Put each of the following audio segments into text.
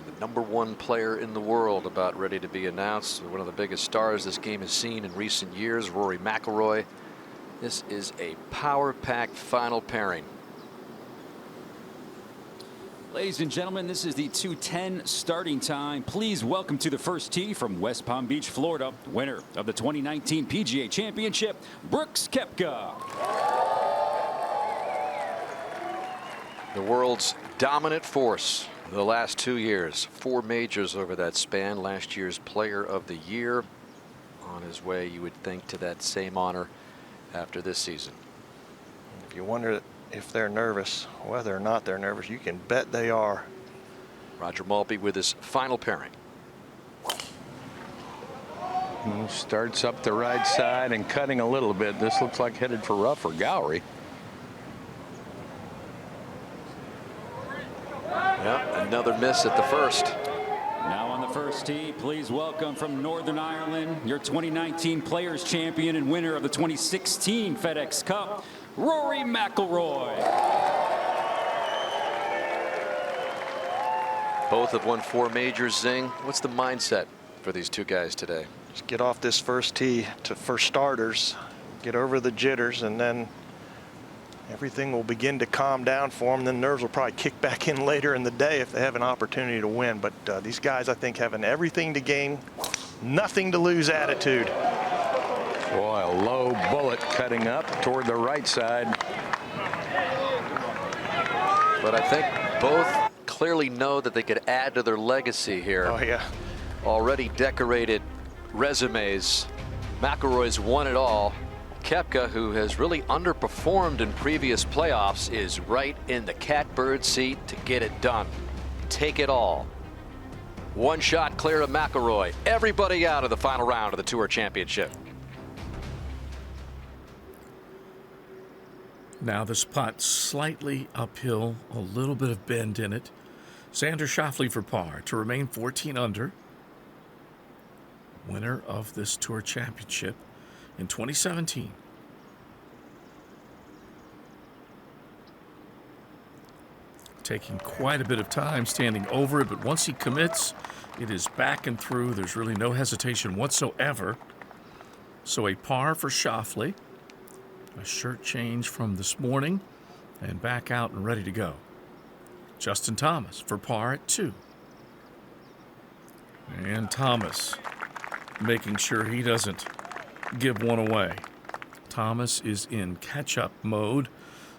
And the #1 player in the world about ready to be announced. One of the biggest stars this game has seen in recent years, Rory McIlroy. This is a power-packed final pairing. Ladies and gentlemen, this is the 2:10 starting time. Please welcome to the first tee from West Palm Beach, Florida, winner of the 2019 PGA Championship, Brooks Koepka. The world's dominant force the last 2 years. 4 majors over that span. Last year's Player of the Year. On his way, you would think, to that same honor after this season. If you wonder if they're nervous, whether or not they're nervous, you can bet they are. Roger Maltby with his final pairing. He starts up the right side and cutting a little bit. This looks like headed for rough or gallery. Yeah, another miss at the first. Now on the first tee, please welcome from Northern Ireland, your 2019 Players Champion and winner of the 2016 FedExCup, Rory McIlroy. Both have won 4 majors. Zing, what's the mindset for these two guys today? Just get off this first tee for starters, get over the jitters, and then everything will begin to calm down for them. Then nerves will probably kick back in later in the day if they have an opportunity to win. But these guys, I think, have an everything to gain, nothing to lose attitude. Boy, a low bullet cutting up toward the right side. But I think both clearly know that they could add to their legacy here. Oh, yeah. Already decorated resumes. McIlroy's won it all. Koepka, who has really underperformed in previous playoffs, is right in the catbird seat to get it done. Take it all. One shot clear of McIlroy. Everybody out of the final round of the Tour Championship. Now this putt slightly uphill, a little bit of bend in it. Xander Schauffele for par to remain 14 under. Winner of this Tour Championship in 2017. Taking quite a bit of time standing over it, but once he commits, it is back and through. There's really no hesitation whatsoever. So a par for Schauffele. A shirt change from this morning and back out and ready to go. Justin Thomas for par at 2. And Thomas making sure he doesn't give one away. Thomas is in catch-up mode,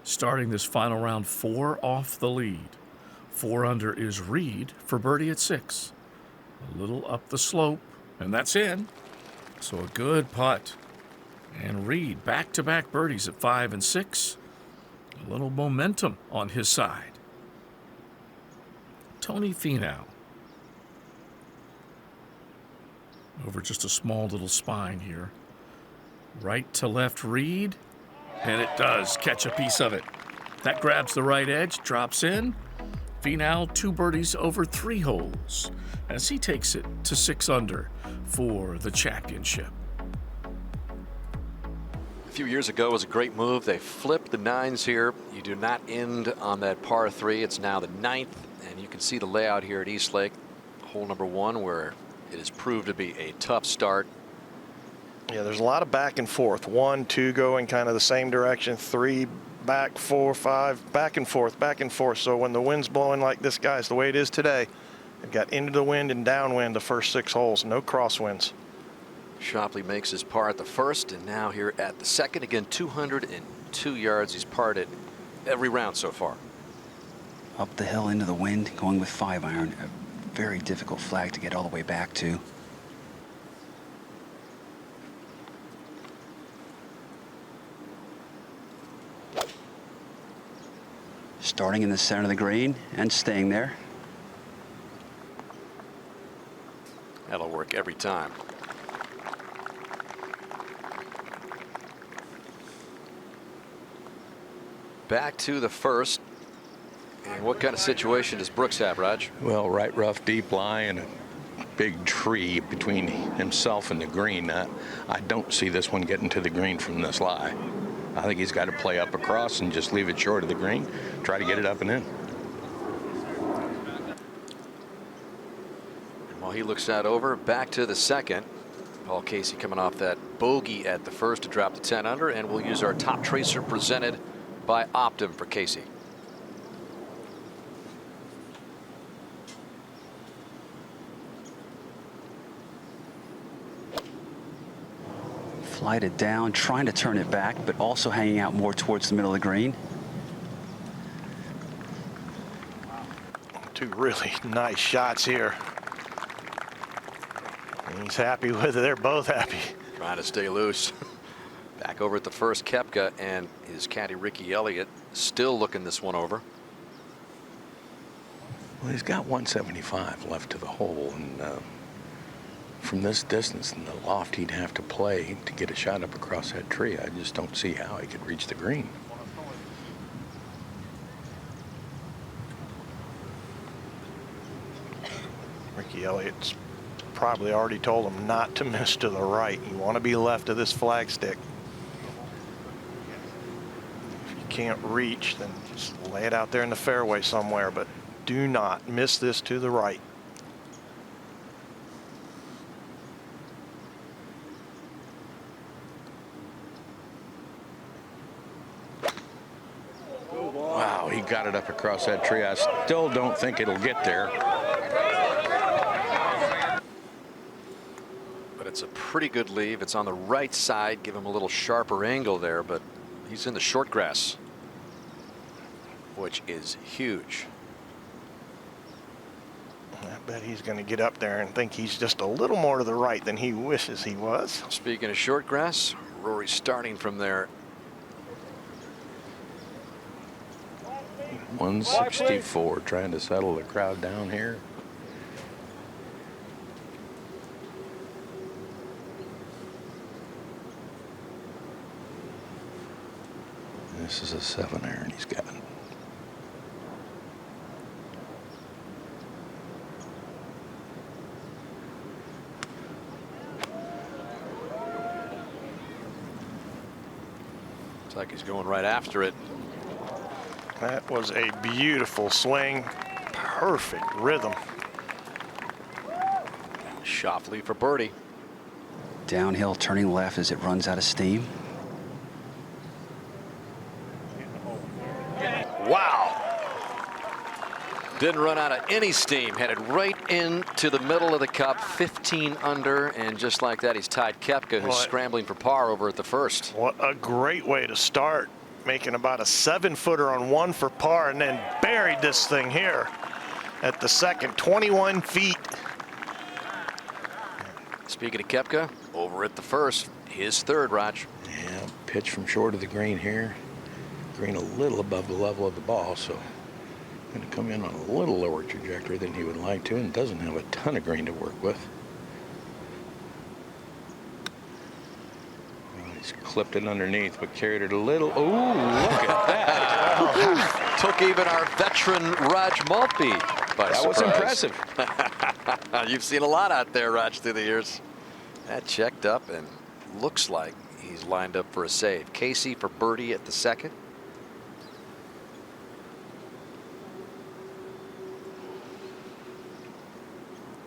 starting this final round 4 off the lead. 4 under is Reed for birdie at 6. A little up the slope, and that's in. So a good putt. And Reed back-to-back birdies at 5 and 6. A little momentum on his side. Tony Finau. Over just a small little spine here. Right to left Reed. And it does catch a piece of it. That grabs the right edge, drops in. Finau 2 birdies over 3 holes as he takes it to 6 under for the championship. A few years ago was a great move. They flipped the 9s here. You do not end on that par 3. It's now the 9th, and you can see the layout here at East Lake, hole number 1, where it has proved to be a tough start. Yeah, there's a lot of back and forth. 1, 2 going kind of the same direction. 3 back, 4, 5 back and forth, back and forth. So when the wind's blowing like this, guys, the way it is today, they've got into the wind and downwind the first 6 holes. No crosswinds. Schauffele makes his par at the first, and now here at the second. Again, 202 yards. He's parred every round so far. Up the hill into the wind, going with 5-iron. A very difficult flag to get all the way back to. Starting in the center of the green and staying there. That'll work every time. Back to the first. And what kind of situation does Brooks have, Raj? Well, right rough, deep lie, and a big tree between himself and the green. I don't see this one getting to the green from this lie. I think he's got to play up across and just leave it short of the green, try to get it up and in. While he looks that over, back to the second. Paul Casey coming off that bogey at the first to drop to 10 under, and we'll use our top tracer presented by Optum for Casey. Flighted down, trying to turn it back, but also hanging out more towards the middle of the green. Two really nice shots here. And he's happy with it. They're both happy. Trying to stay loose. Back over at the first, Koepka and his caddy Ricky Elliott still looking this one over. Well, he's got 175 left to the hole, and from this distance in the loft he'd have to play to get a shot up across that tree. I just don't see how he could reach the green. Ricky Elliott's probably already told him not to miss to the right. You want to be left of this flagstick. If you can't reach, then just lay it out there in the fairway somewhere, but do not miss this to the right. Wow, he got it up across that tree. I still don't think it'll get there. But it's a pretty good leave. It's on the right side. Give him a little sharper angle there, but he's in the short grass, which is huge. I bet he's going to get up there and think he's just a little more to the right than he wishes he was. Speaking of short grass, Rory starting from there. 164, trying to settle the crowd down here. This is a 7-iron he's got. Looks like he's going right after it. That was a beautiful swing. Perfect rhythm. Schauffele for birdie. Downhill, turning left as it runs out of steam. Wow. Didn't run out of any steam. Headed right into the middle of the cup. 15 under, and just like that, he's tied Koepka, who's scrambling for par over at the first. What a great way to start. Making about a 7-footer on one for par, and then buried this thing here at the second. 21 feet. Speaking of Koepka, over at the first, his third, Raj. Yeah, pitch from short of the green here. Green a little above the level of the ball, so going to come in on a little lower trajectory than he would like to, and doesn't have a ton of green to work with. He's clipped it underneath, but carried it a little. Oh, look at that. Took even our veteran Raj Maltby by surprise. That was impressive. You've seen a lot out there, Raj, through the years. That checked up and looks like he's lined up for a save. Casey for birdie at the second.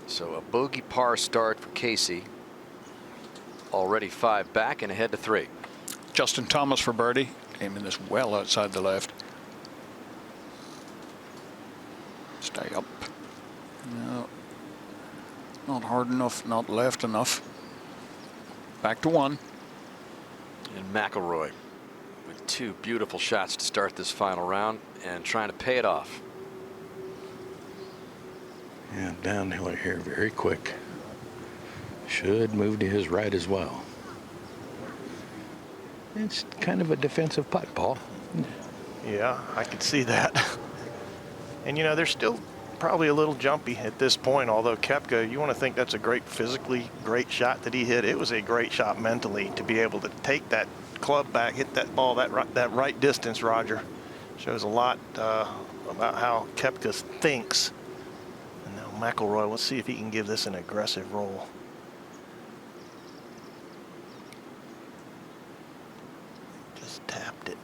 So a bogey par start for Casey. Already 5 back and ahead to 3. Justin Thomas for birdie. Came in this well outside the left. Stay up. No. Not hard enough, not left enough. Back to 1. And McIlroy with 2 beautiful shots to start this final round and trying to pay it off. Yeah, downhill here very quick. Should move to his right as well. It's kind of a defensive putt, Paul. Yeah, I can see that. And you know, they're still probably a little jumpy at this point, although Koepka, you want to think that's a great, physically great shot that he hit. It was a great shot mentally to be able to take that club back, hit that ball that right distance, Roger. Shows a lot about how Koepka thinks. And now McIlroy, let's see if he can give this an aggressive roll. Just tapped it.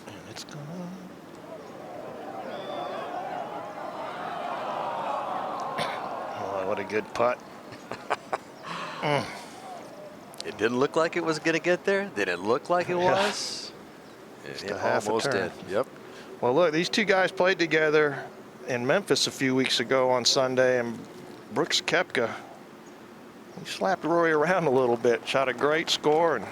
And it's gone. Oh, what a good putt. It didn't look like it was going to get there. Did it look like it was? Just It a half a almost turn. did. Yep. Well, look, these two guys played together in Memphis a few weeks ago on Sunday, and Brooks Koepka, he slapped Rory around a little bit, shot a great score, and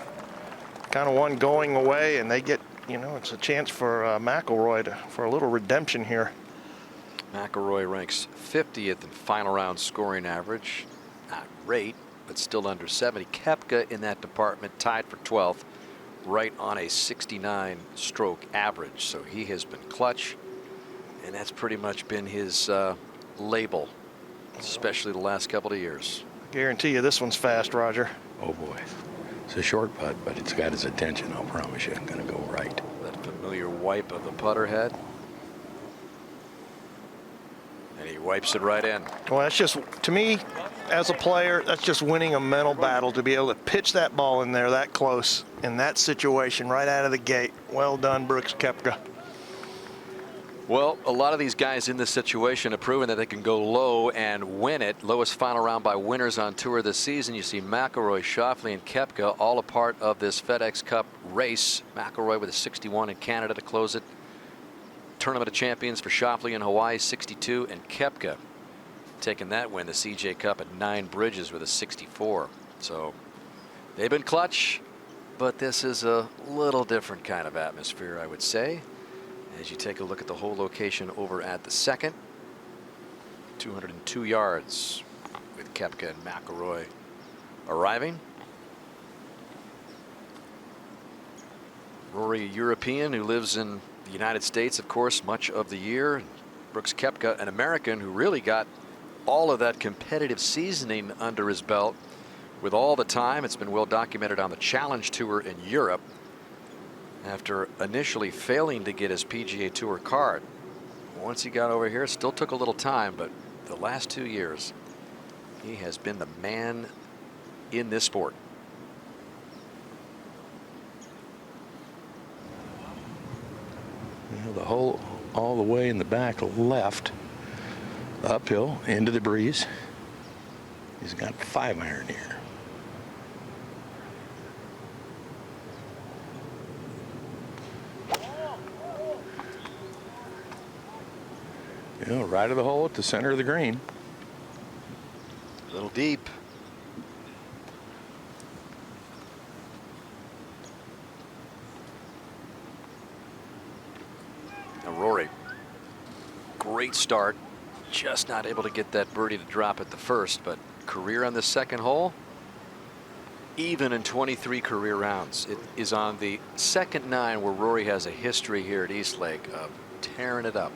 kind of won going away, and they get, you know, it's a chance for McIlroy for a little redemption here. McIlroy ranks 50th in final round scoring average. Not great, but still under 70. Koepka in that department tied for 12th, right on a 69 stroke average. So he has been clutch, and that's pretty much been his label, especially the last couple of years. Guarantee you this one's fast, Roger. Oh boy. It's a short putt, but it's got his attention. I'll promise you, I'm going to go right. That familiar wipe of the putter head. And he wipes it right in. Well, that's just, to me, as a player, that's just winning a mental battle to be able to pitch that ball in there that close in that situation right out of the gate. Well done, Brooks Koepka. Well, a lot of these guys in this situation have proven that they can go low and win it. Lowest final round by winners on tour this season. You see McIlroy, Schauffele, and Koepka all a part of this FedExCup race. McIlroy with a 61 in Canada to close it. Tournament of Champions for Schauffele in Hawaii, 62, and Koepka taking that win, the CJ Cup at 9 Bridges with a 64. So they've been clutch, but this is a little different kind of atmosphere, I would say. As you take a look at the whole location over at the second, 202 yards with Koepka and McIlroy arriving. Rory, a European who lives in the United States, of course, much of the year. Brooks Koepka, an American who really got all of that competitive seasoning under his belt with all the time. It's been well documented on the Challenge Tour in Europe, after initially failing to get his PGA Tour card. Once he got over here, it still took a little time, but the last 2 years, he has been the man in this sport. You know, the hole all the way in the back left, uphill into the breeze. He's got 5-iron here. You know, right of the hole at the center of the green. A little deep. Now Rory, great start. Just not able to get that birdie to drop at the first, but career on the second hole, even in 23 career rounds. It is on the second 9 where Rory has a history here at East Lake of tearing it up.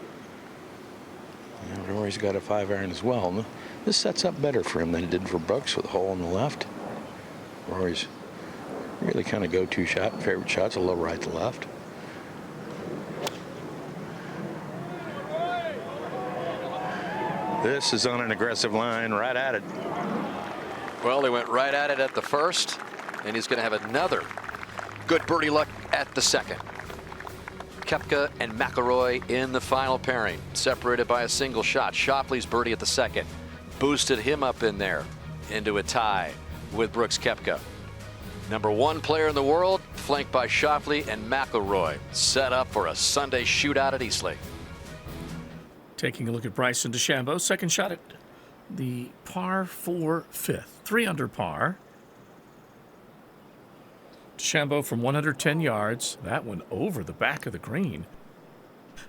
Yeah, Rory's got a 5-iron as well. This sets up better for him than it did for Brooks with a hole on the left. Rory's really kind of go-to shot, favorite shot's a low right to left. This is on an aggressive line, right at it. Well, they went right at it at the first, and he's going to have another good birdie luck at the second. Koepka and McIlroy in the final pairing, separated by a single shot. Schauffele's birdie at the second boosted him up in there into a tie with Brooks Koepka. #1 player in the world, flanked by Schauffele and McIlroy, set up for a Sunday shootout at East Lake. Taking a look at Bryson DeChambeau, second shot at the par 4 fifth, 3 under par. DeChambeau from 110 yards. That one over the back of the green.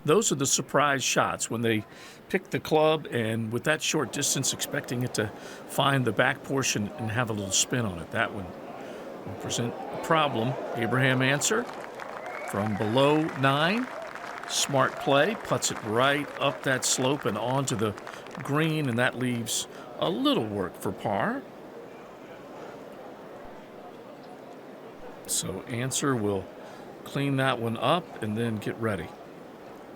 Those are the surprise shots when they pick the club and with that short distance expecting it to find the back portion and have a little spin on it. That one will present a problem. Abraham Answer from below 9. Smart play, puts it right up that slope and onto the green, and that leaves a little work for par. So Answer will clean that one up and then get ready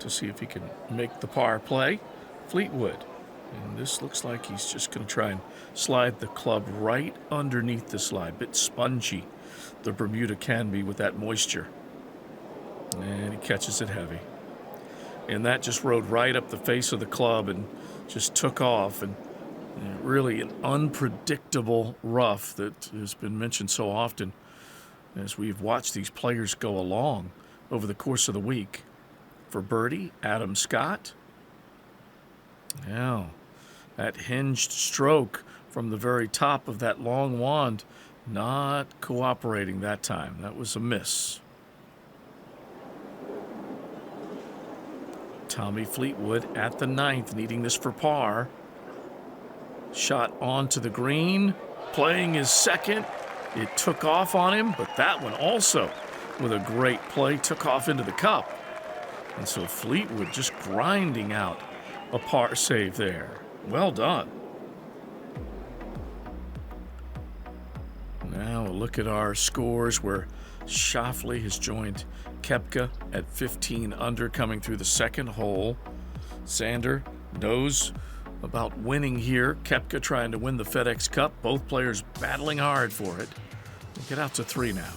to see if he can make the par play. Fleetwood, and this looks like he's just going to try and slide the club right underneath the slide. Bit spongy, the Bermuda can be with that moisture. And he catches it heavy. And that just rode right up the face of the club and just took off. And Really an unpredictable rough that has been mentioned so often as we've watched these players go along over the course of the week. For birdie, Adam Scott. Now, that hinged stroke from the very top of that long wand not cooperating that time. That was a miss. Tommy Fleetwood at the 9th, needing this for par. Shot onto the green, playing his second. It took off on him, but that one also, with a great play, took off into the cup. And so Fleetwood just grinding out a par save there. Well done. Now a look at our scores where Schauffele has joined Koepka at 15 under coming through the second hole. Xander knows about winning here. Koepka trying to win the FedExCup. Both players battling hard for it. We'll get out to 3 now.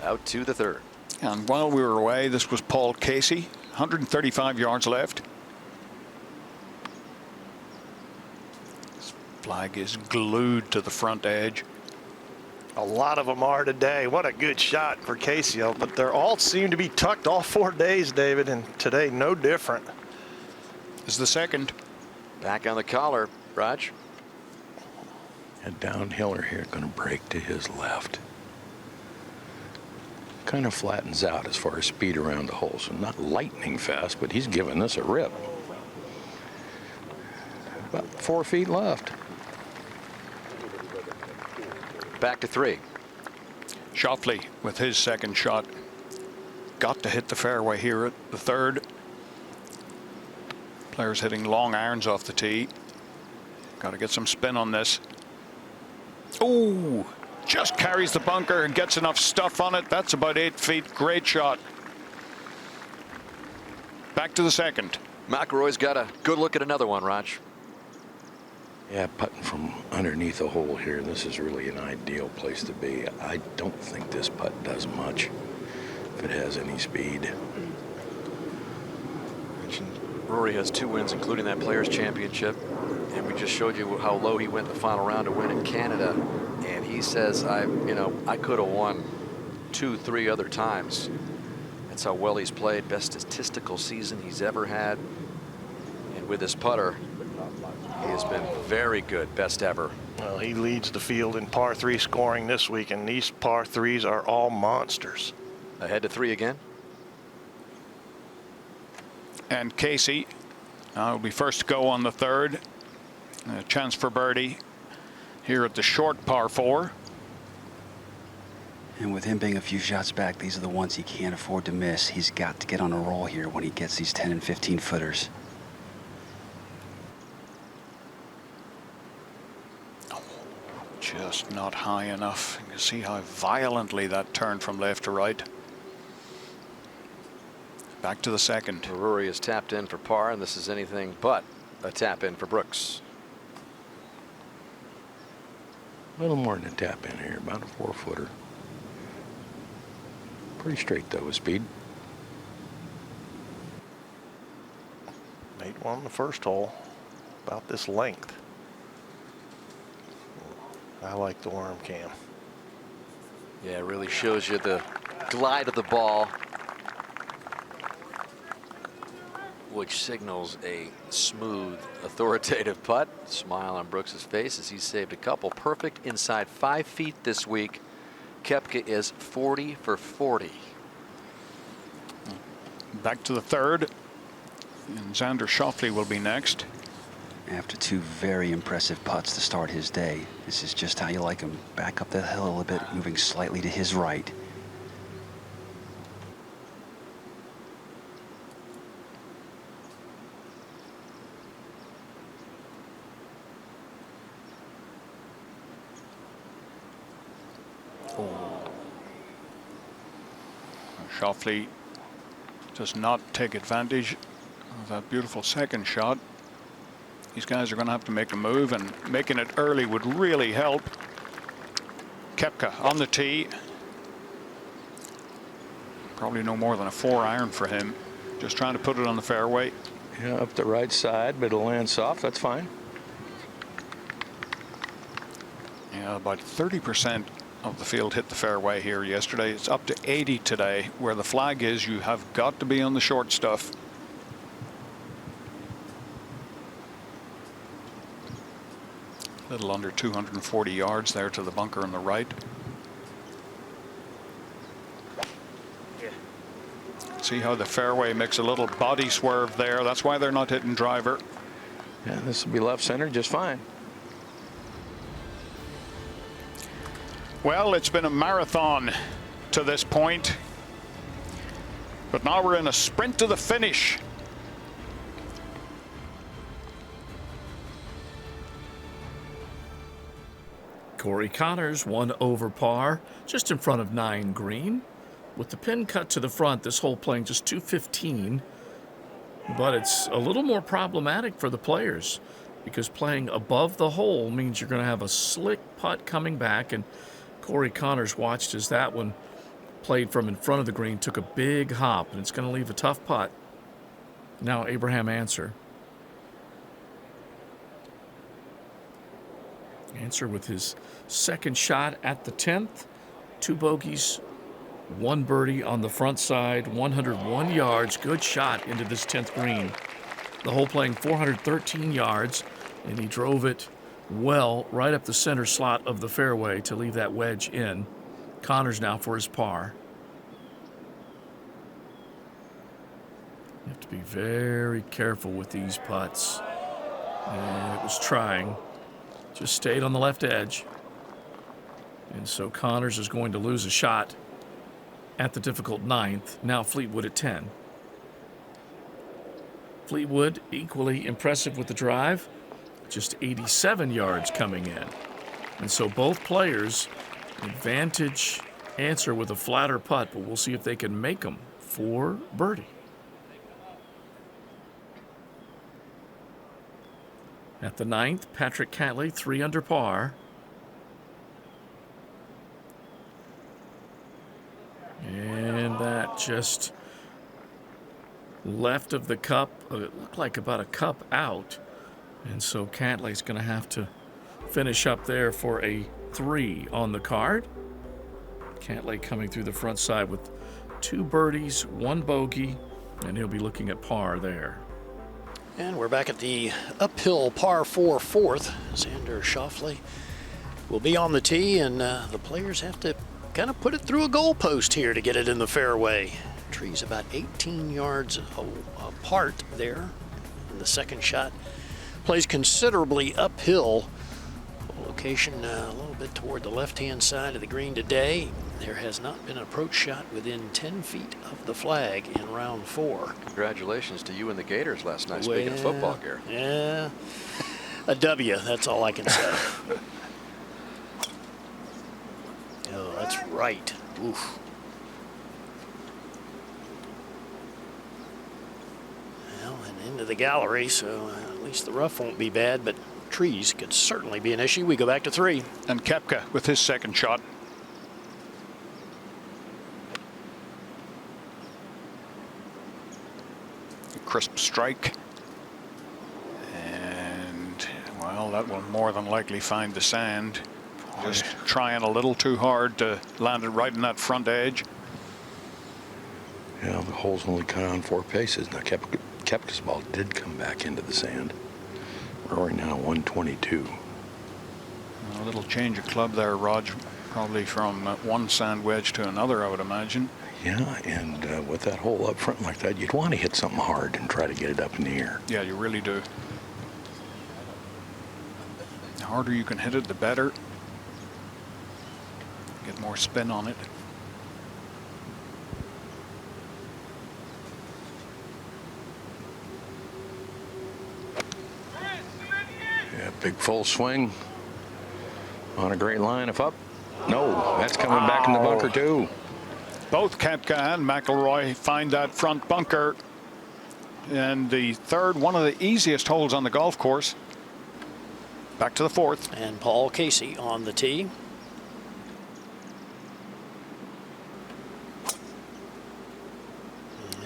Out to the 3rd. And while we were away, this was Paul Casey. 135 yards left. This flag is glued to the front edge. A lot of them are today. What a good shot for Casey, but they're all seem to be tucked all 4 days, David, and today no different. Is the second. Back on the collar, Raj. A downhiller here, going to break to his left. Kind of flattens out as far as speed around the hole, so not lightning fast, but he's giving this a rip. About 4 feet left. Back to 3. Schauffele with his second shot. Got to hit the fairway here at the 3rd. Players hitting long irons off the tee. Got to get some spin on this. Oh, just carries the bunker and gets enough stuff on it. That's about 8 feet. Great shot. Back to the 2nd. McIlroy's got a good look at another one, Raj. Yeah, putting from underneath a hole here, this is really an ideal place to be. I don't think this putt does much if it has any speed. Rory has 2 wins, including that Players' Championship. And we just showed you how low he went in the final round to win in Canada. And he says, I could have won 2, 3 other times. That's how well he's played. Best statistical season he's ever had. And with his putter, he has been very good, best ever. Well, he leads the field in par 3 scoring this week, and these par 3s are all monsters. Ahead to 3 again. And Casey will be first to go on the 3rd. A chance for birdie here at the short par 4. And with him being a few shots back, these are the ones he can't afford to miss. He's got to get on a roll here when he gets these 10 and 15 footers. Just not high enough. You can see how violently that turned from left to right. Back to the 2nd. Rory is tapped in for par, and this is anything but a tap in for Brooks. A little more than a tap in here, about a 4-footer. Pretty straight though with speed. Made one on the first hole, about this length. I like the worm cam. Yeah, it really shows you the glide of the ball, which signals a smooth, authoritative putt. Smile on Brooks's face as he saved a couple. Perfect inside 5 feet this week. Koepka is 40 for 40. Back to the 3rd. And Xander Schauffele will be next. After 2 very impressive putts to start his day. This is just how you like him. Back up the hill a little bit, moving slightly to his right. Schauffele does not take advantage of that beautiful second shot. These guys are going to have to make a move, and making it early would really help. Koepka on the tee. Probably no more than a 4-iron for him. Just trying to put it on the fairway. Yeah, up the right side, but it'll land soft. That's fine. Yeah, about 30% of the field hit the fairway here yesterday. It's up to 80 today. Where the flag is, you have got to be on the short stuff. A little under 240 yards there to the bunker on the right. See how the fairway makes a little body swerve there. That's why they're not hitting driver. Yeah, this will be left center just fine. Well, it's been a marathon to this point, but now we're in a sprint to the finish. Corey Connors, 1 over par, just in front of 9 green. With the pin cut to the front, this hole playing just 215. But it's a little more problematic for the players because playing above the hole means you're going to have a slick putt coming back. And Corey Connors watched as that one played from in front of the green, took a big hop, and it's going to leave a tough putt. Now Abraham Answer. Answer with his second shot at the 10th. 2 bogeys, 1 birdie on the front side, 101 yards. Good shot into this 10th green. The hole playing 413 yards, and he drove it well right up the center slot of the fairway to leave that wedge in. Connors now for his par. You have to be very careful with these putts. And it was trying. Just stayed on the left edge. And so Connors is going to lose a shot at the difficult 9th. Now Fleetwood at 10. Fleetwood equally impressive with the drive. Just 87 yards coming in. And so both players advantage Answer with a flatter putt, but we'll see if they can make them for birdie. At the 9th, Patrick Cantlay, 3 under par. And that just left of the cup. It looked like about a cup out. And so Cantlay's going to have to finish up there for a 3 on the card. Cantlay coming through the front side with 2 birdies, 1 bogey, and he'll be looking at par there. And we're back at the uphill par 4 fourth. Xander Schauffele will be on the tee, and the players have to kind of put it through a goalpost here to get it in the fairway. Trees about 18 yards apart there. And the second shot plays considerably uphill. Location a little bit toward the left-hand side of the green today. There has not been an approach shot within 10 feet of the flag in round 4. Congratulations to you and the Gators last night, speaking of football gear. Yeah, a W, that's all I can say. Oh, that's right. Oof. Well, and into the gallery, so at least the rough won't be bad, but trees could certainly be an issue. We go back to 3. And Koepka with his second shot. A crisp strike. And, well, that will more than likely find the sand. Just trying a little too hard to land it right in that front edge. Yeah, the hole's only cut on 4 paces. Now, Koepka's ball did come back into the sand. Rory now 122. A little change of club there, Rog. Probably from one sand wedge to another, I would imagine. Yeah, and with that hole up front like that, you'd want to hit something hard and try to get it up in the air. Yeah, you really do. The harder you can hit it, the better. Get more spin on it. Yeah, big full swing on a great line. If up, no, that's coming back in the bunker too. Both Koepka and McIlroy find that front bunker. And the third, one of the easiest holes on the golf course. Back to the 4th. And Paul Casey on the tee.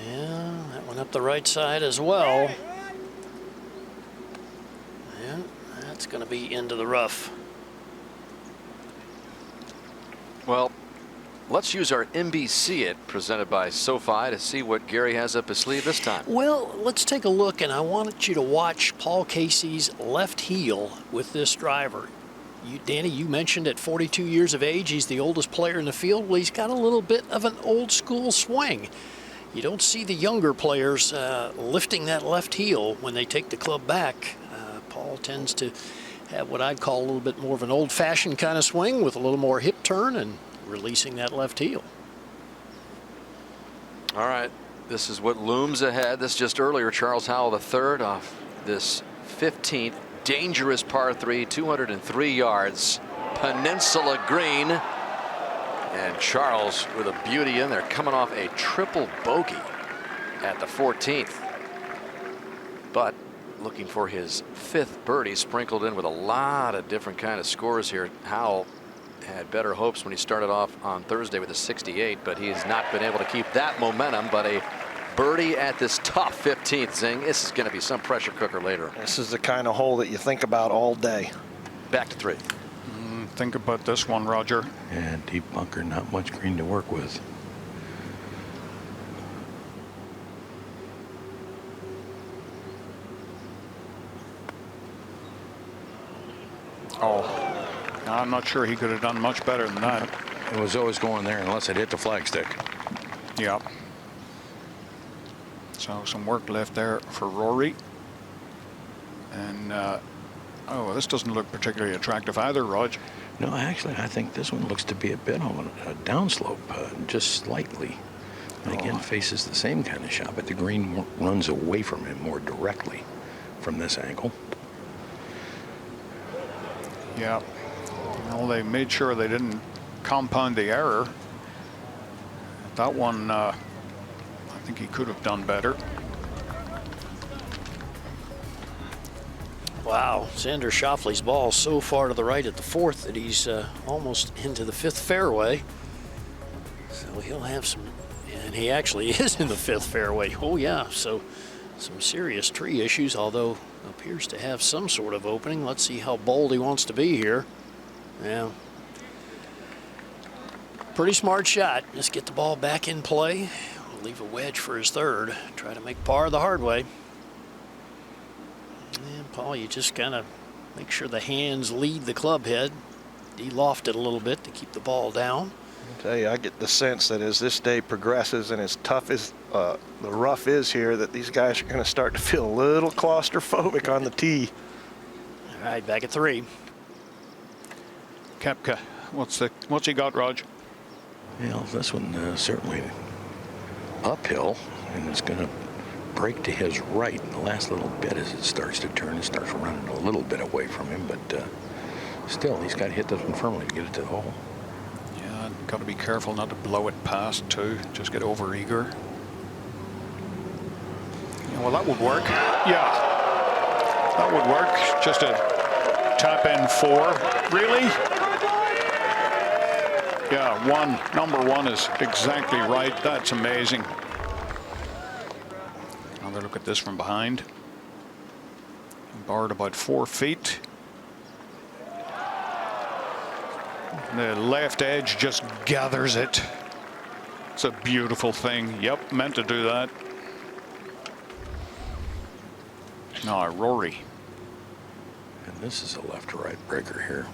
Yeah, that one up the right side as well. It's going to be into the rough. Well, let's use our NBC It presented by SoFi to see what Gary has up his sleeve this time. Well, let's take a look, and I want you to watch Paul Casey's left heel with this driver. Danny, you mentioned at 42 years of age, he's the oldest player in the field. Well, he's got a little bit of an old school swing. You don't see the younger players lifting that left heel when they take the club back. Paul tends to have what I'd call a little bit more of an old-fashioned kind of swing with a little more hip turn and releasing that left heel. All right, this is what looms ahead. This just earlier, Charles Howell III off this 15th dangerous par 3, 203 yards, Peninsula Green. And Charles with a beauty in there, coming off a triple bogey at the 14th. But looking for his 5th birdie, sprinkled in with a lot of different kind of scores here. Howell had better hopes when he started off on Thursday with a 68, but he has not been able to keep that momentum. But a birdie at this tough 15th, Zing. This is going to be some pressure cooker later. This is the kind of hole that you think about all day. Back to 3. Think about this one, Roger. Yeah, deep bunker, not much green to work with. Oh, I'm not sure he could have done much better than that. It was always going there unless it hit the flagstick. Yeah. So some work left there for Rory. And oh, this doesn't look particularly attractive either, Rog. No, actually, I think this one looks to be a bit on a downslope, just slightly. And again, faces the same kind of shot, but the green runs away from him more directly from this angle. Yeah. Well, they made sure they didn't compound the error. That one, I think he could have done better. Wow, Xander Schauffele's ball so far to the right at the 4th that he's almost into the 5th fairway. So he'll have some, and he actually is in the 5th fairway. Oh yeah, so some serious tree issues, although appears to have some sort of opening. Let's see how bold he wants to be here. Yeah. Pretty smart shot. Just get the ball back in play. We'll leave a wedge for his 3rd. Try to make par the hard way. And Paul, you just kind of make sure the hands lead the club head. De-loft it a little bit to keep the ball down. I tell you, I get the sense that as this day progresses and as tough as the rough is here, that these guys are going to start to feel a little claustrophobic on the tee. All right, back at 3. Koepka, what's he got, Rog? Well, this one certainly uphill, and it's going to break to his right in the last little bit as it starts to turn. It starts running a little bit away from him, but still, he's got to hit this one firmly to get it to the hole. Yeah, got to be careful not to blow it past, too. Just get over eager. Yeah, well, that would work. Yeah, that would work. Just a tap in 4. Really? Yeah, number 1 is exactly right. That's amazing. Another look at this from behind. Barred about 4 feet. The left edge just gathers it. It's a beautiful thing. Yep, meant to do that. Now, Rory. And this is a left to right breaker here.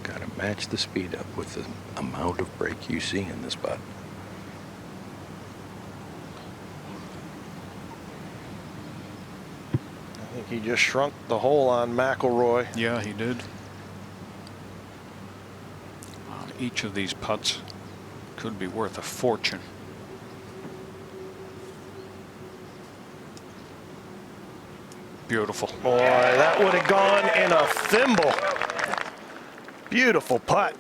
Got to match the speed up with the amount of break you see in this putt. I think he just shrunk the hole on McIlroy. Yeah, he did. Each of these putts could be worth a fortune. Beautiful. Boy, that would have gone in a thimble. Beautiful putt.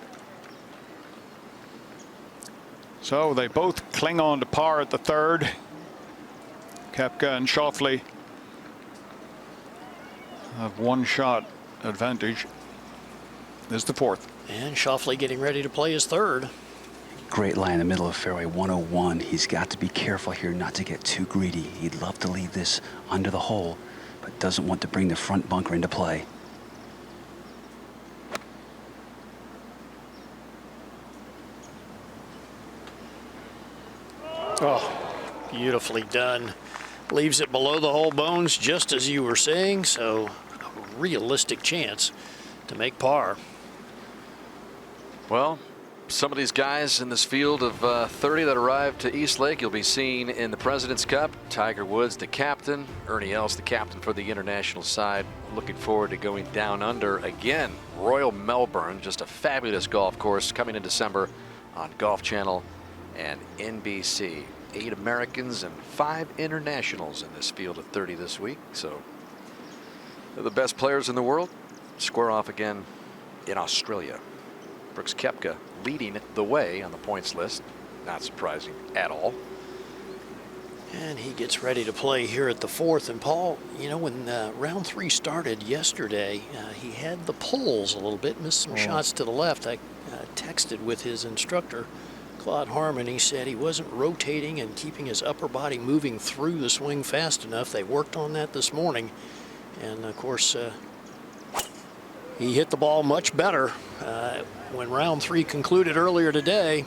So they both cling on to par at the 3rd. Koepka and Schauffele have 1 shot advantage. This is the 4th. And Schauffele getting ready to play his 3rd. Great lie in the middle of fairway 101. He's got to be careful here not to get too greedy. He'd love to leave this under the hole, but doesn't want to bring the front bunker into play. Oh, beautifully done. Leaves it below the hole bones, just as you were saying, so a realistic chance to make par. Well, some of these guys in this field of 30 that arrived to East Lake, you'll be seeing in the President's Cup. Tiger Woods, the captain. Ernie Els, the captain for the international side. Looking forward to going down under again. Royal Melbourne, just a fabulous golf course coming in December on Golf Channel and NBC. 8 Americans and 5 internationals in this field of 30 this week. So they're the best players in the world square off again in Australia. Brooks Koepka leading the way on the points list. Not surprising at all. And he gets ready to play here at the 4th. And Paul, you know, when round 3 started yesterday, he had the pulls a little bit, missed some shots to the left. I texted with his instructor, Claude Harmon. He said he wasn't rotating and keeping his upper body moving through the swing fast enough. They worked on that this morning. And of course, he hit the ball much better when round 3 concluded earlier today.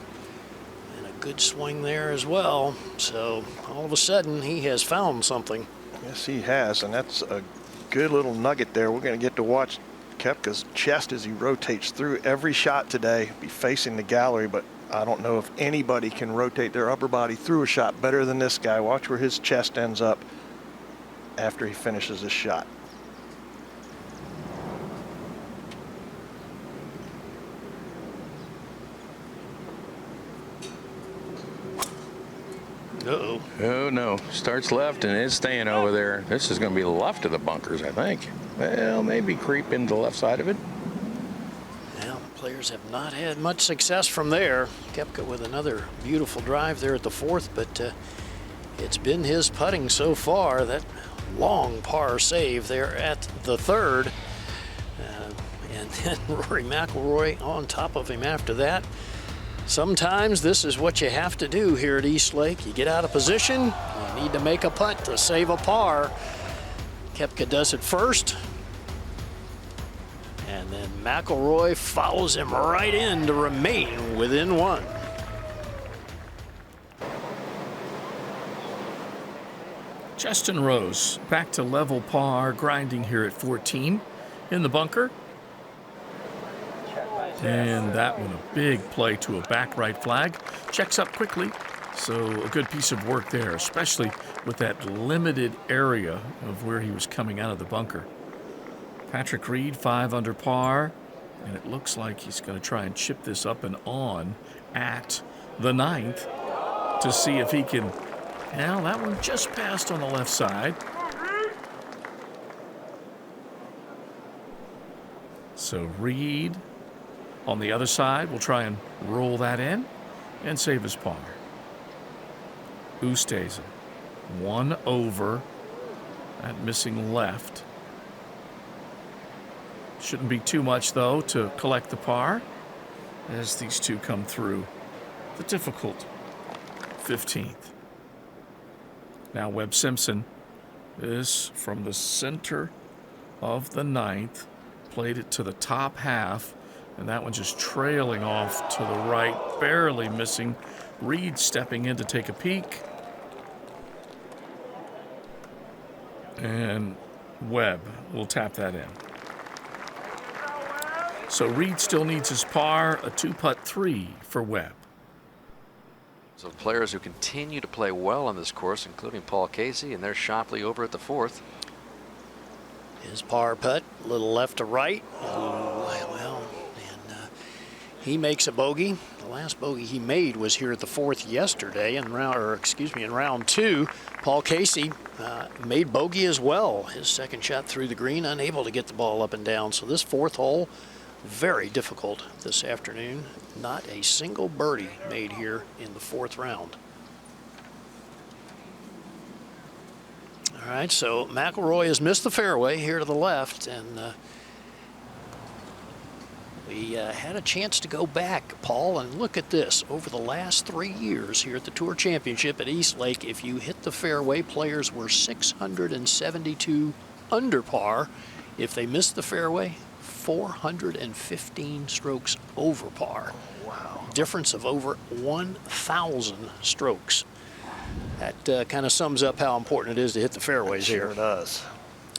And a good swing there as well. So all of a sudden, he has found something. Yes, he has, and that's a good little nugget there. We're going to get to watch Koepka's chest as he rotates through every shot today. Be facing the gallery, but I don't know if anybody can rotate their upper body through a shot better than this guy. Watch where his chest ends up after he finishes his shot. Uh-oh. Oh, no. Starts left and it's staying over there. This is going to be left of the bunkers, I think. Well, maybe creep into the left side of it. Well, players have not had much success from there. Koepka with another beautiful drive there at the 4th, but it's been his putting so far. That long par save there at the 3rd. And then Rory McIlroy on top of him after that. Sometimes this is what you have to do here at East Lake. You get out of position, you need to make a putt to save a par. Koepka does it first. And then McIlroy follows him right in to remain within 1. Justin Rose back to level par, grinding here at 14 in the bunker. And that one, a big play to a back right flag. Checks up quickly, so a good piece of work there, especially with that limited area of where he was coming out of the bunker. Patrick Reed, 5 under par, and it looks like he's going to try and chip this up and on at the 9th to see if he can. Now that one just passed on the left side. So Reed on the other side will try and roll that in and save his par. Oosthuizen, 1 over that missing left. Shouldn't be too much, though, to collect the par as these two come through the difficult 15th. Now Webb Simpson is from the center of the 9th, played it to the top half, and that one just trailing off to the right, barely missing. Reed stepping in to take a peek. And Webb will tap that in. So Reed still needs his par, a 2-putt 3 for Webb. So players who continue to play well on this course, including Paul Casey, and there's Schauffele over at the 4th. His par putt, a little left to right. Well, and he makes a bogey. The last bogey he made was here at the 4th yesterday in round 2. Paul Casey made bogey as well. His second shot through the green, unable to get the ball up and down. So this 4th hole, very difficult this afternoon. Not a single birdie made here in the 4th round. All right, so McIlroy has missed the fairway here to the left, and we had a chance to go back, Paul, and look at this. Over the last 3 years here at the Tour Championship at East Lake, if you hit the fairway, players were 672 under par. If they missed the fairway, 415 strokes over par. Wow. Difference of over 1,000 strokes. That kind of sums up how important it is to hit the fairways here. Sure does.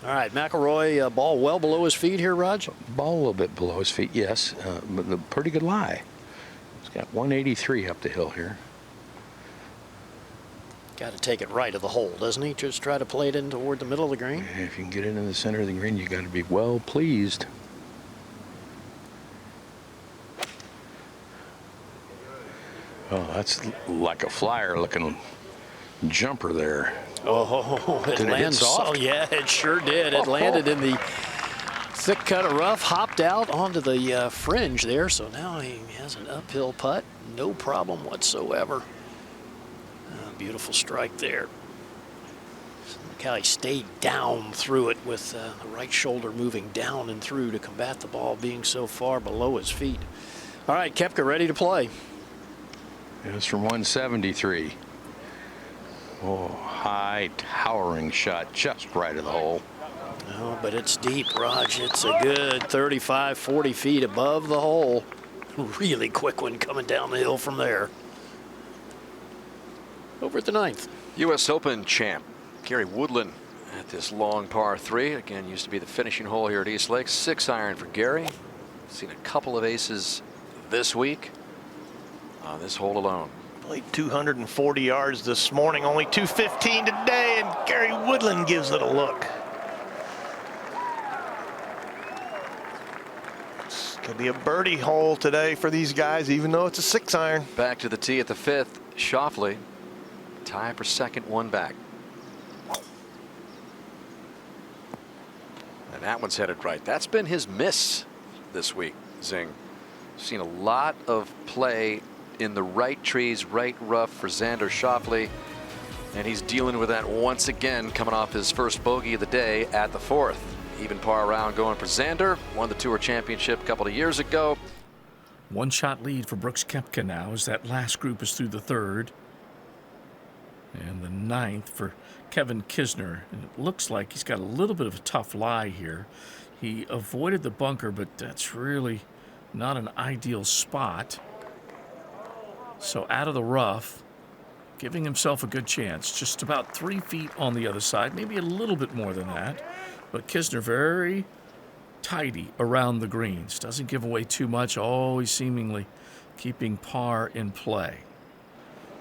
All right, McIlroy, ball well below his feet here, Raj? Ball a little bit below his feet, yes, but a pretty good lie. He's got 183 up the hill here. Got to take it right of the hole, doesn't he? Just try to play it in toward the middle of the green. And if you can get it in the center of the green, you got to be well pleased. Oh, that's like a flyer looking jumper there. Oh, it Did it hit lands. soft? Oh, yeah, it sure did. It landed in the thick cut of rough, hopped out onto the fringe there. So now he has an uphill putt. No problem whatsoever. Beautiful strike there. Look how he stayed down through it with the right shoulder moving down and through to combat the ball being so far below his feet. All right, Koepka ready to play. It's from 173. Oh, high towering shot just right of the hole. Oh, but it's deep, Raj. It's a good 35, 40 feet above the hole. Really quick one coming down the hill from there. Over at the 9th. U.S. Open champ Gary Woodland at this long par 3. Again, used to be the finishing hole here at East Lake. 6-iron for Gary. Seen a couple of aces this week on this hole alone. Played 240 yards this morning, only 215 today, and Gary Woodland gives it a look. It's going to be a birdie hole today for these guys, even though it's a 6-iron. Back to the tee at the 5th. Schauffele, tie for second, one back. And that one's headed right. That's been his miss this week, Zing. Seen a lot of play in the right trees, right rough for Xander Schauffele, and he's dealing with that once again, coming off his first bogey of the day at the 4th. Even par round going for Xander. Won the Tour Championship a couple of years ago. One shot lead for Brooks Koepka now as that last group is through the 3rd. And the 9th for Kevin Kisner. And it looks like he's got a little bit of a tough lie here. He avoided the bunker, but that's really not an ideal spot. So out of the rough, giving himself a good chance. Just about 3 feet on the other side, maybe a little bit more than that. But Kisner very tidy around the greens. Doesn't give away too much, always seemingly keeping par in play.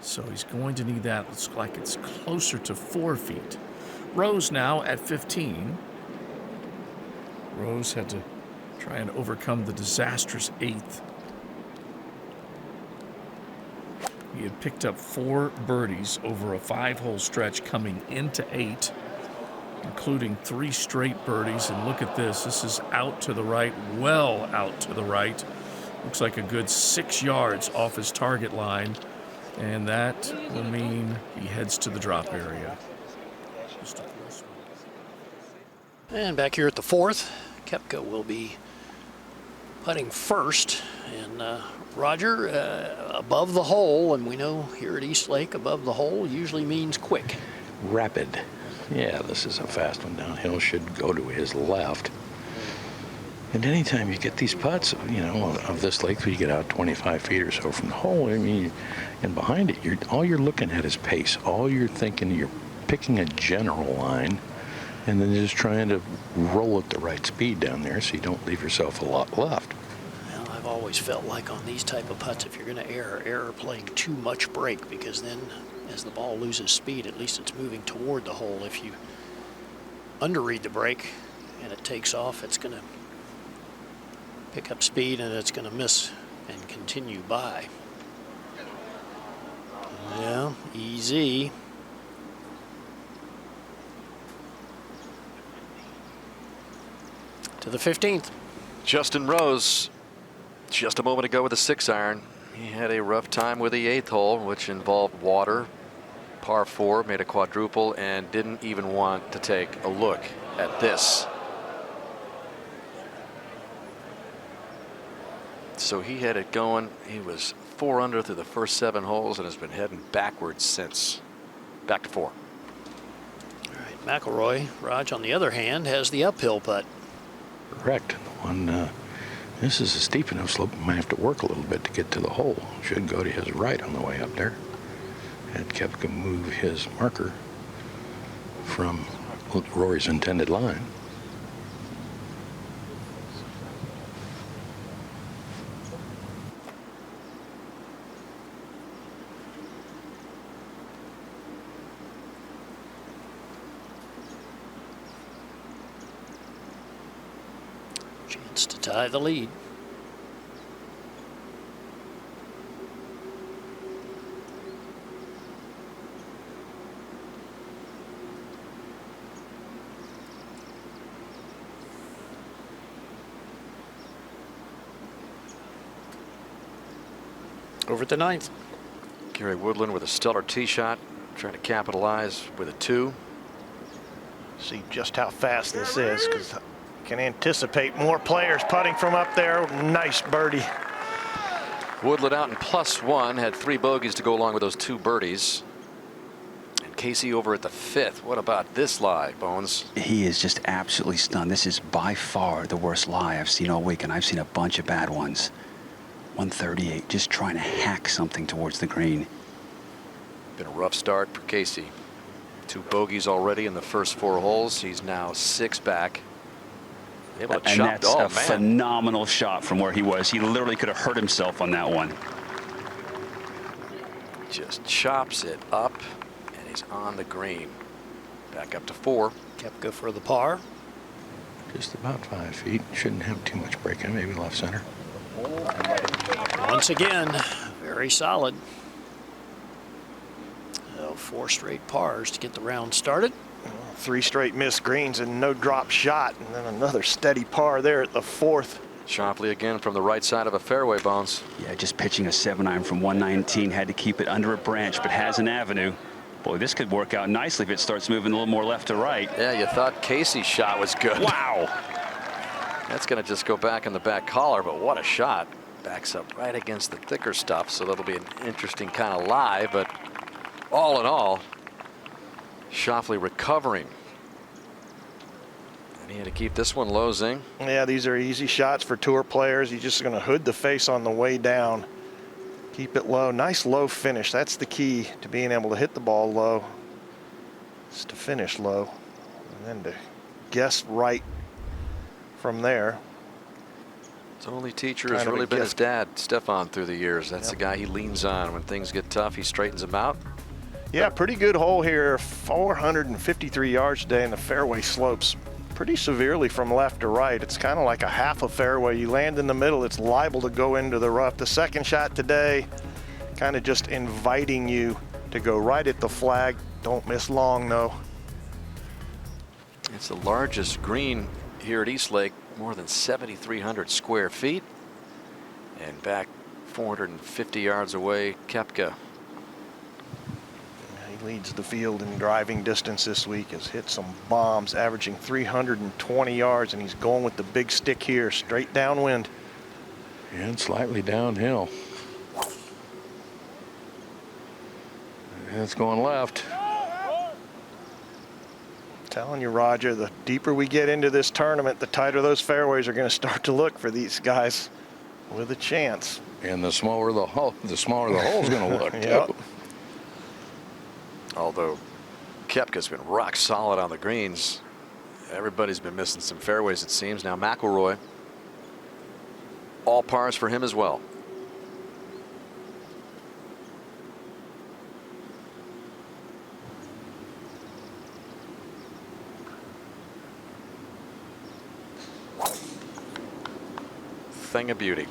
So he's going to need that. Looks like it's closer to 4 feet. Rose now at 15. Rose had to try and overcome the disastrous 8th. He had picked up 4 birdies over a 5-hole stretch coming into 8, including 3 straight birdies. And look at this. This is out to the right, well out to the right. Looks like a good 6 yards off his target line. And that will mean he heads to the drop area. And back here at the 4th, Koepka will be putting first. And Roger, above the hole, and we know here at East Lake, above the hole usually means quick. Rapid. Yeah, this is a fast one downhill. Should go to his left. And anytime you get these putts, you know, of this length, you get out 25 feet or so from the hole. I mean, and behind it, all you're looking at is pace. All you're thinking, you're picking a general line, and then just trying to roll at the right speed down there so you don't leave yourself a lot left. Well, I've always felt like on these type of putts, if you're going to err playing too much break, because then as the ball loses speed, at least it's moving toward the hole. If you underread the break and it takes off, it's going to pick up speed and it's going to miss and continue by. Yeah, easy. To the 15th. Justin Rose, just a moment ago with a 6-iron. He had a rough time with the 8th hole, which involved water. Par 4, made a quadruple, and didn't even want to take a look at this. So he had it going. He was 4 under through the first 7 holes and has been heading backwards since. Back to 4. All right, McIlroy, Raj, on the other hand, has the uphill putt. Correct. This is a steep enough slope. Might have to work a little bit to get to the hole. Should go to his right on the way up there. Had Koepka move his marker from Rory's intended line. Chance to tie the lead. Over the ninth. Gary Woodland with a stellar tee shot, trying to capitalize with a 2. See just how fast this is, because I can anticipate more players putting from up there. Nice birdie. Woodland out in +1, had 3 bogeys to go along with those 2 birdies. And Casey over at the 5th. What about this lie, Bones? He is just absolutely stunned. This is by far the worst lie I've seen all week, and I've seen a bunch of bad ones. 138, just trying to hack something towards the green. Been a rough start for Casey. 2 bogeys already in the first 4 holes. He's now 6 back. Able to And chop. that's Oh, a man. phenomenal shot from where he was. He literally could have hurt himself on that one. Just chops it up, and he's on the green. Back up to 4. Koepka for the par. Just about 5 feet. Shouldn't have too much break in, maybe left center. Once again, very solid. 4 straight pars to get the round started. 3 straight missed greens and no drop shot, and then another steady par there at the 4th. Schauffele again from the right side of a fairway, Bones. Yeah, just pitching a 7-iron from 119. Had to keep it under a branch, but has an avenue. Boy, this could work out nicely if it starts moving a little more left to right. Yeah, you thought Casey's shot was good. Wow. That's going to just go back in the back collar, but what a shot. Backs up right against the thicker stuff, so that'll be an interesting kind of lie, but all in all, Schauffele recovering. And he had to keep this one low, Zing. Yeah, these are easy shots for tour players. He's just going to hood the face on the way down. Keep it low. Nice low finish. That's the key to being able to hit the ball low. It's to finish low. And then to guess right from there. His only teacher has Kind of a really been his gift. dad, Stefan, through the years. That's the guy he leans on. When things get tough, he straightens them out. Yeah, pretty good hole here. 453 yards today, and the fairway slopes pretty severely from left to right. It's kind of like a half a fairway. You land in the middle, it's liable to go into the rough. The second shot today, kind of just inviting you to go right at the flag. Don't miss long, though. It's the largest green here at East Lake, more than 7,300 square feet. And back 450 yards away, Koepka. He leads the field in driving distance this week. Has hit some bombs, averaging 320 yards, and he's going with the big stick here, straight downwind. And slightly downhill. And it's going left. Telling you, Roger, the deeper we get into this tournament, the tighter those fairways are going to start to look for these guys with a chance. And the smaller the hole, the hole's going to look. Yep. Too. Although Koepka's been rock solid on the greens. Everybody's been missing some fairways, it seems. Now McIlroy, all pars for him as well. Thing of beauty.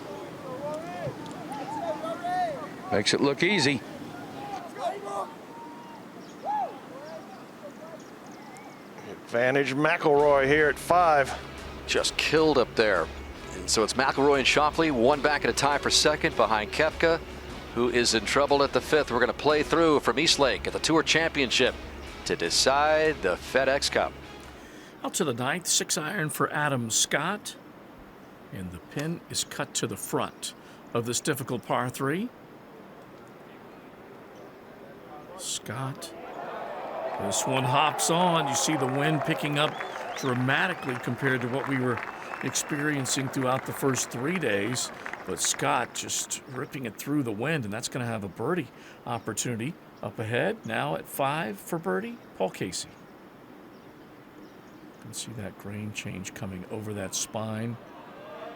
Makes it look easy. Advantage McIlroy here at 5. Just killed up there. And so it's McIlroy and Schauffele, one back at a tie for second behind Koepka, who is in trouble at the 5th. We're going to play through from East Lake at the Tour Championship to decide the FedExCup. Out to the 9th, 6-iron for Adam Scott. And the pin is cut to the front of this difficult par 3. Scott. This one hops on. You see the wind picking up dramatically compared to what we were experiencing throughout the first 3 days. But Scott just ripping it through the wind, and that's going to have a birdie opportunity Up ahead, now at 5 for birdie, Paul Casey. You can see that grain change coming over that spine,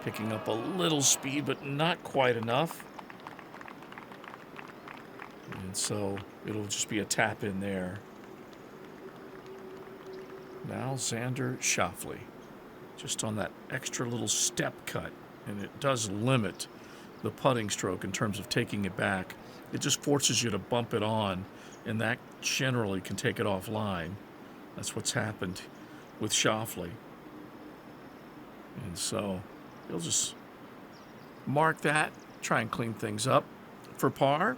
picking up a little speed, but not quite enough. And so it'll just be a tap in there. Now Xander Schauffele, just on that extra little step cut, and it does limit the putting stroke in terms of taking it back. It just forces you to bump it on, and that generally can take it offline. That's what's happened with Schauffele. And so he'll just mark that, try and clean things up for par.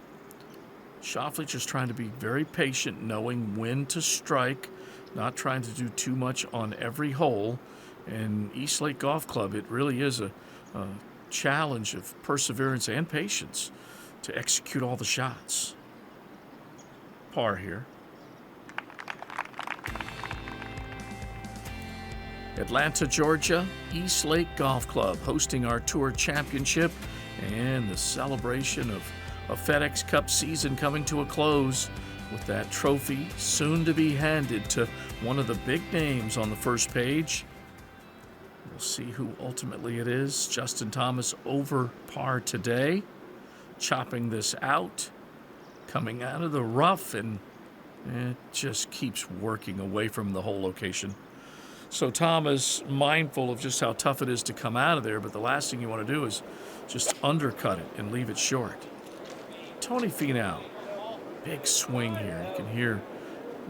Schauffele just trying to be very patient, knowing when to strike, not trying to do too much on every hole. And East Lake Golf Club, it really is a challenge of perseverance and patience to execute all the shots. Par here. Atlanta, Georgia, East Lake Golf Club hosting our Tour Championship and the celebration of a FedExCup season coming to a close with that trophy soon to be handed to one of the big names on the first page. We'll see who ultimately it is. Justin Thomas over par today, chopping this out, coming out of the rough, and it just keeps working away from the hole location. So Thomas, mindful of just how tough it is to come out of there, but the last thing you want to do is just undercut it and leave it short. Tony Finau, big swing here. You can hear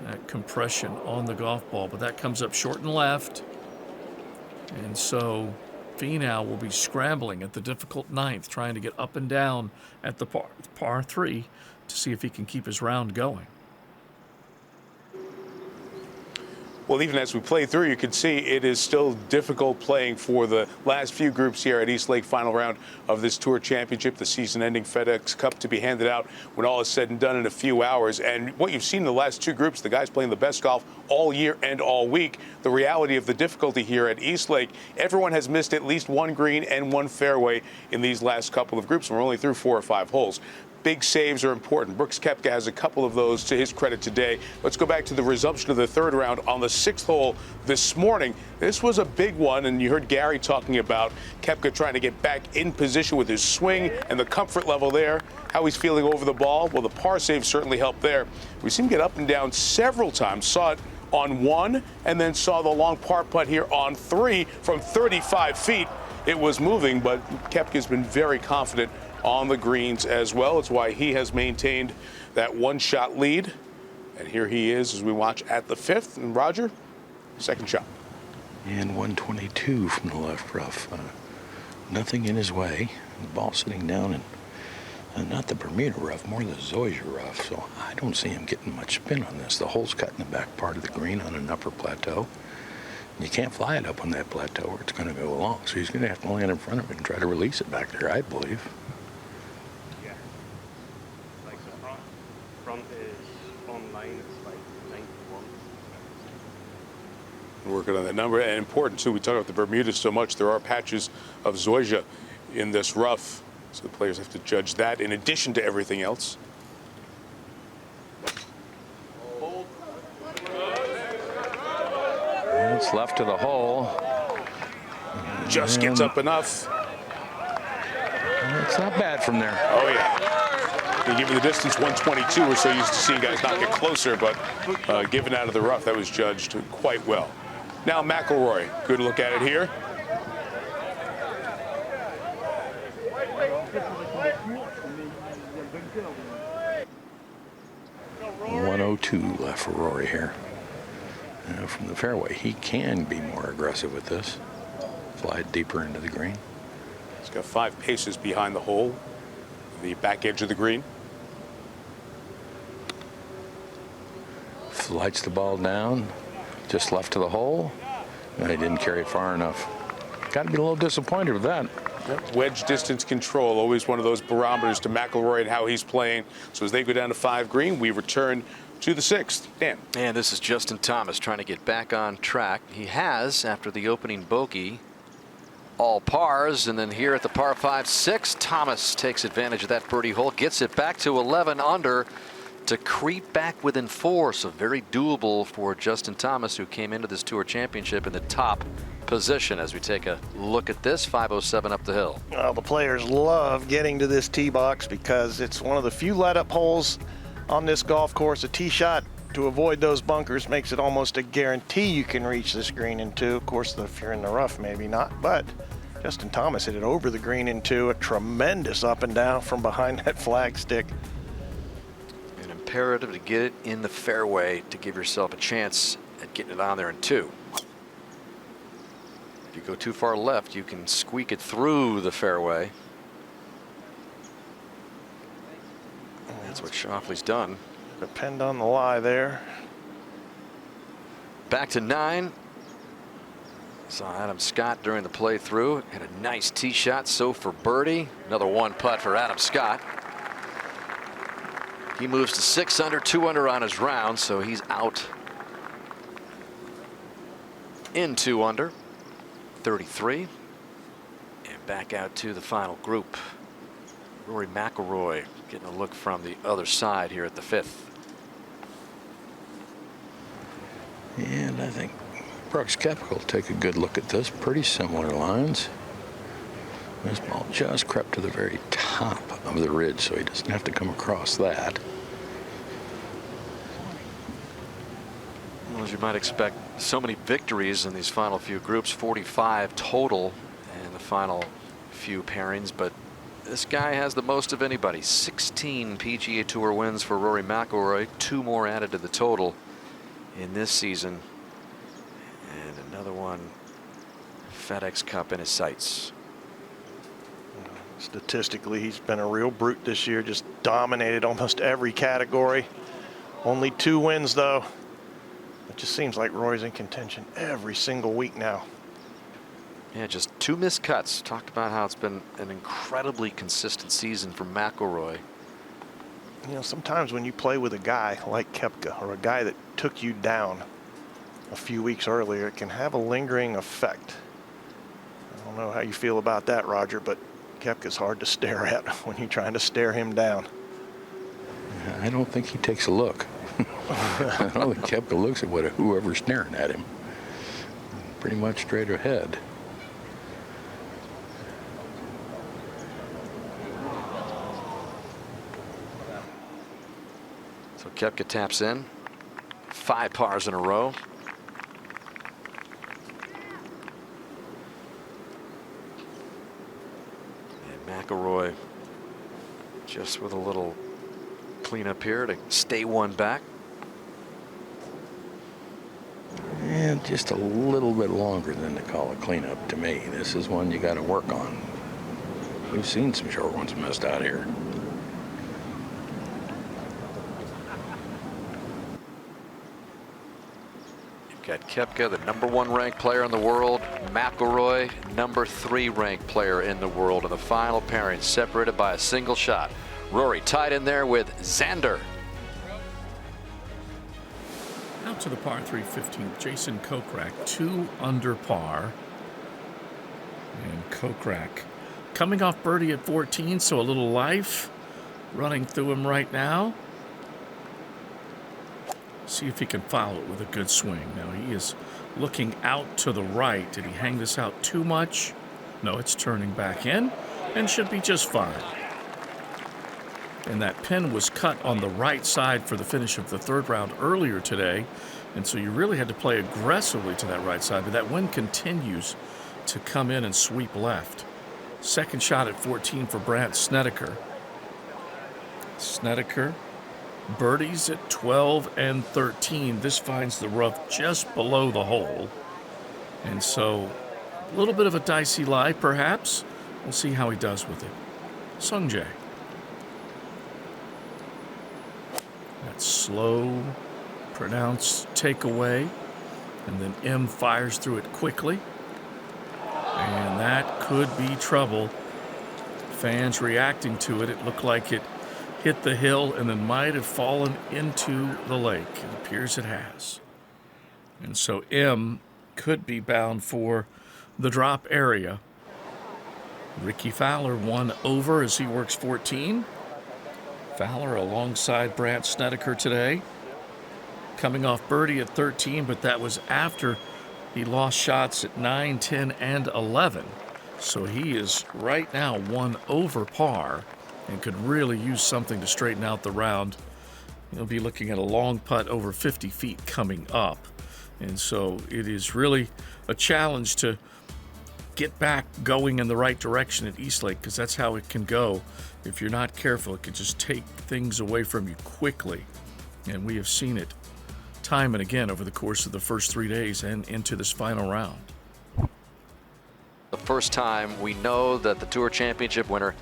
that compression on the golf ball, but that comes up short and left. And so Finau will be scrambling at the difficult ninth, trying to get up and down at the par 3 to see if he can keep his round going. Well, even as we play through, you can see it is still difficult playing for the last few groups here at East Lake, final round of this Tour Championship, the season-ending FedExCup to be handed out when all is said and done in a few hours. And what you've seen in the last two groups, the guys playing the best golf all year and all week, the reality of the difficulty here at East Lake, everyone has missed at least one green and one fairway in these last couple of groups, and we're only through 4 or 5 holes. Big saves are important. Brooks Koepka has a couple of those to his credit today. Let's go back to the resumption of the third round on the 6th hole this morning. This was a big one, and you heard Gary talking about Koepka trying to get back in position with his swing and the comfort level there, how he's feeling over the ball. Well, the par save certainly helped there. We seen him get up and down several times. Saw it on 1 and then saw the long par putt here on 3 from 35 feet. It was moving, but Koepka's been very confident on the greens as well. It's why he has maintained that one-shot lead. And here he is as we watch at the 5th. And Roger, second shot. And 122 from the left rough. Nothing in his way. The ball sitting down in not the Bermuda rough, more the Zoysia rough. So I don't see him getting much spin on this. The hole's cut in the back part of the green on an upper plateau. You can't fly it up on that plateau or it's going to go along. So he's going to have to land in front of it and try to release it back there, I believe. Front is online, it's like 91. Working on that number, and important too, we talk about the Bermuda so much, there are patches of Zoysia in this rough, so the players have to judge that in addition to everything else. It's left to the hole. Just gets up enough. It's not bad from there. Oh yeah. Given the distance, 122, we're so used to seeing guys not get closer, but given out of the rough, that was judged quite well. Now McIlroy, good look at it here. .102 left for Rory here. From the fairway, he can be more aggressive with this. Slide deeper into the green. He's got 5 paces behind the hole, the back edge of the green. Lights the ball down, just left to the hole, and he didn't carry it far enough. Got to be a little disappointed with that. Wedge distance control, always one of those barometers to McIlroy and how he's playing. So as they go down to 5 green, we return to the 6th. Dan. And this is Justin Thomas trying to get back on track. He has, after the opening bogey, all pars, and then here at the par 5-6, Thomas takes advantage of that birdie hole, gets it back to 11 under, to creep back within 4, so very doable for Justin Thomas, who came into this Tour Championship in the top position. As we take a look at this, 507 up the hill. Well, the players love getting to this tee box because it's one of the few let-up holes on this golf course. A tee shot to avoid those bunkers makes it almost a guarantee you can reach this green in 2. Of course, if you're in the rough, maybe not, but Justin Thomas hit it over the green in 2, a tremendous up and down from behind that flagstick. An imperative to get it in the fairway to give yourself a chance at getting it on there in 2. If you go too far left, you can squeak it through the fairway. That's what Schauffele's done. Depend on the lie there. Back to 9. Saw Adam Scott during the playthrough. Had a nice tee shot, so for birdie. Another 1 putt for Adam Scott. He moves to 6 under, 2 under on his round, so he's out in 2 under. 33. And back out to the final group. Rory McIlroy getting a look from the other side here at the 5th. And I think Brooks Koepka will take a good look at this. Pretty similar lines. This ball just crept to the very top of the ridge, so he doesn't have to come across that. Well, as you might expect, so many victories in these final few groups, 45 total in the final few pairings, but this guy has the most of anybody. 16 PGA Tour wins for Rory McIlroy, 2 more added to the total in this season, and another one, FedExCup in his sights. Statistically, he's been a real brute this year, just dominated almost every category. Only 2 wins, though. It just seems like Rory's in contention every single week now. Yeah, just 2 missed cuts. Talked about how it's been an incredibly consistent season for McIlroy. You know, sometimes when you play with a guy like Koepka, or a guy that took you down a few weeks earlier, it can have a lingering effect. I don't know how you feel about that, Roger, but Koepka's hard to stare at when you're trying to stare him down. I don't think he takes a look. I don't think Koepka looks at whoever's staring at him. Pretty much straight ahead. So Koepka taps in. 5 pars in a row. And McIlroy just with a little cleanup here to stay 1 back. And just a little bit longer than to call a cleanup to me. This is one you got to work on. We've seen some short ones missed out here. Got Koepka, the #1 ranked player in the world. McIlroy, #3 ranked player in the world. In the final pairing, separated by a single shot. Rory tied in there with Xander. Out to the par 3 15th, Jason Kokrak, 2 under par. And Kokrak coming off birdie at 14, so a little life running through him right now. See if he can follow it with a good swing. Now he is looking out to the right. Did he hang this out too much? No, it's turning back in and should be just fine. And that pin was cut on the right side for the finish of the 3rd round earlier today. And so you really had to play aggressively to that right side, but that wind continues to come in and sweep left. Second shot at 14 for Brandt Snedeker. Snedeker birdies at 12 and 13. This finds the rough just below the hole. And so a little bit of a dicey lie, perhaps. We'll see how he does with it. Sung Jae. That slow, pronounced takeaway. And then M fires through it quickly. And that could be trouble. Fans reacting to it. It looked like it hit the hill and then might have fallen into the lake. It appears it has. And so M could be bound for the drop area. Ricky Fowler 1 over as he works 14. Fowler alongside Brandt Snedeker today. Coming off birdie at 13, but that was after he lost shots at 9, 10, and 11. So he is right now 1 over par and could really use something to straighten out the round. He'll be looking at a long putt over 50 feet coming up. And so it is really a challenge to get back going in the right direction at Eastlake, because that's how it can go. If you're not careful, it can just take things away from you quickly. And we have seen it time and again over the course of the first 3 days and into this final round. The first time we know that the Tour Championship winner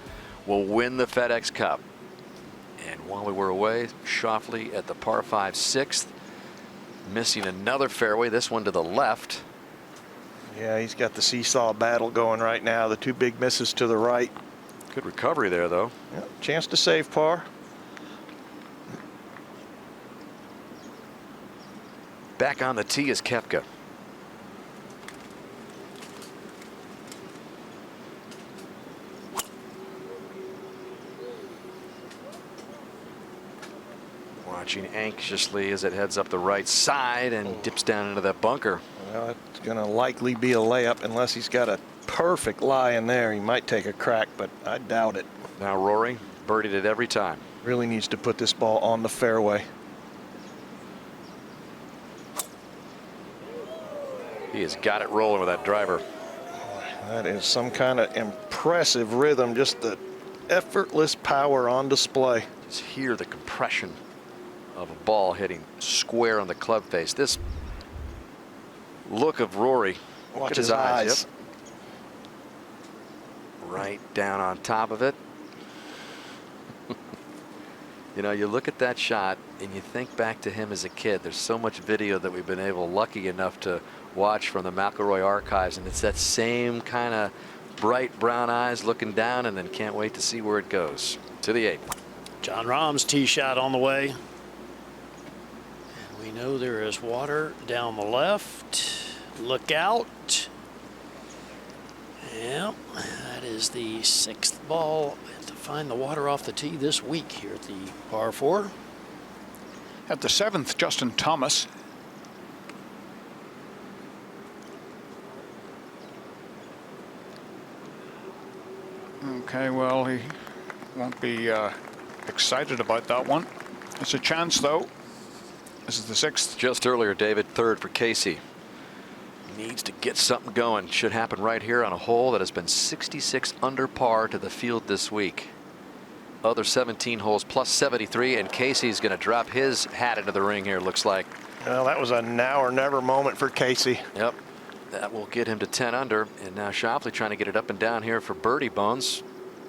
will win the FedEx Cup. And while we were away, Schauffele at the par 5 6th, missing another fairway, this one to the left. Yeah, he's got the seesaw battle going right now. The 2 big misses to the right. Good recovery there, though. Yeah, chance to save par. Back on the tee is Koepka. Watching anxiously as it heads up the right side and dips down into that bunker. Well, it's going to likely be a layup unless he's got a perfect lie in there. He might take a crack, but I doubt it. Now Rory birdied it every time. Really needs to put this ball on the fairway. He has got it rolling with that driver. That is some kind of impressive rhythm, just the effortless power on display. Just hear the compression of a ball hitting square on the club face. This look of Rory. Watch at his eyes. Yep. Right down on top of it. You know, you look at that shot and you think back to him as a kid. There's so much video that we've been lucky enough to watch from the McIlroy archives, and it's that same kind of bright brown eyes looking down, and then can't wait to see where it goes. To the 8th. John Rahm's tee shot on the way. And we know there is water down the left. Look out. Yeah, that is the 6th ball to find the water off the tee this week here at the par 4. At the 7th, Justin Thomas. Okay, well, he won't be excited about that one. It's a chance, though. This is the 6th. Just earlier, David, 3rd for Casey. Needs to get something going. Should happen right here on a hole that has been 66 under par to the field this week. Other 17 holes plus 73, and Casey's going to drop his hat into the ring here, looks like. Well, that was a now or never moment for Casey. Yep. That will get him to 10 under, and now Schauffele trying to get it up and down here for birdie, Bones.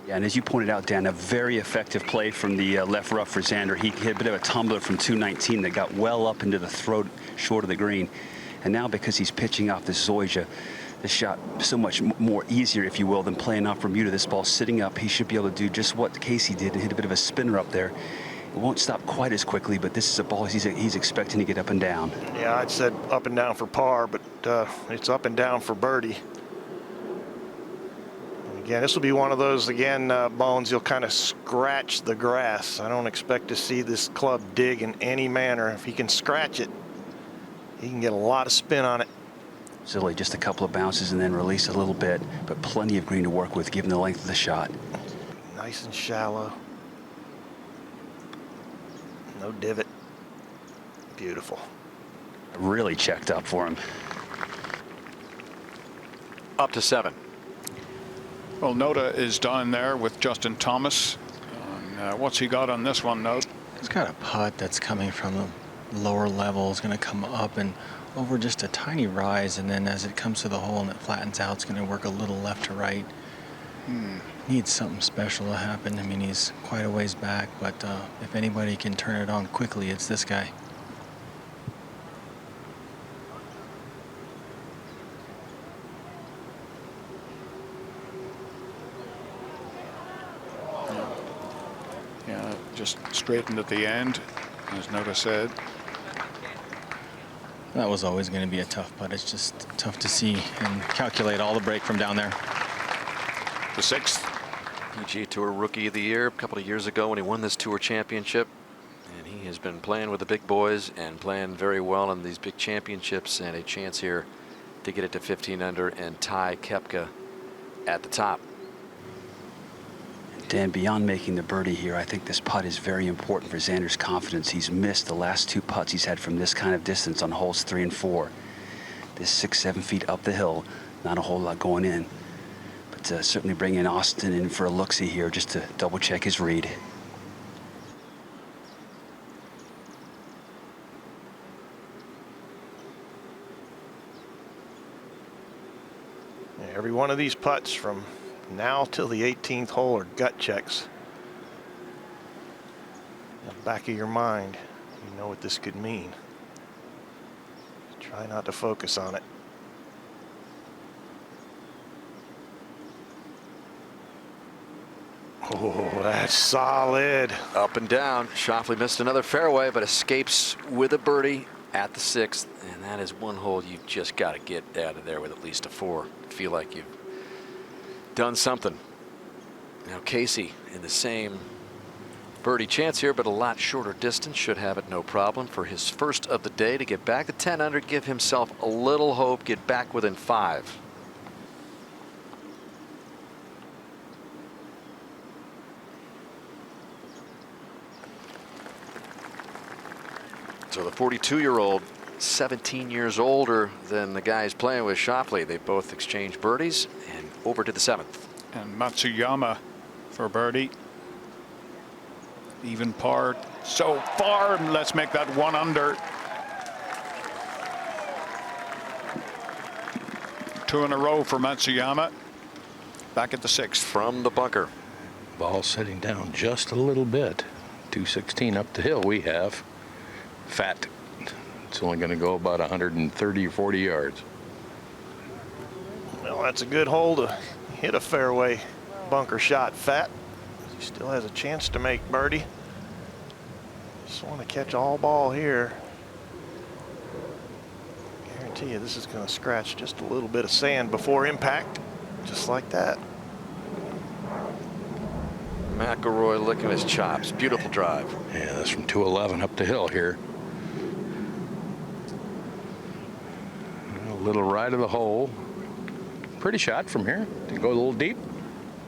Yeah, and as you pointed out, Dan, a very effective play from the left rough for Xander. He hit a bit of a tumbler from 219 that got well up into the throat short of the green. And now because he's pitching off this Zoysia, the shot so much more easier, if you will, than playing off Bermuda. This ball sitting up, he should be able to do just what Casey did and hit a bit of a spinner up there. It won't stop quite as quickly, but this is a ball he's expecting to get up and down. Yeah, I'd said up and down for par, but it's up and down for birdie. Again, this will be one of those, again, Bones, you'll kind of scratch the grass. I don't expect to see this club dig in any manner. If he can scratch it, he can get a lot of spin on it. Silly, just a couple of bounces and then release a little bit, but plenty of green to work with given the length of the shot. Nice and shallow. No divot. Beautiful. Really checked up for him. Up to 7. Well, Noda is down there with Justin Thomas. What's he got on this one, Note? He's got a putt that's coming from the lower level. It's going to come up and over just a tiny rise, and then as it comes to the hole and it flattens out, it's going to work a little left to right. Needs something special to happen. I mean, he's quite a ways back, but if anybody can turn it on quickly, it's this guy. Yeah, just straightened at the end, as Noda said. That was always going to be a tough putt. It's just tough to see and calculate all the break from down there. The 6th. PGA Tour Rookie of the Year a couple of years ago when he won this Tour Championship. And he has been playing with the big boys and playing very well in these big championships, and a chance here to get it to 15 under and tie Koepka at the top. Dan, beyond making the birdie here, I think this putt is very important for Xander's confidence. He's missed the last 2 putts he's had from this kind of distance on holes 3 and 4. This 6-7 feet up the hill, not a whole lot going in. But certainly bringing Austin in for a look-see here just to double check his read. Every one of these putts from now till the 18th hole are gut checks. In the back of your mind, you know what this could mean. Try not to focus on it. Oh, that's solid. Up and down. Schauffele missed another fairway, but escapes with a birdie at the 6th. And that is one hole you've just got to get out of there with at least a 4. Feel like you've done something. Now Casey in the same birdie chance here, but a lot shorter distance. Should have it no problem for his first of the day to get back to 10 under, give himself a little hope, get back within 5. So the 42-year-old, 17 years older than the guys playing with Schauffele. They both exchanged birdies and over to the 7th. And Matsuyama for birdie. Even par so far. Let's make that 1 under. 2 in a row for Matsuyama. Back at the 6th. From the bunker. Ball sitting down just a little bit. 216 up the hill we have. Fat. It's only going to go about 130 or 40 yards. Well, that's a good hole to hit a fairway bunker shot, Fat. He still has a chance to make birdie. Just want to catch all ball here. Guarantee you this is going to scratch just a little bit of sand before impact, just like that. McIlroy licking his chops. Beautiful drive. Yeah, that's from 211 up the hill here. A little right of the hole. Pretty shot from here. Did it go a little deep?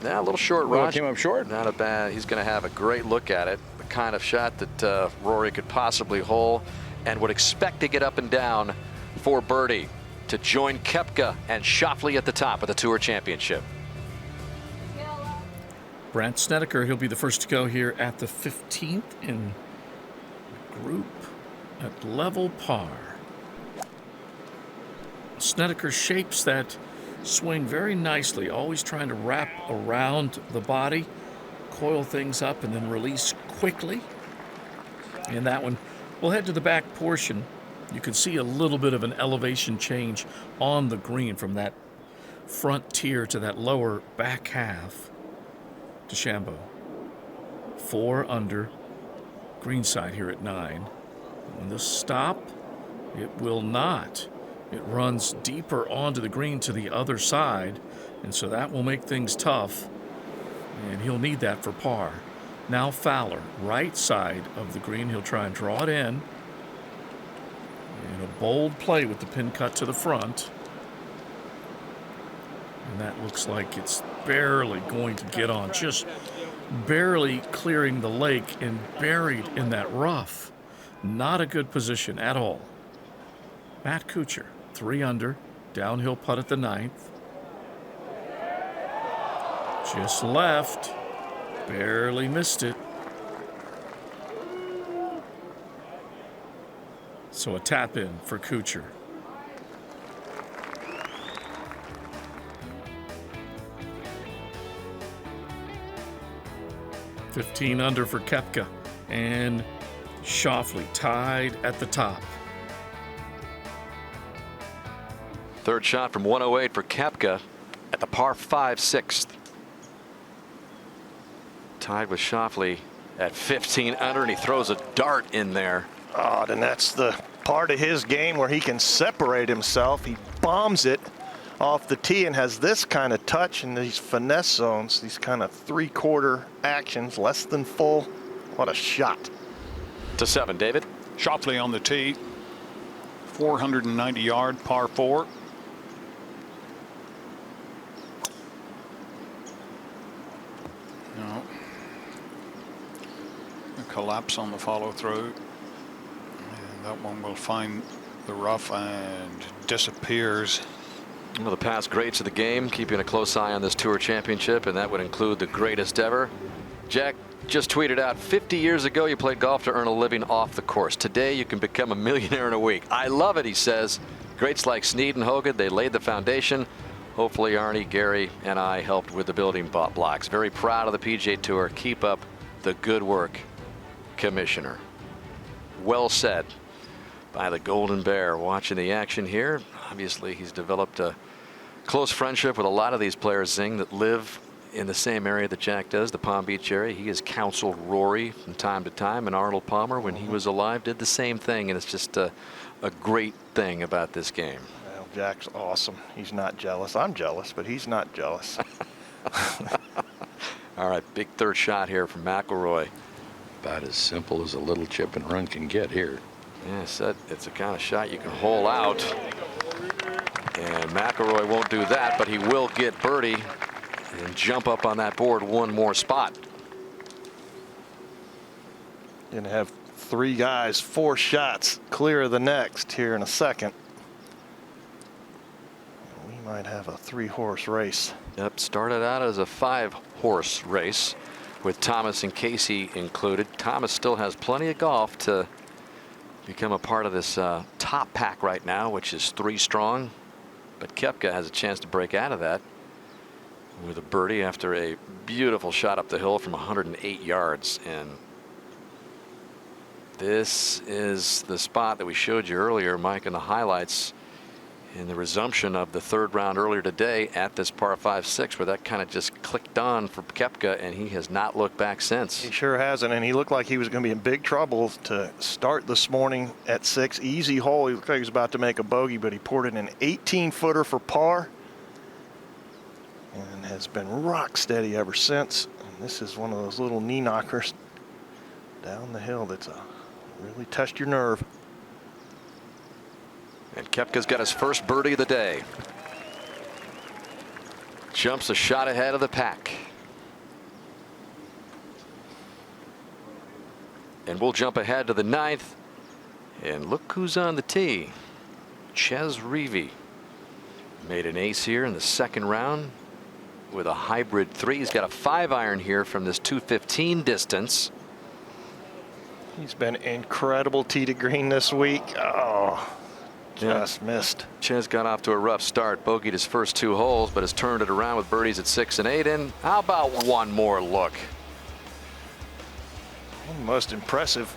Yeah, a little short, Well, Raj. it came up short. Not a bad. He's going to have a great look at it. The kind of shot that Rory could possibly hole and would expect to get up and down for birdie to join Koepka and Schauffele at the top of the Tour Championship. Brandt Snedeker, he'll be the first to go here at the 15th in group at level par. Snedeker shapes that swing very nicely, always trying to wrap around the body, coil things up, and then release quickly. And that one, we'll head to the back portion. You can see a little bit of an elevation change on the green from that front tier to that lower back half. DeChambeau, 4 under, greenside here at 9. When this stop, it will not. It runs deeper onto the green to the other side, and so that will make things tough, and he'll need that for par. Now Fowler, right side of the green. He'll try and draw it in. And a bold play with the pin cut to the front. And that looks like it's barely going to get on, just barely clearing the lake and buried in that rough. Not a good position at all. Matt Kuchar, 3 under, downhill putt at the 9th. Just left, barely missed it. So a tap in for Kuchar. $15 under for Koepka, and Schauffele tied at the top. Third shot from 108 for Koepka at the par 5 6th. Tied with Schauffele at 15 under, and he throws a dart in there. Oh, then that's the part of his game where he can separate himself. He bombs it off the tee and has this kind of touch in these finesse zones, these kind of three-quarter actions, less than full. What a shot. To 7, David. Schauffele on the tee. 490-yard par 4. No. A collapse on the follow-through. And that one will find the rough and disappears. One of the past greats of the game, keeping a close eye on this Tour Championship, and that would include the greatest ever. Jack just tweeted out, 50 years ago you played golf to earn a living off the course. Today you can become a millionaire in a week. I love it, he says. Greats like Snead and Hogan, they laid the foundation. Hopefully Arnie, Gary, and I helped with the building blocks. Very proud of the PGA Tour. Keep up the good work, Commissioner. Well said by the Golden Bear. Watching the action here. Obviously he's developed a close friendship with a lot of these players, Zing, that live in the same area that Jack does, the Palm Beach area. He has counseled Rory from time to time, and Arnold Palmer, when he was alive, did the same thing, and it's just a great thing about this game. Well, Jack's awesome. He's not jealous. I'm jealous, but he's not jealous. All right, big third shot here from McIlroy. About as simple as a little chip and run can get here. Yes, it's the kind of shot you can hole out. And McIlroy won't do that, but he will get birdie and jump up on that board one more spot. Gonna have 3 guys, 4 shots clear of the next here in a second. We might have a 3-horse race. Yep, started out as a 5-horse race with Thomas and Casey included. Thomas still has plenty of golf to become a part of this top pack right now, which is 3 strong. But Koepka has a chance to break out of that with a birdie after a beautiful shot up the hill from 108 yards. And this is the spot that we showed you earlier, Mike, in the highlights in the resumption of the 3rd round earlier today at this par 5-6, where that kind of just clicked on for Koepka, and he has not looked back since. He sure hasn't, and he looked like he was going to be in big trouble to start this morning at 6. Easy hole. He looked like he was about to make a bogey, but he poured in an 18-footer for par and has been rock steady ever since. And this is one of those little knee knockers down the hill that's really test your nerve. And Koepka's got his first birdie of the day. Jumps a shot ahead of the pack. And we'll jump ahead to the 9th. And look who's on the tee. Ches Reavie made an ace here in the 2nd round with a hybrid 3. He's got a 5-iron here from this 215 distance. He's been incredible tee to green this week. Oh, just missed. Ches got off to a rough start, bogeyed his first 2 holes, but has turned it around with birdies at 6 and 8. And how about one more look? One of the most impressive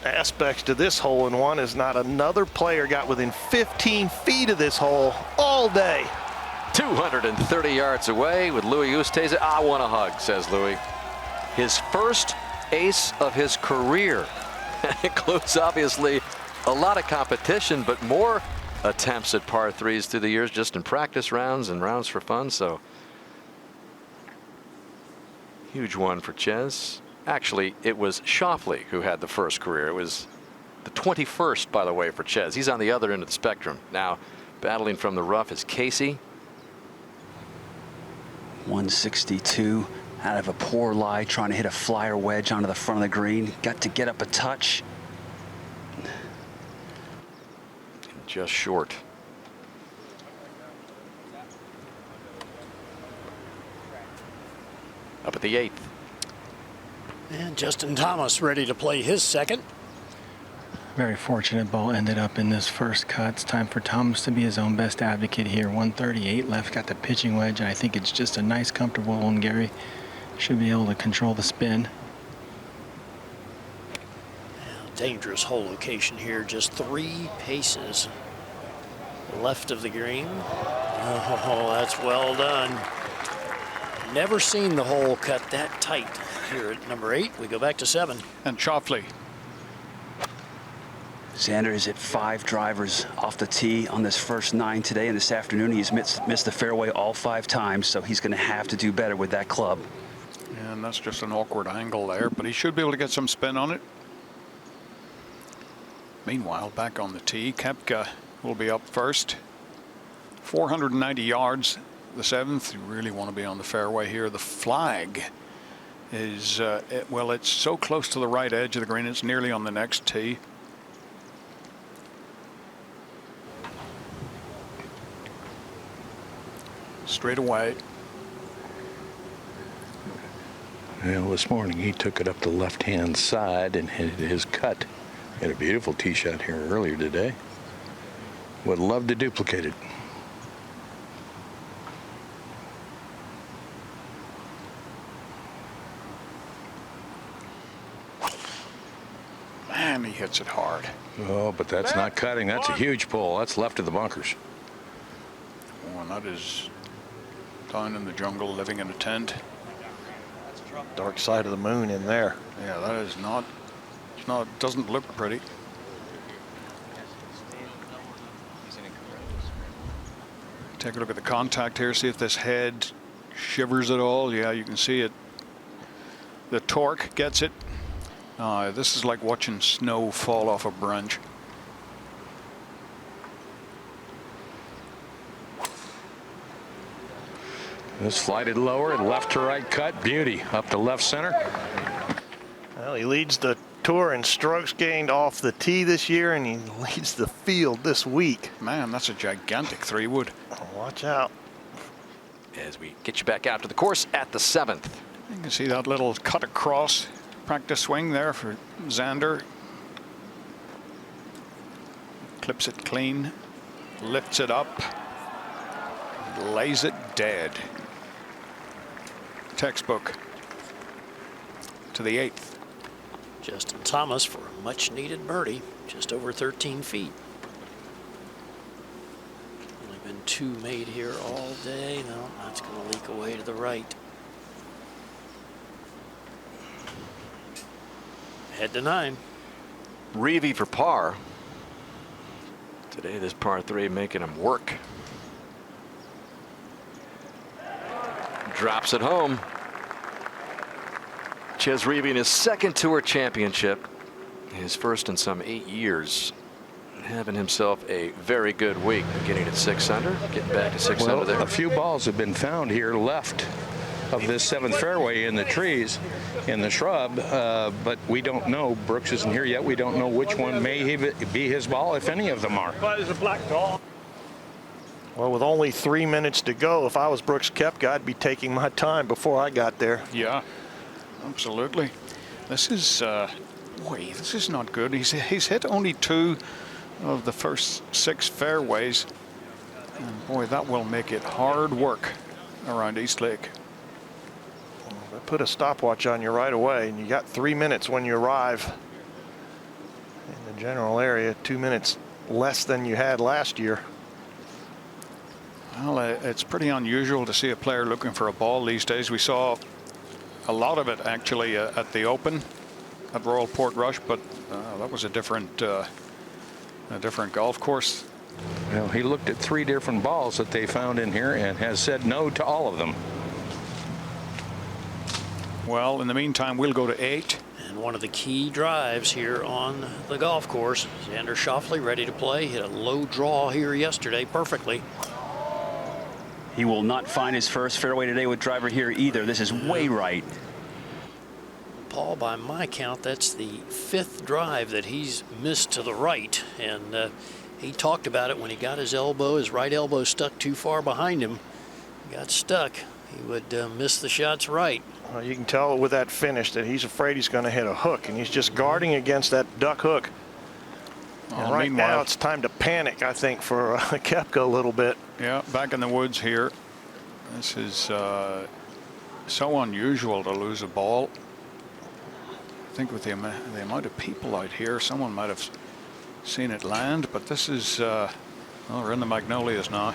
aspects to this hole in one is not another player got within 15 feet of this hole all day. 230 yards away with Louis Oosthuizen. I want a hug, says Louis. His first ace of his career. Includes obviously a lot of competition, but more attempts at par 3s through the years, just in practice rounds and rounds for fun. So huge one for Ches. Actually, it was Schauffele who had the first career. It was the 21st, by the way, for Ches. He's on the other end of the spectrum. Now battling from the rough is Casey. 162 out of a poor lie, trying to hit a flyer wedge onto the front of the green. Got to get up a touch. Just short. Up at the 8th. And Justin Thomas ready to play his 2nd. Very fortunate ball ended up in this first cut. It's time for Thomas to be his own best advocate here. 138 left, got the pitching wedge, and I think it's just a nice, comfortable one. Gary should be able to control the spin. Dangerous hole location here, just 3 paces left of the green. Oh, that's well done. Never seen the hole cut that tight here at number 8. We go back to 7. And Schauffele. Xander is at 5 drivers off the tee on this first 9 today, and this afternoon he's missed the fairway all 5 times, so he's going to have to do better with that club. And that's just an awkward angle there, but he should be able to get some spin on it. Meanwhile, back on the tee, Koepka will be up first. 490 yards, the 7th. You really want to be on the fairway here. The flag is, well, it's so close to the right edge of the green, it's nearly on the next tee. Straight away. Well, this morning he took it up the left-hand side and hit his cut. Had a beautiful tee shot here earlier today. Would love to duplicate it. Man, he hits it hard. Oh, but that's not cutting. That's a huge pull. That's left of the bunkers. Oh, and that is down in the jungle, living in a tent. Dark side of the moon in there. Yeah, that is not, doesn't look pretty. Take a look at the contact here, see if this head shivers at all. Yeah, you can see it. The torque gets it. This is like watching snow fall off a branch. This slided lower and left to right cut. Beauty up to left center. Well, he leads the tour in strokes gained off the tee this year, and he leads the field this week. Man, that's a gigantic 3-wood. Watch out. As we get you back out to the course at the 7th. You can see that little cut across practice swing there for Xander. Clips it clean, lifts it up, lays it dead. Textbook to the 8th. Justin Thomas for a much needed birdie, just over 13 feet. Only been 2 made here all day. No, that's going to leak away to the right. Head to 9. Reeve for par. Today, this par 3 making him work. Drops it home. Ches Reeve in his 2nd tour championship, his first in some 8 years, having himself a very good week, getting at 6 under, getting back to 6 under there. A few balls have been found here left of this 7th fairway in the trees, in the shrub, but we don't know. Brooks isn't here yet. We don't know which one may be his ball, if any of them are. But there's a black dot. Well, with only 3 minutes to go, if I was Brooks Koepka, I'd be taking my time before I got there. Yeah, absolutely. This is, boy, this is not good. He's hit only 2 of the first 6 fairways. And boy, that will make it hard work around East Lake. They put a stopwatch on you right away, and you got 3 minutes when you arrive in the general area, 2 minutes less than you had last year. Well, it's pretty unusual to see a player looking for a ball these days. We saw a lot of it actually at the Open at Royal Portrush, but that was a different golf course. Well, he looked at 3 different balls that they found in here and has said no to all of them. Well, in the meantime, we'll go to 8. And one of the key drives here on the golf course. Xander Schauffele ready to play. Hit a low draw here yesterday perfectly. He will not find his first fairway today with driver here either. This is way right. Paul, by my count, that's the 5th drive that he's missed to the right. And he talked about it when he got his right elbow stuck too far behind him. He got stuck. He would miss the shots right. Well, you can tell with that finish that he's afraid he's going to hit a hook, and he's just guarding against that duck hook. And right now it's time to panic, I think, for Koepka a little bit. Yeah, back in the woods here. This is so unusual to lose a ball. I think with the amount of people out here, someone might have seen it land, but this is, well, we're in the Magnolias now.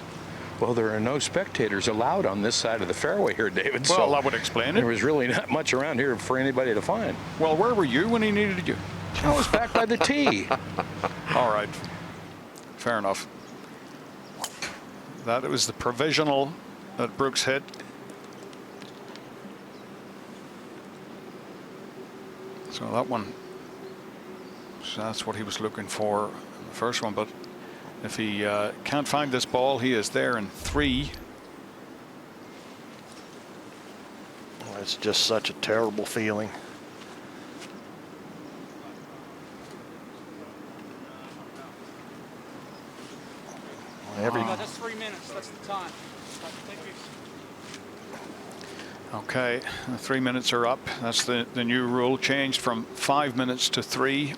Well, there are no spectators allowed on this side of the fairway here, David. Well, so that would explain it. There was really not much around here for anybody to find. Well, where were you when he needed you? I was back by the tee. All right. Fair enough. That was the provisional that Brooks hit. So that one, so that's what he was looking for in the first one. But if he can't find this ball, he is there in 3. Well, it's just such a terrible feeling. That's 3 minutes. That's the time. Okay, the 3 minutes are up. That's the new rule, changed from 5 minutes to 3.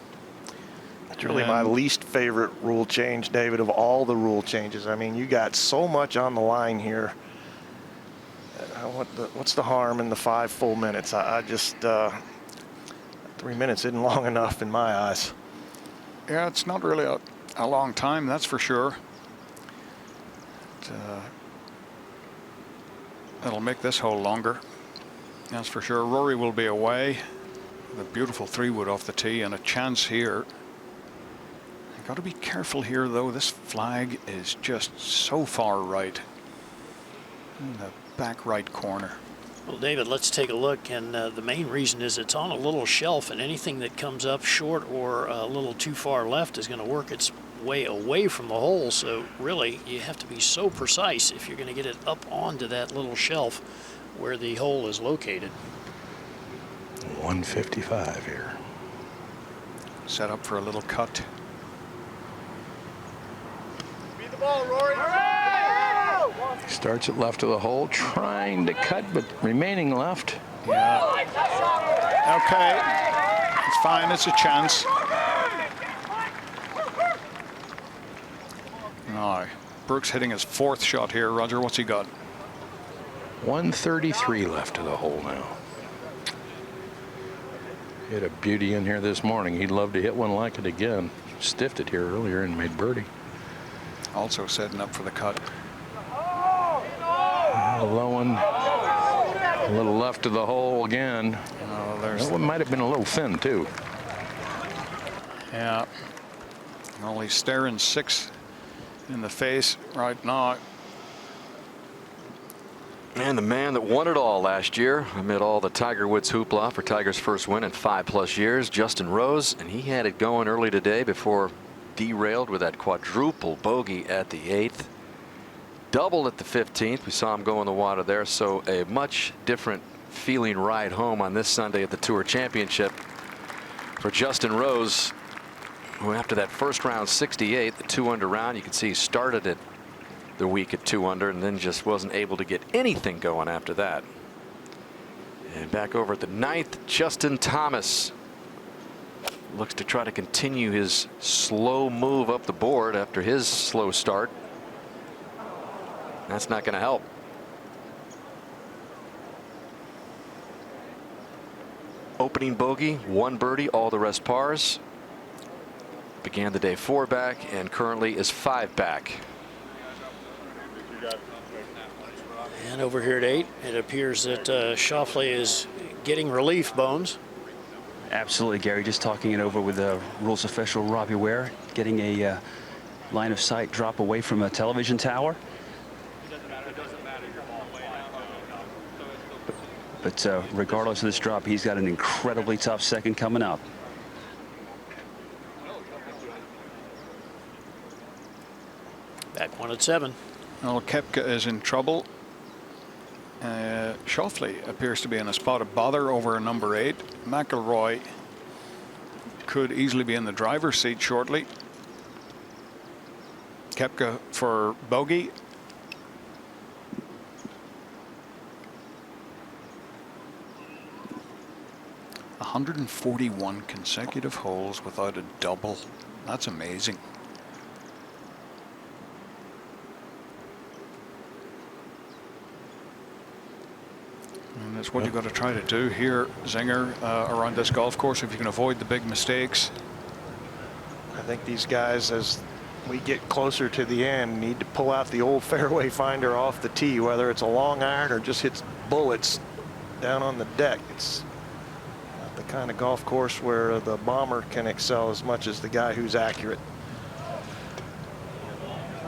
It's really my least favorite rule change, David, of all the rule changes. I mean, you got so much on the line here. What's the harm in the 5 full minutes? I just 3 minutes isn't long enough in my eyes. Yeah, it's not really a long time, that's for sure. It'll make this hole longer, that's for sure. Rory will be away. The beautiful 3-wood off the tee and a chance here. You've got to be careful here, though. This flag is just so far right in the back right corner. Well, David, let's take a look, and the main reason is it's on a little shelf, and anything that comes up short or a little too far left is going to work its way away from the hole. So really, you have to be so precise if you're going to get it up onto that little shelf where the hole is located. 155 here. Set up for a little cut. Beat the ball, Rory. He starts it left of the hole, trying to cut, but remaining left. Yeah. Okay. It's fine. It's a chance. No. Brooks hitting his 4th shot here. Roger, what's he got? 133 left of the hole now. Hit a beauty in here this morning. He'd love to hit one like it again. Stiffed it here earlier and made birdie. Also setting up for the cut. A low one. A little left of the hole again. Oh, that one might have been a little thin, too. Yeah. Only staring 6 in the face right now. And the man that won it all last year amid all the Tiger Woods hoopla for Tiger's first win in 5+ years, Justin Rose, and he had it going early today before derailed with that quadruple bogey at the 8th. Doubled at the 15th. We saw him go in the water there. So a much different feeling ride home on this Sunday at the Tour Championship for Justin Rose, who after that first round 68, the 2-under round, you can see he started it the week at 2-under and then just wasn't able to get anything going after that. And back over at the 9th, Justin Thomas looks to try to continue his slow move up the board after his slow start. That's not going to help. Opening bogey, 1 birdie, all the rest pars. Began the day 4 back and currently is 5 back. And over here at 8, it appears that Schauffele is getting relief, Bones. Absolutely, Gary. Just talking it over with the rules official, Robbie Ware, getting a line of sight drop away from a television tower. But regardless of this drop, he's got an incredibly tough second coming up. Back one at 7. Well, Koepka is in trouble. Schauffele appears to be in a spot of bother over a number 8. McIlroy could easily be in the driver's seat shortly. Koepka for bogey. ...141 consecutive holes without a double. That's amazing. And that's what you've got to try to do here, Zinger, around this golf course, if you can avoid the big mistakes. I think these guys, as we get closer to the end, need to pull out the old fairway finder off the tee, whether it's a long iron or just hits bullets down on the deck. It's the kind of golf course where the bomber can excel as much as the guy who's accurate.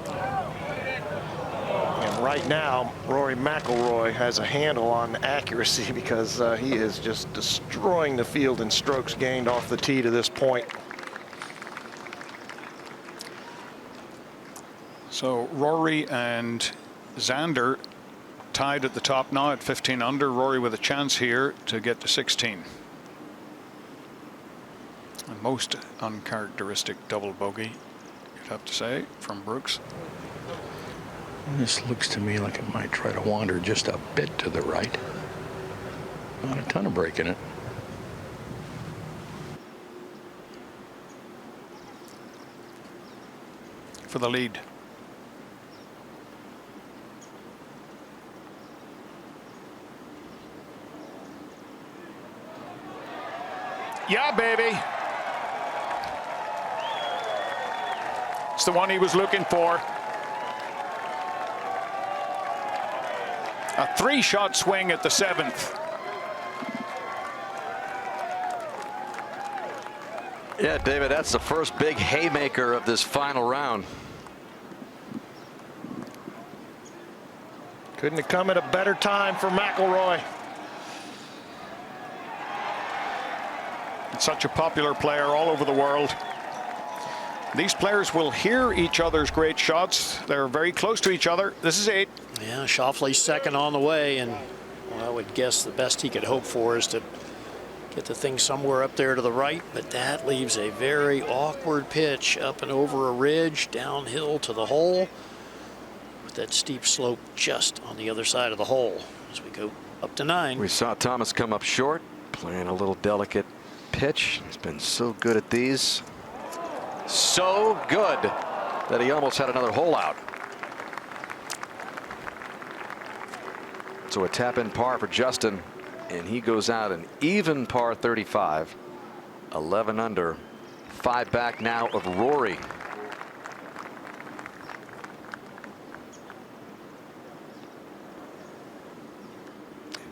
And right now, Rory McIlroy has a handle on accuracy because he is just destroying the field in strokes gained off the tee to this point. So Rory and Xander tied at the top now at 15 under. Rory with a chance here to get to 16. A most uncharacteristic double bogey, you'd have to say, from Brooks. This looks to me like it might try to wander just a bit to the right. Not a ton of break in it. For the lead. Yeah, baby. It's the one he was looking for. A 3-shot swing at the 7th. Yeah, David, that's the first big haymaker of this final round. Couldn't have come at a better time for McIlroy. Such a popular player all over the world. These players will hear each other's great shots. They're very close to each other. This is 8. Yeah, Schauffele's second on the way, and well, I would guess the best he could hope for is to get the thing somewhere up there to the right, but that leaves a very awkward pitch up and over a ridge, downhill to the hole, with that steep slope just on the other side of the hole as we go up to 9. We saw Thomas come up short, playing a little delicate pitch. He's been so good at these. So good that he almost had another hole out. So a tap-in par for Justin, and he goes out an even par 35. 11 under. 5 back now of Rory.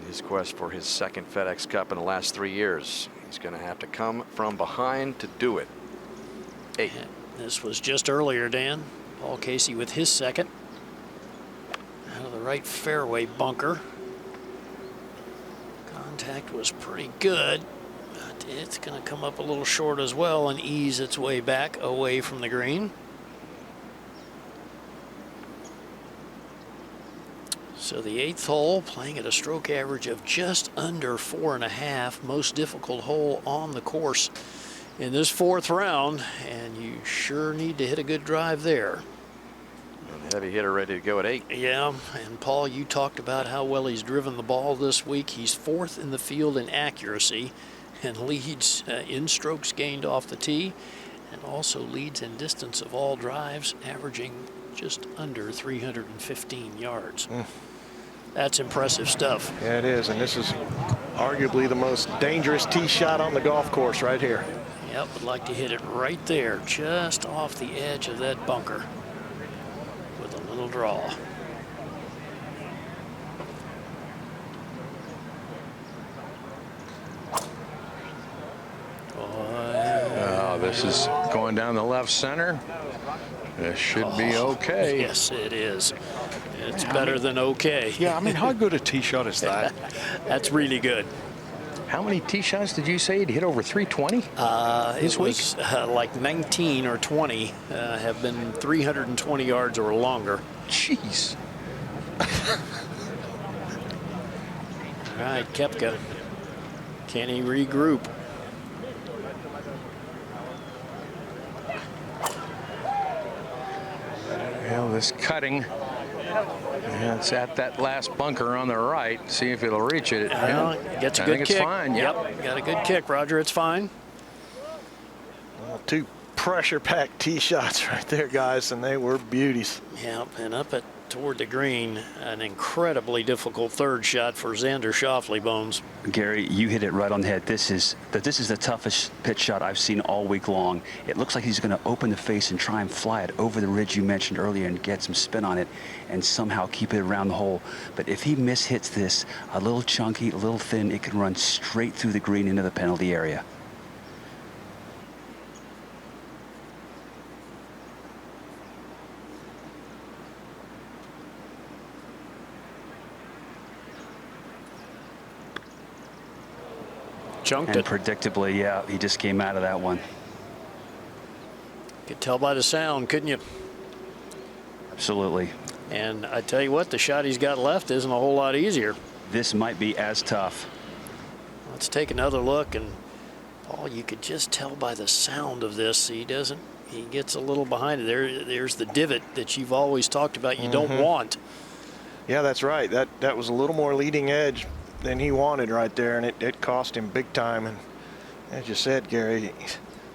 In his quest for his second FedEx Cup in the last 3 years. He's going to have to come from behind to do it. 8. This was just earlier, Dan. Paul Casey with his second. Out of the right fairway bunker. Contact was pretty good, but it's going to come up a little short as well and ease its way back away from the green. So the 8th hole, playing at a stroke average of just under 4.5, most difficult hole on the course in this 4th round, and you sure need to hit a good drive there. A heavy hitter ready to go at 8. Yeah, and Paul, you talked about how well he's driven the ball this week. He's 4th in the field in accuracy and leads in strokes gained off the tee, and also leads in distance of all drives, averaging just under 315 yards. That's impressive stuff. Yeah, it is, and this is arguably the most dangerous tee shot on the golf course right here. Yep, would like to hit it right there, just off the edge of that bunker with a little draw. Oh, this is going down the left center. This should be okay. Yes, it is. It's better than okay. Yeah, I mean, how good a tee shot is that? That's really good. How many tee shots did you say he'd hit over 320 this week? It was like 19 or 20 have been 320 yards or longer. Jeez. All right, Koepka. Can he regroup? Well, this cutting, it's at that last bunker on the right. See if it'll reach it. Well, gets a I good think kick. it's fine. Yep, got a good kick, Roger. It's fine. Well, 2 pressure-packed tee shots right there, guys, and they were beauties. Yep, and up at toward the green. An incredibly difficult third shot for Xander Schauffele, Bones. Gary, you hit it right on the head. This is the toughest pitch shot I've seen all week long. It looks like he's going to open the face and try and fly it over the ridge you mentioned earlier and get some spin on it and somehow keep it around the hole. But if he mishits this, a little chunky, a little thin, it can run straight through the green into the penalty area. Chunked and it. Predictably, yeah, he just came out of that one. Could tell by the sound, couldn't you? Absolutely. And I tell you what, the shot he's got left isn't a whole lot easier. This might be as tough. Let's take another look, and Paul, you could just tell by the sound of this, he gets a little behind it. There's the divot that you've always talked about you don't want. Yeah, that's right. That was a little more leading edge than he wanted right there, and it cost him big time. And as you said, Gary,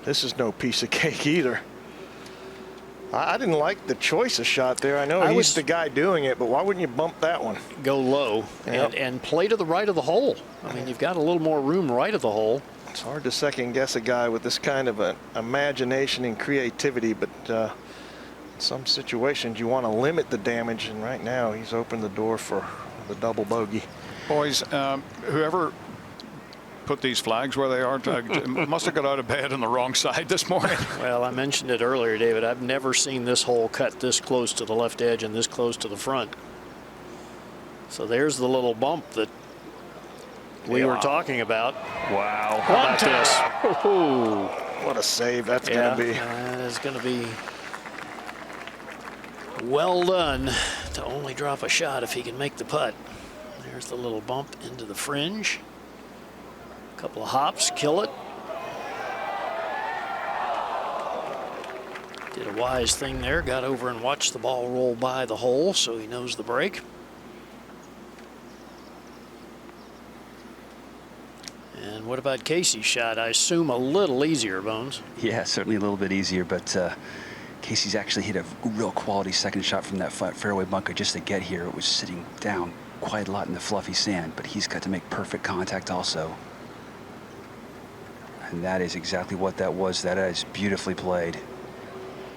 this is no piece of cake either. I didn't like the choice of shot there. I know he's the guy doing it, but why wouldn't you bump that one? Go low and play to the right of the hole. I mean, you've got a little more room right of the hole. It's hard to second guess a guy with this kind of imagination and creativity, but in some situations you want to limit the damage, and right now he's opened the door for the double bogey. Boys, whoever put these flags where they are must have got out of bed on the wrong side this morning. Well, I mentioned it earlier, David. I've never seen this hole cut this close to the left edge and this close to the front. So there's the little bump that we were talking about. Wow. How about this? What a save that's going to be. It's going to be well done to only drop a shot if he can make the putt. There's the little bump into the fringe. A couple of hops, kill it. Did a wise thing there, got over and watched the ball roll by the hole, so he knows the break. And what about Casey's shot? I assume a little easier, Bones. Yeah, certainly a little bit easier, but Casey's actually hit a real quality second shot from that fairway bunker just to get here. It was sitting down quite a lot in the fluffy sand, but he's got to make perfect contact also. And that is exactly what that was. That is beautifully played.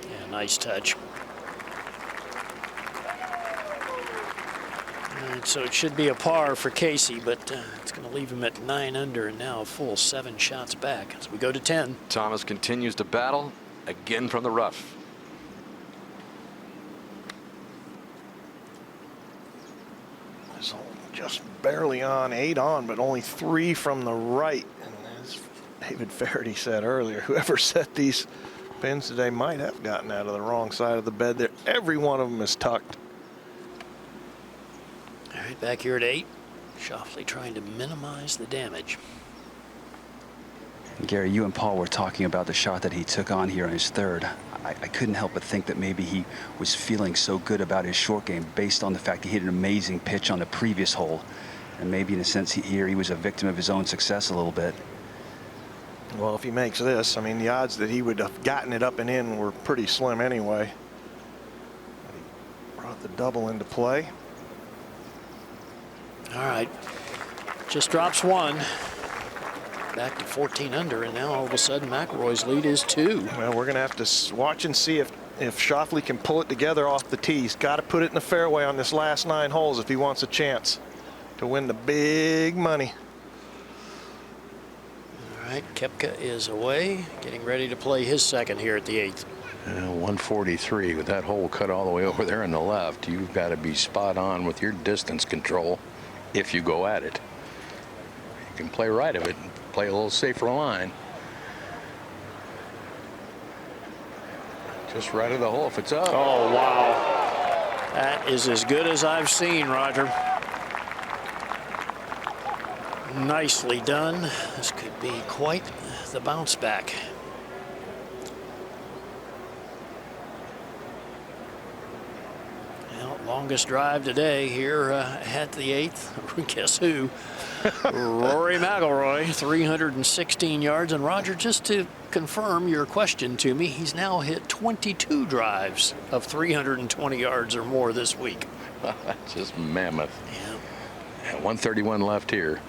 Yeah, nice touch. And so it should be a par for Casey, but it's going to leave him at 9 under and now a full 7 shots back as we go to 10. Thomas continues to battle again from the rough. Just barely on, 8 on, but only 3 from the right. And as David Faraday said earlier, whoever set these pins today might have gotten out of the wrong side of the bed there. Every one of them is tucked. All right, back here at 8. Schauffele trying to minimize the damage. Gary, you and Paul were talking about the shot that he took on here on his third. I couldn't help but think that maybe he was feeling so good about his short game based on the fact he hit an amazing pitch on the previous hole. And maybe in a sense here he was a victim of his own success a little bit. Well, if he makes this, I mean, the odds that he would have gotten it up and in were pretty slim anyway. He brought the double into play. All right, just drops 1. Back to 14 under, and now all of a sudden McIlroy's lead is 2. Well, we're going to have to watch and see if Schauffele can pull it together off the tee. He's got to put it in the fairway on this last 9 holes if he wants a chance to win the big money. All right, Koepka is away, getting ready to play his second here at the 8th. 143 with that hole cut all the way over there on the left. You've got to be spot on with your distance control if you go at it. You can play right of it and play a little safer line. Just right of the hole if it's up. Oh, wow. That is as good as I've seen, Roger. Nicely done. This could be quite the bounce back. Well, longest longest drive today here at the 8th. Guess who? Rory McIlroy, 316 yards. And Roger, just to confirm your question to me, he's now hit 22 drives of 320 yards or more this week. That's just mammoth. Yeah. At 131 left here.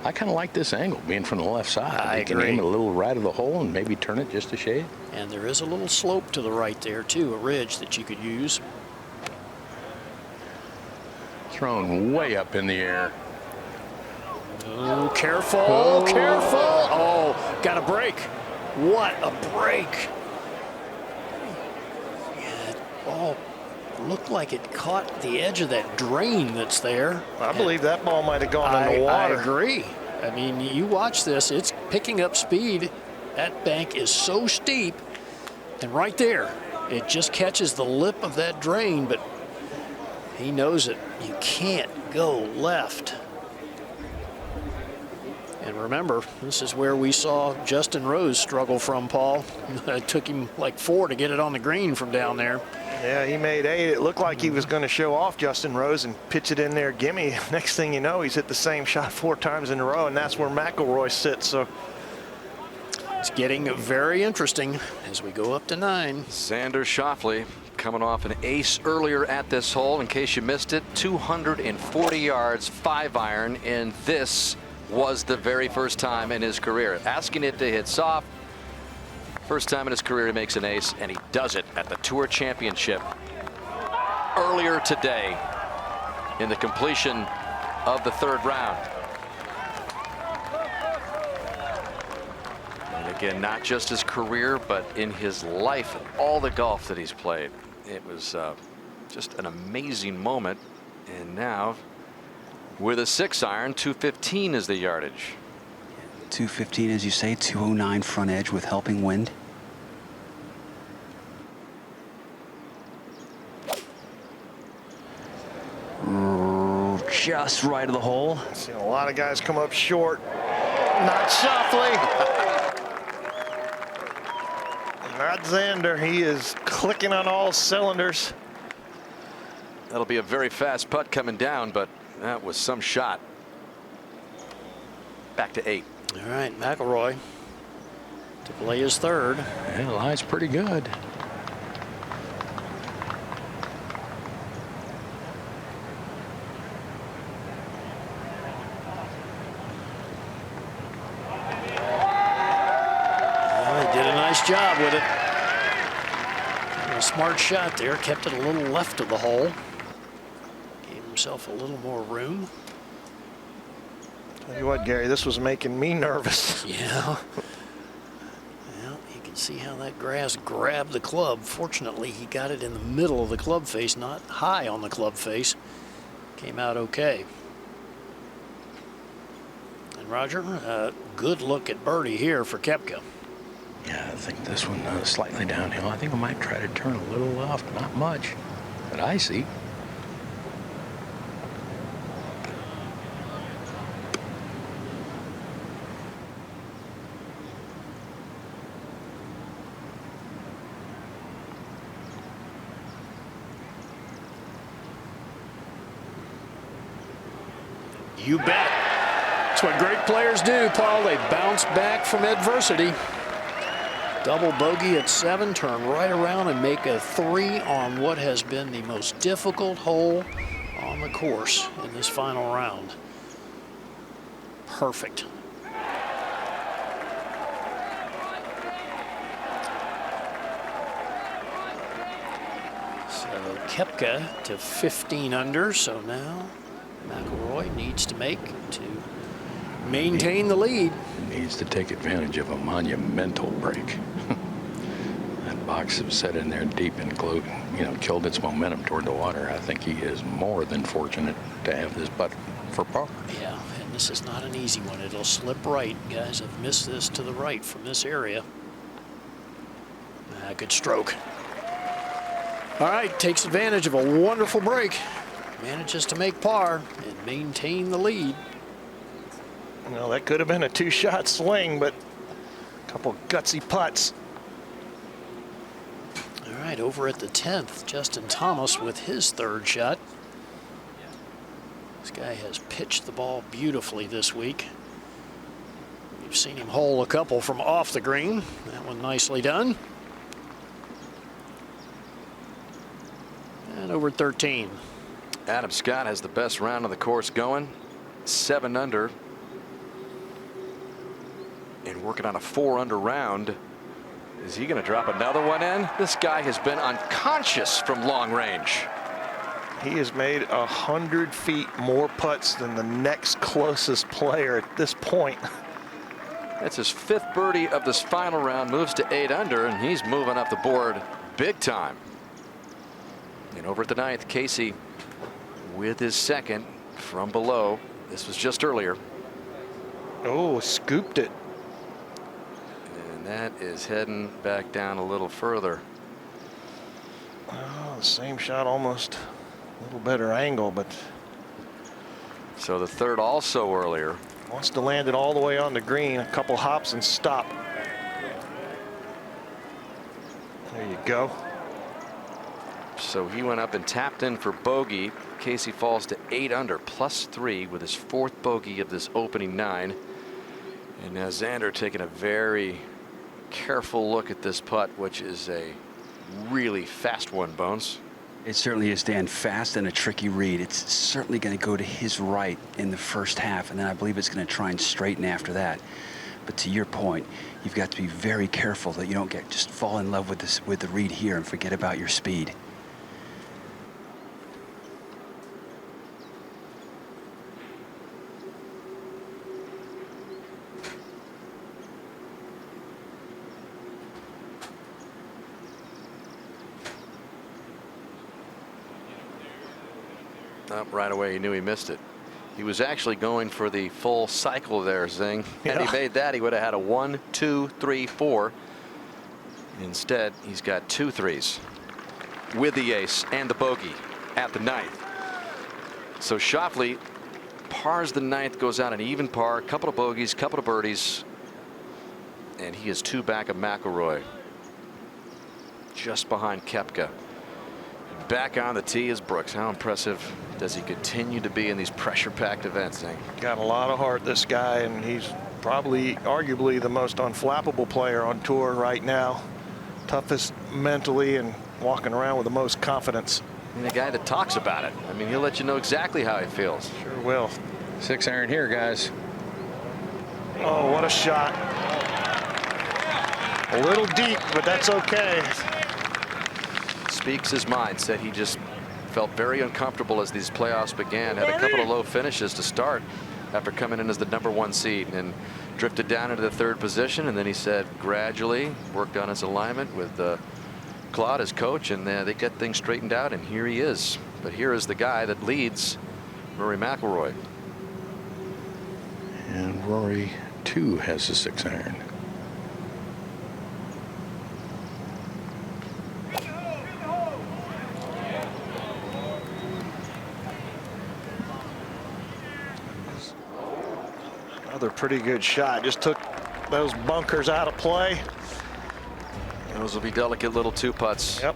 I kind of like this angle, being from the left side. I You can agree. aim it a little right of the hole and maybe turn it just a shade. And there is a little slope to the right there, too, a ridge that you could use. Thrown way up in the air. Oh, careful, careful. Oh, got a break. What a break. Yeah, it all looked like it caught the edge of that drain that's there. I believe that ball might have gone in the water. I agree. I mean, you watch this, it's picking up speed. That bank is so steep, and right there, it just catches the lip of that drain, but he knows it. You can't go left. And remember, this is where we saw Justin Rose struggle from, Paul. It took him like 4 to get it on the green from down there. Yeah, he made 8. It looked like he was going to show off Justin Rose and pitch it in there, gimme. Next thing you know, he's hit the same shot 4 times in a row, and that's where McIlroy sits. So it's getting very interesting as we go up to 9. Xander Schauffele coming off an ace earlier at this hole. In case you missed it, 240 yards, 5-iron, and this was the very first time in his career. Asking it to hit soft. First time in his career he makes an ace, and he does it at the Tour Championship earlier today in the completion of the 3rd round. And again, not just his career, but in his life, all the golf that he's played. It was just an amazing moment. And now, with a 6-iron, 215 is the yardage. 215, as you say, 209 front edge with helping wind. Just right of the hole. seen a lot of guys come up short. Not Schauffele. Not Xander. He is clicking on all cylinders. That'll be a very fast putt coming down, but that was some shot. Back to 8. All right, McIlroy to play his 3rd. Yeah, the line's pretty good. Well, he did a nice job with it. A smart shot there, kept it a little left of the hole. Gave himself a little more room. Tell you what, Gary, this was making me nervous. Yeah. Well, you can see how that grass grabbed the club. Fortunately, he got it in the middle of the club face, not high on the club face. Came out okay. And Roger, good look at birdie here for Koepka. Yeah, I think this one slightly downhill. I think I might try to turn a little left, not much, but I see. You bet. That's what great players do, Paul. They bounce back from adversity. Double bogey at 7, turn right around and make a 3 on what has been the most difficult hole on the course in this final round. Perfect. So Koepka to 15 under, so now McIlroy needs to make to maintain the lead. Needs to take advantage of a monumental break. That box was set in there deep and killed its momentum toward the water. I think he is more than fortunate to have this putt for par. Yeah, and this is not an easy one. It'll slip right. Guys have missed this to the right from this area. Good stroke. All right, takes advantage of a wonderful break. Manages to make par and maintain the lead. Well, that could have been a 2-shot swing, but a couple gutsy putts. All right, right, over at the 10th, Justin Thomas with his third shot. This guy has pitched the ball beautifully this week. We've seen him hole a couple from off the green. That one nicely done. And over 13. Adam Scott has the best round of the course going. 7 under. And working on a 4 under round. Is he going to drop another one in? This guy has been unconscious from long range. He has made 100 feet more putts than the next closest player at this point. That's his 5th birdie of this final round. Moves to 8 under, and he's moving up the board big time. And over at the 9th, Casey with his 2nd from below. This was just earlier. Oh, scooped it. And that is heading back down a little further. Oh, the same shot, almost a little better angle, but. So the 3rd also earlier. Wants to land it all the way on the green, a couple hops and stop. There you go. So he went up and tapped in for bogey. Casey falls to 8 under, +3 with his 4th bogey of this opening 9. And now Xander taking a very careful look at this putt, which is a really fast one, Bones. It certainly is, Dan. Fast and a tricky read. It's certainly going to go to his right in the first half, and then I believe it's going to try and straighten after that. But to your point, you've got to be very careful that you don't just fall in love with the read here and forget about your speed. Right away, he knew he missed it. He was actually going for the full cycle there, Zing. Had he made that, he would have had a 1, 2, 3, 4. Instead, he's got 2 threes with the ace and the bogey at the 9th. So Schauffele pars the 9th, goes out an even par, couple of bogeys, couple of birdies, and he is 2 back of McIlroy, just behind Koepka. Back on the tee is Brooks. How impressive does he continue to be in these pressure-packed events, Zing? Got a lot of heart, this guy, and he's probably arguably the most unflappable player on tour right now. Toughest mentally and walking around with the most confidence. And a guy that talks about it. I mean, he'll let you know exactly how he feels. Sure will. 6 iron here, guys. Oh, what a shot. A little deep, but that's okay. Speaks his mind. Said he just felt very uncomfortable as these playoffs began. Had a couple of low finishes to start after coming in as the #1 seed and drifted down into the 3rd position. And then he said gradually worked on his alignment with Claude, his coach, and they get things straightened out. And here he is. But here is the guy that leads, Rory McIlroy. And Rory, too, has a 6 iron. Another pretty good shot. Just took those bunkers out of play. Those will be delicate little 2 putts. Yep.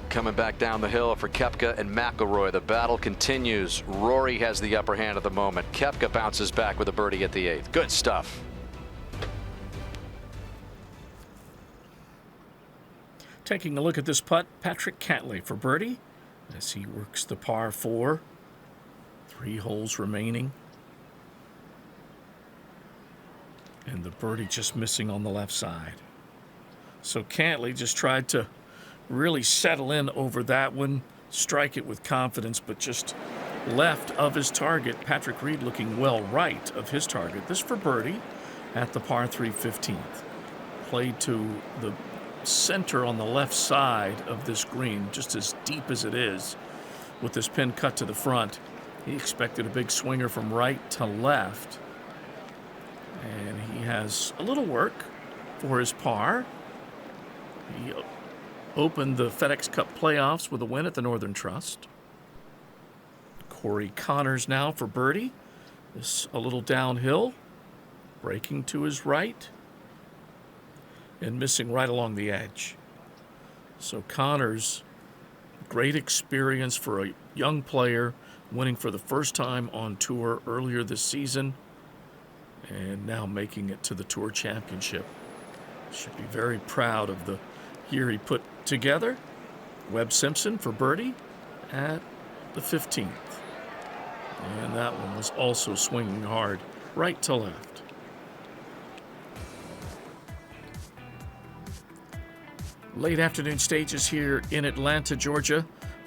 Coming back down the hill for Koepka and McIlroy. The battle continues. Rory has the upper hand at the moment. Koepka bounces back with a birdie at the 8th. Good stuff. Taking a look at this putt, Patrick Cantlay for birdie as he works the par 4. 3 holes remaining. And the birdie just missing on the left side. So Cantlay just tried to really settle in over that one, strike it with confidence, but just left of his target. Patrick Reed looking well right of his target. This for birdie at the par 3 15th. Played to the center on the left side of this green, just as deep as it is, with this pin cut to the front. He expected a big swinger from right to left. And he has a little work for his par. He opened the FedExCup playoffs with a win at the Northern Trust. Corey Connors now for birdie. This a little downhill, breaking to his right and missing right along the edge. So Connors, great experience for a young player, winning for the first time on tour earlier this season, and now making it to the Tour Championship. Should be very proud of the year he put together. Webb Simpson for birdie at the 15th. And that one was also swinging hard right to left. Late afternoon stages here in Atlanta, Georgia.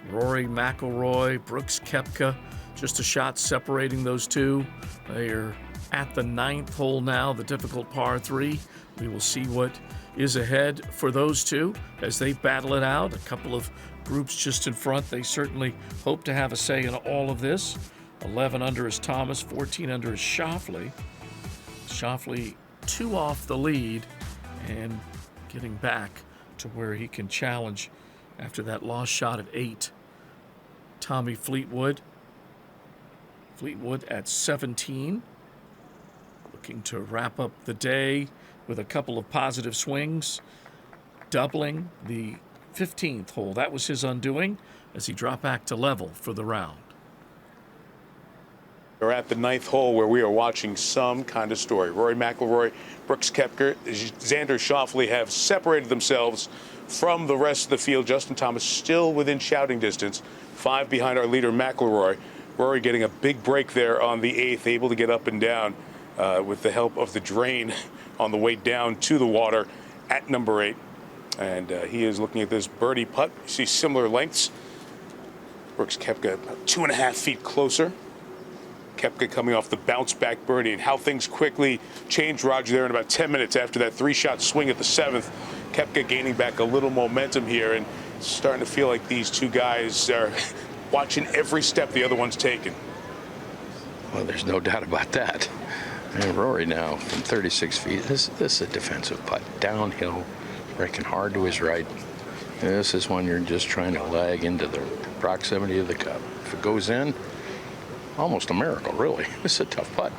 Rory McIlroy, Brooks Koepka, just a shot separating those two. They are at the 9th hole now, the difficult par 3. We will see what is ahead for those two as they battle it out. A couple of groups just in front. They certainly hope to have a say in all of this. 11 under is Thomas, 14 under is Schauffele. Schauffele 2 off the lead and getting back to where he can challenge after that lost shot at 8. Tommy Fleetwood. Fleetwood at 17. Looking to wrap up the day with a couple of positive swings. Doubling the 15th hole. That was his undoing as he dropped back to level for the round. We're at the 9th hole where we are watching some kind of story. Rory McIlroy, Brooks Koepka, Xander Schauffele have separated themselves from the rest of the field. Justin Thomas still within shouting distance, 5 behind our leader McIlroy. Rory getting a big break there on the 8th, able to get up and down with the help of the drain on the way down to the water at number 8. And he is looking at this birdie putt. You see similar lengths. Brooks Koepka about 2.5 feet closer. Koepka coming off the bounce back birdie, and how things quickly changed, Roger, there in about 10 minutes after that 3-shot swing at the 7th. Koepka gaining back a little momentum here, and starting to feel like these two guys are watching every step the other one's taking. Well, there's no doubt about that. And Rory now from 36 feet. This is a defensive putt. Downhill, breaking hard to his right. And this is one you're just trying to lag into the proximity of the cup. If it goes in, almost a miracle, really. This is a tough putt.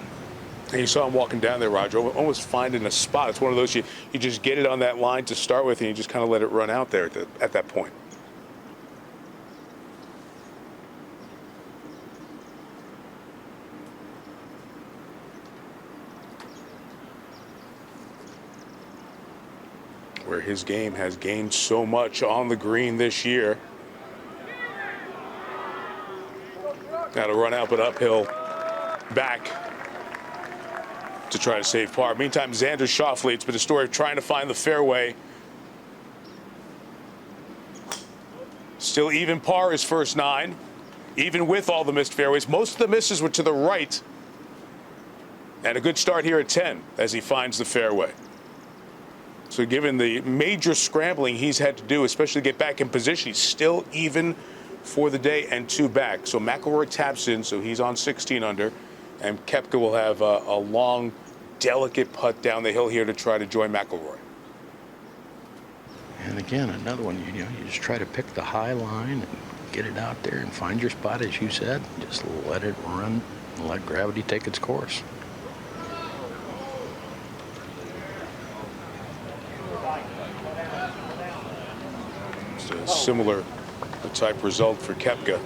And you saw him walking down there, Roger, almost finding a spot. It's one of those you just get it on that line to start with, and you just kind of let it run out there at that point. Where his game has gained so much on the green this year. Got to run out but uphill back to try to save par. Meantime, Xander Schauffele, it's been a story of trying to find the fairway. Still even par his first 9, even with all the missed fairways. Most of the misses were to the right. And a good start here at 10 as he finds the fairway. So given the major scrambling he's had to do, especially get back in position, he's still even for the day and 2 back. So McIlroy taps in, so he's on 16 under, and Koepka will have a long, delicate putt down the hill here to try to join McIlroy. And again, another one, you just try to pick the high line and get it out there and find your spot, as you said. Just let it run and let gravity take its course. It's a similar type result for Koepka,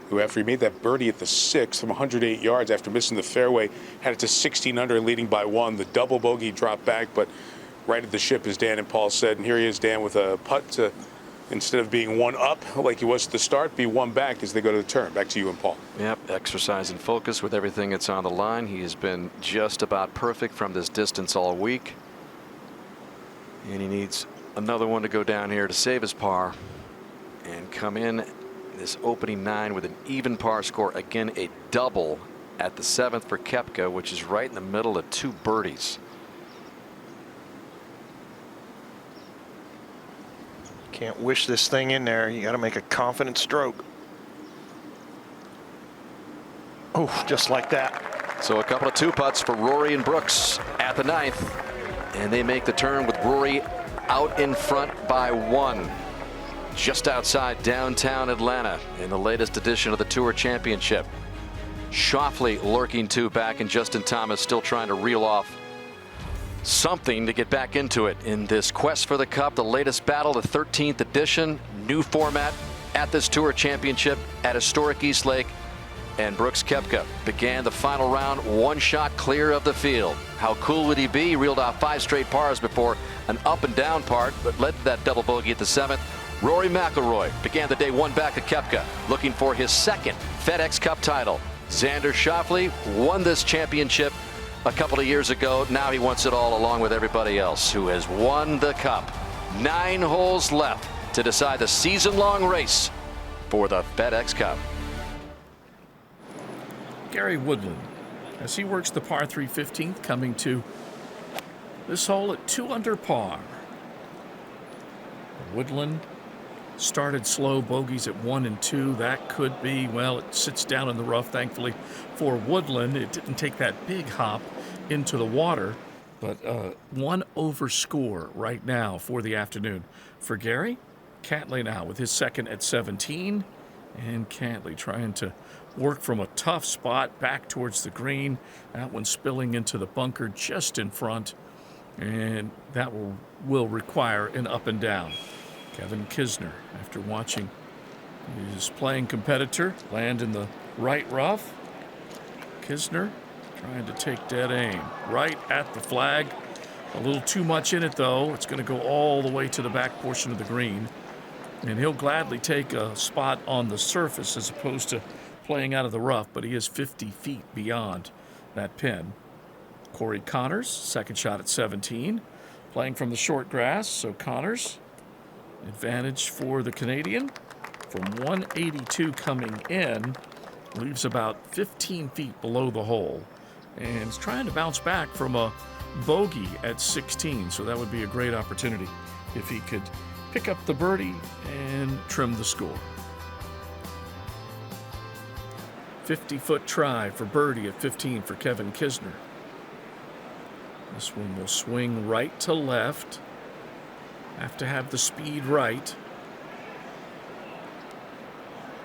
who after he made that birdie at the 6th from 108 yards after missing the fairway, had it to 16 under and leading by 1. The double bogey dropped back, but right at the ship, as Dan and Paul said. And here he is, Dan, with a putt to, instead of being 1 up like he was at the start, be 1 back as they go to the turn. Back to you and Paul. Yep, exercise and focus with everything that's on the line. He has been just about perfect from this distance all week. And he needs another one to go down here to save his par and come in this opening 9 with an even par score. Again, a double at the 7th for Koepka, which is right in the middle of 2 birdies. Can't wish this thing in there. You got to make a confident stroke. Oh, just like that. So a couple of 2 putts for Rory and Brooks at the 9th, and they make the turn with Rory out in front by 1. Just outside downtown Atlanta in the latest edition of the Tour Championship. Schauffele lurking 2 back, and Justin Thomas still trying to reel off something to get back into it in this quest for the Cup, the latest battle, the 13th edition, new format at this Tour Championship at historic East Lake. And Brooks Koepka began the final round 1 shot clear of the field. How cool would he be? He reeled off 5 straight pars before an up and down part, but led to that double bogey at the 7th. Rory McIlroy began the day 1 back of Koepka, looking for his 2nd FedEx Cup title. Xander Schauffele won this championship a couple of years ago. Now he wants it all along with everybody else who has won the Cup. 9 holes left to decide the season-long race for the FedEx Cup. Gary Woodland, as he works the par 3 15th, coming to this hole at 2 under par. Woodland started slow, bogeys at 1 and 2. That could be, well, it sits down in the rough, thankfully, for Woodland. It didn't take that big hop into the water, but 1 over score right now for the afternoon. For Gary, Cantlay now with his 2nd at 17, and Cantlay trying to work from a tough spot back towards the green. That one spilling into the bunker just in front, and that will require an up and down. Kevin Kisner, after watching his playing competitor land in the right rough. Kisner trying to take dead aim right at the flag. A little too much in it, though. It's going to go all the way to the back portion of the green, and he'll gladly take a spot on the surface as opposed to playing out of the rough, but he is 50 feet beyond that pin. Corey Connors, 2nd shot at 17, playing from the short grass, so Connors, advantage for the Canadian from 182 coming in, leaves about 15 feet below the hole, and is trying to bounce back from a bogey at 16, so that would be a great opportunity if he could pick up the birdie and trim the score. 50-foot try for birdie at 15 for Kevin Kisner. This one will swing right to left. Have to have the speed right.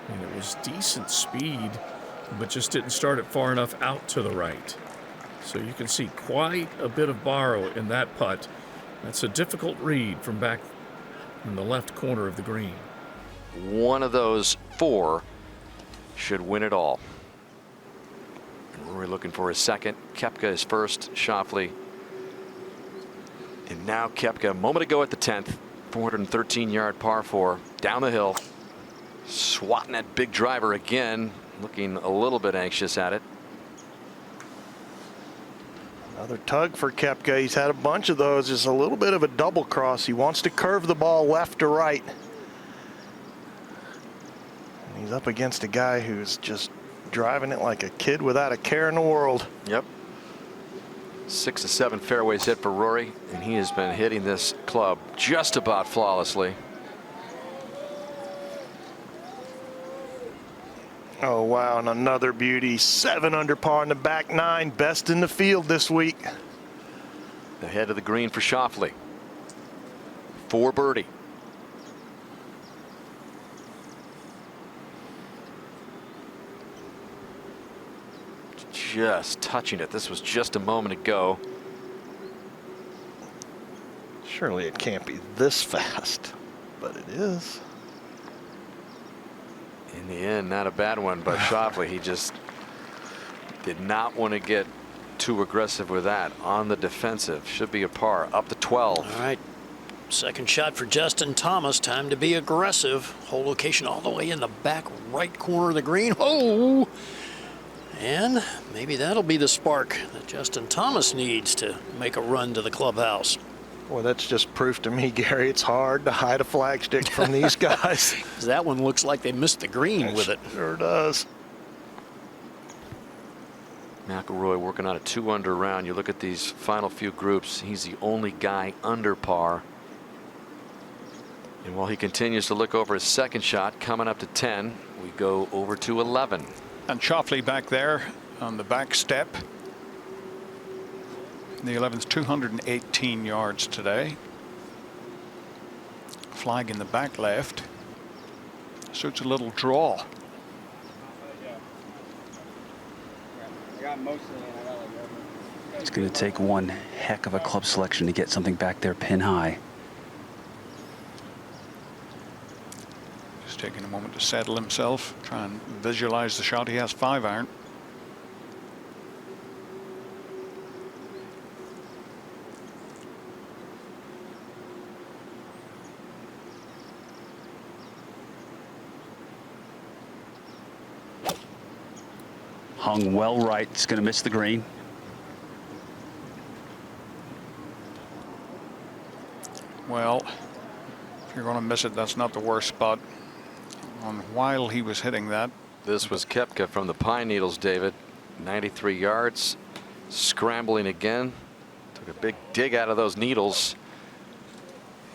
And it was decent speed, but just didn't start it far enough out to the right. So you can see quite a bit of borrow in that putt. That's a difficult read from back in the left corner of the green. One of those 4 should win it all. We're looking for his 2nd. Koepka is 1st. Schauffele. And now Koepka, a moment ago at the 10th, 413-yard par 4 down the hill, swatting that big driver again, looking a little bit anxious at it. Another tug for Koepka. He's had a bunch of those. Just a little bit of a double cross. He wants to curve the ball left to right. And he's up against a guy who's just driving it like a kid without a care in the world. Yep. 6 of 7 fairways hit for Rory, and he has been hitting this club just about flawlessly. Oh, wow, and another beauty. 7 under par in the back 9. Best in the field this week. The head of the green for Schauffele. 4 birdie. Just touching it. This was just a moment ago. Surely it can't be this fast, but it is. In the end, not a bad one, but Schauffele, he just did not want to get too aggressive with that. On the defensive, should be a par, up to 12. All right, 2nd shot for Justin Thomas. Time to be aggressive. Hole location all the way in the back right corner of the green. Oh! And maybe that'll be the spark that Justin Thomas needs to make a run to the clubhouse. Boy, that's just proof to me, Gary. It's hard to hide a flagstick from these guys. That one looks like they missed the green with it. Sure does. McIlroy working on a 2 under round. You look at these final few groups, he's the only guy under par. And while he continues to look over his 2nd shot, coming up to 10, we go over to 11. And Schauffele back there on the back step. The 11's 218 yards today. Flag in the back left. Suits a little draw. I got most of it. It's going to take one heck of a club selection to get something back there pin high. Just taking a moment to settle himself, try and visualize the shot. He has 5-iron. Hung well right. It's going to miss the green. Well, if you're going to miss it, that's not the worst spot. While he was hitting that. This was Koepka from the Pine Needles, David. 93 yards. Scrambling again. Took a big dig out of those needles.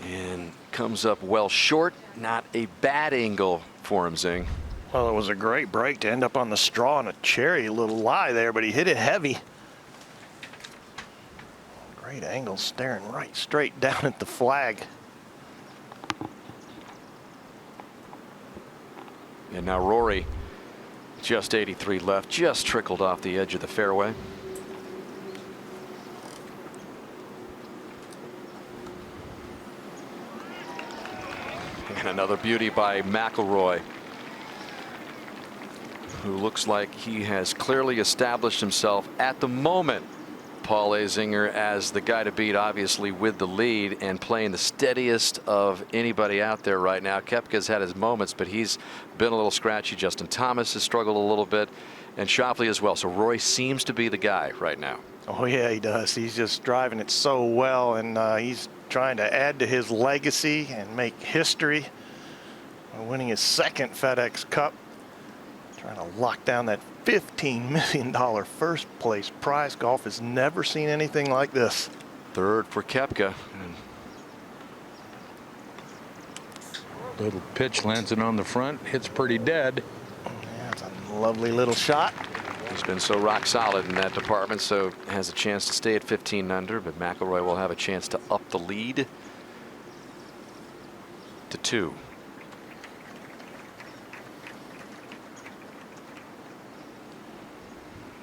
And comes up well short. Not a bad angle for him, Zing. Well, it was a great break to end up on the straw and a cherry little lie there, but he hit it heavy. Great angle, staring right straight down at the flag. And now Rory, just 83 left, just trickled off the edge of the fairway. And another beauty by McIlroy, who looks like he has clearly established himself at the moment, Paul Azinger, as the guy to beat, obviously with the lead and playing the steadiest of anybody out there right now. Koepka's had his moments, but he's been a little scratchy. Justin Thomas has struggled a little bit, and Schauffele as well. So Rory seems to be the guy right now. Oh yeah, he does. He's just driving it so well, and he's trying to add to his legacy and make history by winning his second FedEx Cup. Trying to lock down that $15 million first place prize. Golf has never seen anything like this. Third for Koepka. Little pitch lands it on the front. Hits pretty dead. Yeah, it's a lovely little shot. He's been so rock solid in that department, so has a chance to stay at 15 under, but McIlroy will have a chance to up the lead to 2.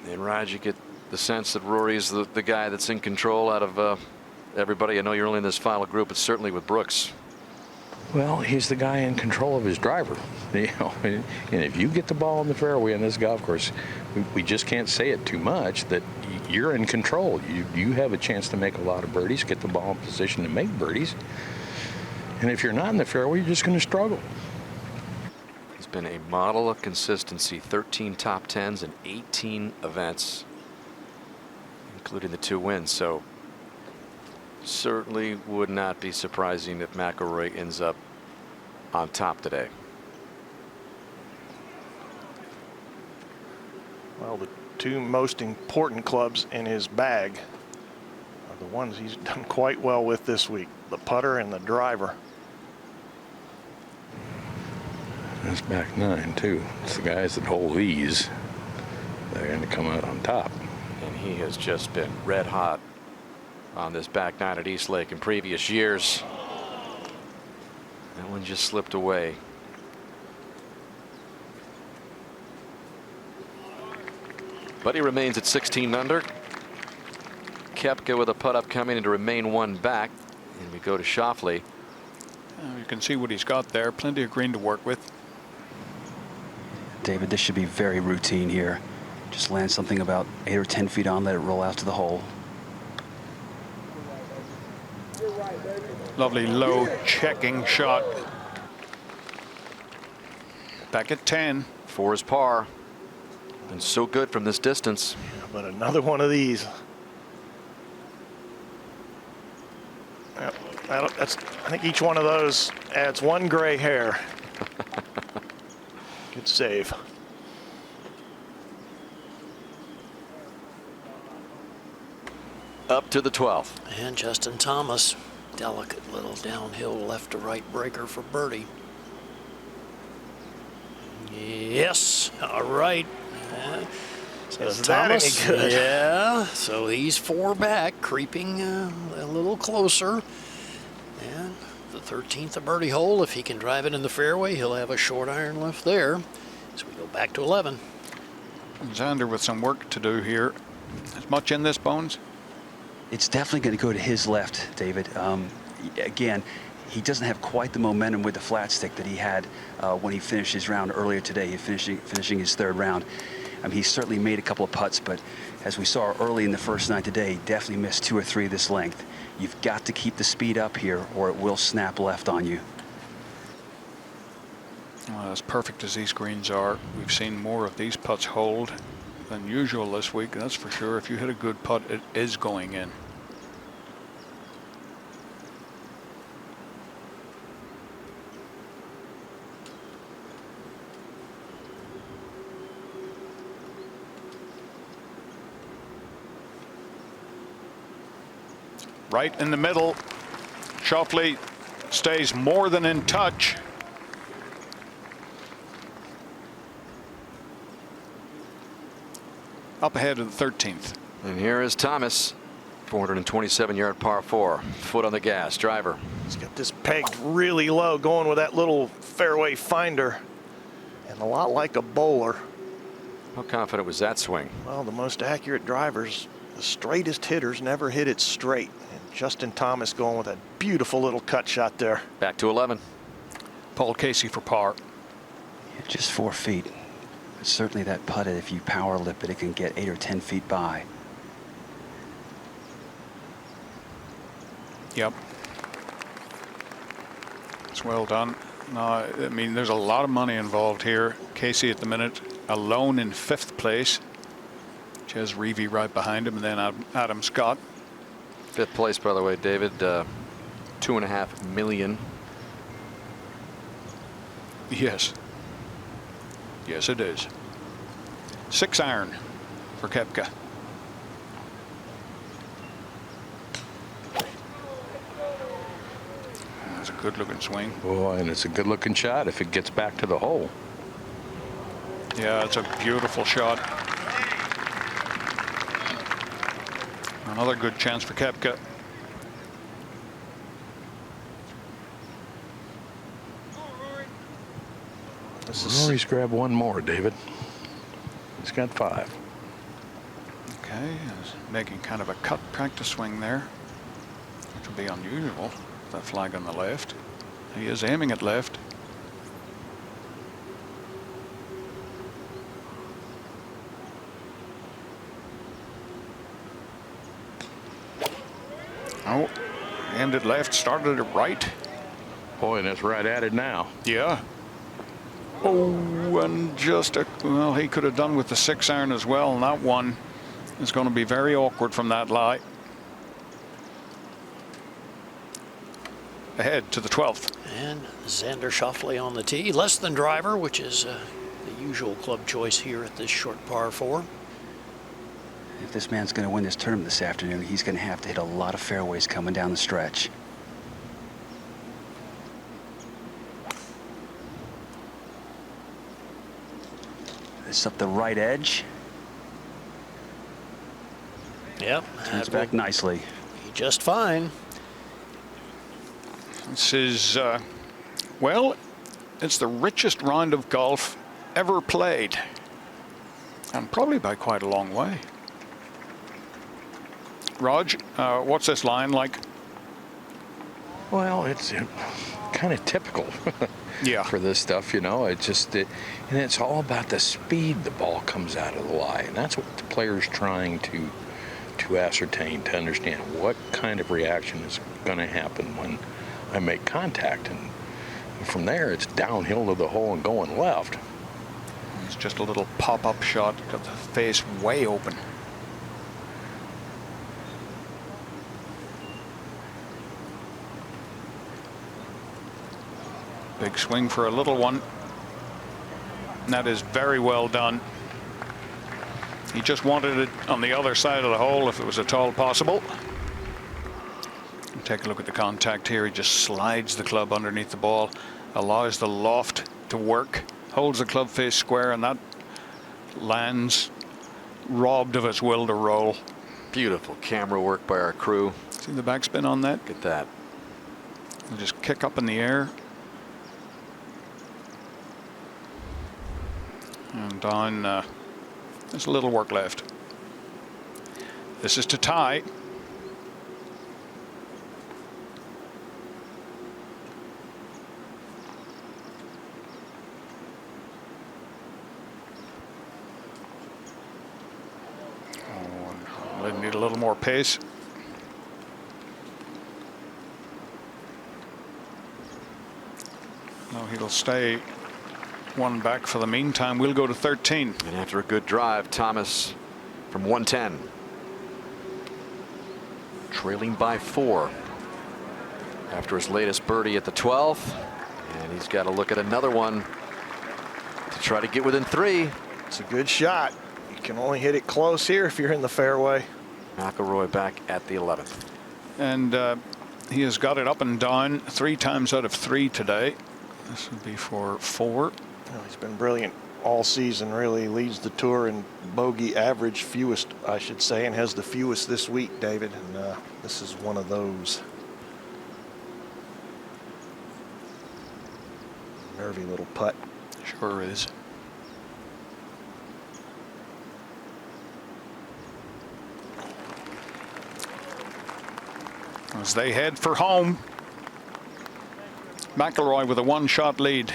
And Raj, you get the sense that Rory's the guy that's in control out of everybody. I know you're only in this final group, but certainly with Brooks. Well, he's the guy in control of his driver. You know, and if you get the ball in the fairway in this golf course, we just can't say it too much that you're in control. You have a chance to make a lot of birdies, get the ball in position to make birdies. And if you're not in the fairway, you're just going to struggle. He's been a model of consistency. 13 top 10s in 18 events, including the 2 wins. So certainly would not be surprising if McIlroy ends up on top today. Well, the 2 most important clubs in his bag are the ones he's done quite well with this week, the putter and the driver. That's back 9 too. It's the guys that hold these. They're going to come out on top. And he has just been red hot on this back 9 at East Lake in previous years. That one just slipped away. But he remains at 16 under. Koepka with a putt up coming and to remain 1 back. And we go to Schauffele. You can see what he's got there. Plenty of green to work with. David, this should be very routine here. Just land something about 8 or 10 feet on, let it roll out to the hole. Lovely low checking shot. Back at 10. 4 is par. Been so good from this distance. But another one of these. Yep, I think each one of those adds 1 gray hair. Good save. Up to the 12th. And Justin Thomas, delicate little downhill left to right breaker for birdie. Yes, all right. So Is that any good? Yeah, so he's 4 back, creeping a little closer. And the 13th a birdie hole. If he can drive it in the fairway, he'll have a short iron left there. So we go back to 11. Xander with some work to do here. As much in this, Bones? It's definitely going to go to his left, David. Again, he doesn't have quite the momentum with the flat stick that he had when he finished his round earlier today. He finishing his third round. He certainly made a couple of putts, but as we saw early in the first nine today, he definitely missed 2 or 3 this length. You've got to keep the speed up here, or it will snap left on you. Well, as perfect as these greens are, we've seen more of these putts hold than usual this week, that's for sure. If you hit a good putt, it is going in. Right in the middle. Schauffele stays more than in touch. Up ahead of the 13th. And here is Thomas. 427-yard par 4. Foot on the gas. Driver. He's got this pegged really low, going with that little fairway finder, and a lot like a bowler. How confident was that swing? Well, the most accurate drivers, the straightest hitters, never hit it straight. And Justin Thomas going with a beautiful little cut shot there. Back to 11. Paul Casey for par. Just 4 feet. But certainly that putt, if you power lip it, it can get 8 or 10 feet by. Yep. It's well done. No, I mean, there's a lot of money involved here. Casey at the minute alone in 5th place. Ches Reavie right behind him, and then Adam Scott. 5th place, by the way, David. $2.5 million. Yes. Yes, it is. 6 iron for Koepka. That's a good-looking swing. Boy, and it's a good-looking shot if it gets back to the hole. Yeah, it's a beautiful shot. Another good chance for Koepka. Rory's grabbed one more, David. He's got 5. Okay, he's making kind of a cut practice swing there, which will be unusual. That flag on the left. He is aiming at left. Oh, aimed at left, started at right. Boy, and it's right at it now. Yeah. Oh, and just well, he could have done with the 6 iron as well, and that one is going to be very awkward from that lie. Ahead to the 12th. And Xander Schauffele on the tee. Less than driver, which is the usual club choice here at this short par 4. If this man's going to win this tournament this afternoon, he's going to have to hit a lot of fairways coming down the stretch. This up the right edge. Yep. Turns back nicely. Be just fine. This is, well, it's the richest round of golf ever played. And probably by quite a long way. Raj, what's this line like? Well, it's kind of typical. Yeah. For this stuff, you know, it's just and it's all about the speed the ball comes out of the lie, and that's what the player's trying to ascertain, to understand what kind of reaction is going to happen when I make contact, and from there it's downhill to the hole and going left. It's just a little pop-up shot, got the face way open. Big swing for a little one. And that is very well done. He just wanted it on the other side of the hole if it was at all possible. Take a look at the contact here. He just slides the club underneath the ball, allows the loft to work, holds the club face square, and that lands robbed of its will to roll. Beautiful camera work by our crew. See the backspin on that? Look at that. He'll just kick up in the air. And down, there's a little work left. This is to tie. They need a little more pace. No, he'll stay one back for the meantime. We'll go to 13. And after a good drive, Thomas from 110. Trailing by 4 after his latest birdie at the 12th. And he's got to look at another one to try to get within 3. It's a good shot. You can only hit it close here if you're in the fairway. McIlroy back at the 11th. And he has got it up and down 3 times out of 3 today. This would be for 4. Well, he's been brilliant all season, really. Leads the tour in bogey average, fewest, I should say, and has the fewest this week, David. And this is one of those. Nervy little putt. Sure is. As they head for home, McIlroy with a 1-shot lead.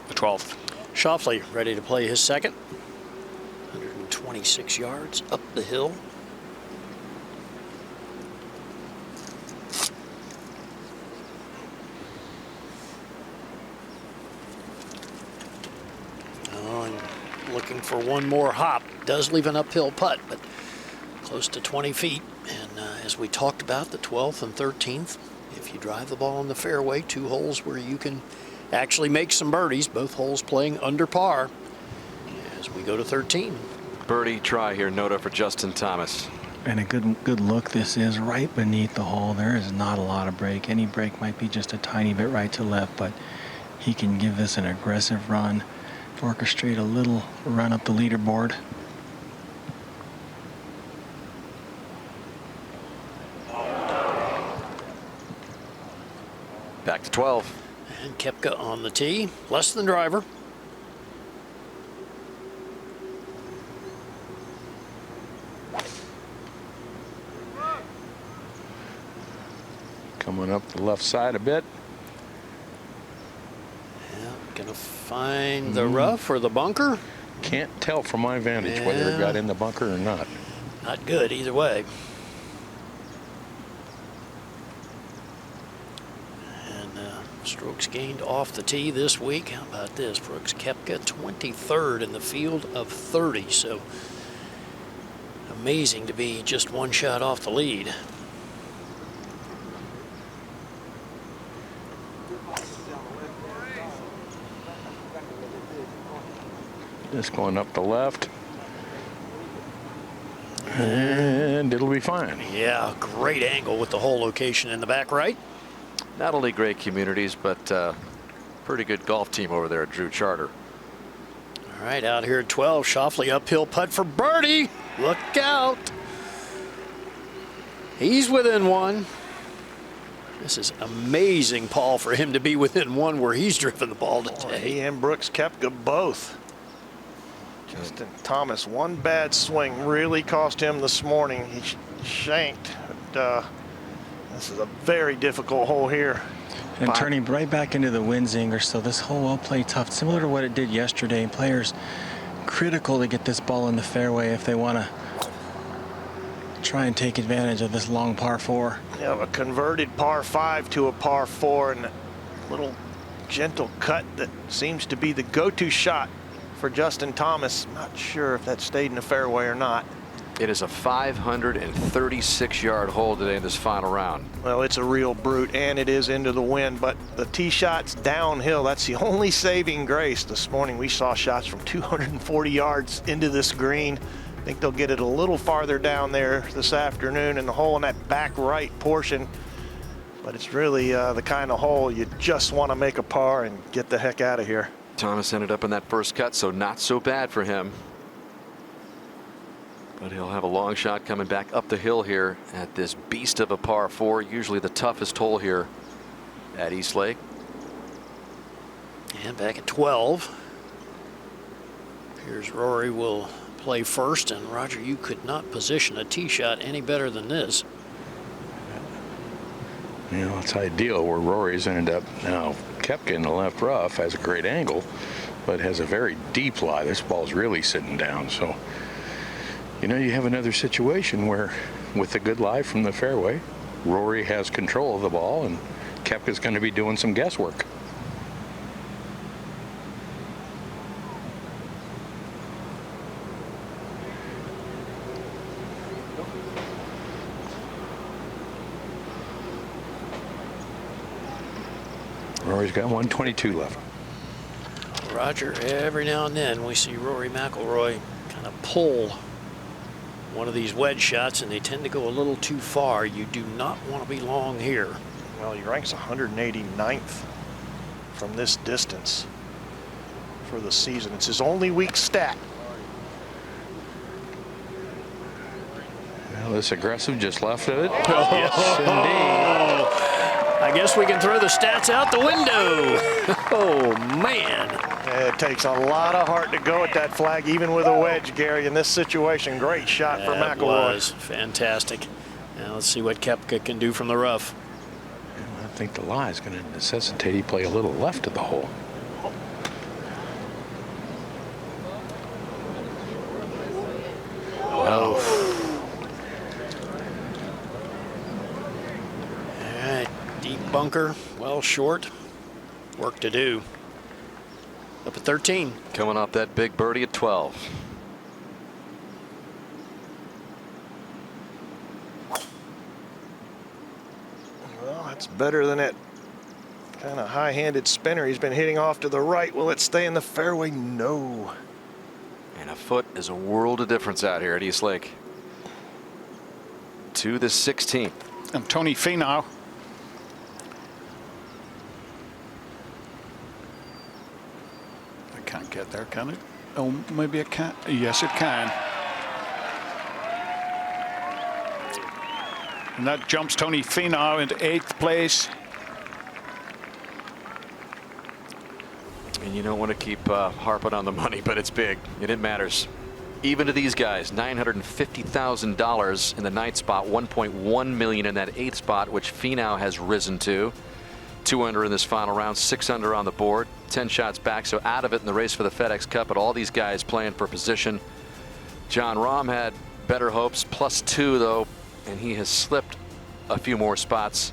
The 12th. Schauffele ready to play his second. 126 yards up the hill. Oh, and looking for one more hop. Does leave an uphill putt, but close to 20 feet. And as we talked about, the 12th and 13th, if you drive the ball in the fairway, 2 holes where you can actually make some birdies, both holes playing under par as we go to 13. Birdie try here, Nota for Justin Thomas. And a good look this is right beneath the hole. There is not a lot of break. Any break might be just a tiny bit right to left, but he can give this an aggressive run, orchestrate a little run up the leaderboard. Back to 12. And Koepka on the tee, less than driver. Coming up the left side a bit. Yeah, gonna find the rough or the bunker. Can't tell from my vantage whether it got in the bunker or not. Not good either way. Strokes gained off the tee this week. How about this? Brooks Koepka 23rd in the field of 30. So amazing to be just 1 shot off the lead. Just going up the left. And it'll be fine. Yeah, great angle with the hole location in the back right. Not only great communities, but pretty good golf team over there at Drew Charter. All right, out here at 12, Schauffele uphill putt for birdie. Look out. He's within 1. This is amazing, Paul, for him to be within 1 where he's driven the ball today. He and Brooks Koepka both. Justin Thomas, one bad swing really cost him this morning. He shanked. But, this is a very difficult hole here. And turning right back into the wind zinger, so this hole will play tough, similar to what it did yesterday. Players critical to get this ball in the fairway if they want to try and take advantage of this long par 4. Yeah, a converted par 5 to a par 4, and a little gentle cut that seems to be the go-to shot for Justin Thomas. Not sure if that stayed in the fairway or not. It is a 536-yard hole today in this final round. Well, it's a real brute, and it is into the wind, but the tee shot's downhill. That's the only saving grace. This morning we saw shots from 240 yards into this green. I think they'll get it a little farther down there this afternoon in the hole in that back right portion. But it's really the kind of hole you just want to make a par and get the heck out of here. Thomas ended up in that first cut, so not so bad for him. But he'll have a long shot coming back up the hill here at this beast of a par 4, usually the toughest hole here at East Lake. And back at 12. Here's Rory will play first, and Roger, you could not position a tee shot any better than this. You know, it's ideal where Rory's ended up now. Koepka in the left rough has a great angle, but has a very deep lie. This ball's really sitting down. So, you know, you have another situation where with a good lie from the fairway, Rory has control of the ball, and Koepka's going to be doing some guesswork. Rory's got 122 left. Roger, every now and then we see Rory McIlroy kind of pull one of these wedge shots, and they tend to go a little too far. You do not want to be long here. Well, he ranks 189th from this distance for the season. It's his only weak stat. Well, this aggressive just left of it. Yes, indeed. I guess we can throw the stats out the window. Oh, man. It takes a lot of heart to go at that flag, even with a wedge, Gary, in this situation. Great shot for That McIlroy. was fantastic. Now let's see what Koepka can do from the rough. I think the lie is going to necessitate he play a little left of the hole. All right, deep bunker, well short. Work to do. Up at 13. Coming off that big birdie at 12. Well, that's better than that kind of high-handed spinner he's been hitting off to the right. Will it stay in the fairway? No. And a foot is a world of difference out here at East Lake. To the 16th. And Tony Finau. I can't get there, can it? Oh, maybe it can. Yes, it can. And that jumps Tony Finau into 8th place. And you don't want to keep harping on the money, but it's big and it matters. Even to these guys, $950,000 in the 9th spot, $1.1 million in that 8th spot, which Finau has risen to. 2 under in this final round, 6 under on the board, 10 shots back, so out of it in the race for the FedEx Cup. But all these guys playing for position. John Rahm had better hopes, +2 though, and he has slipped a few more spots.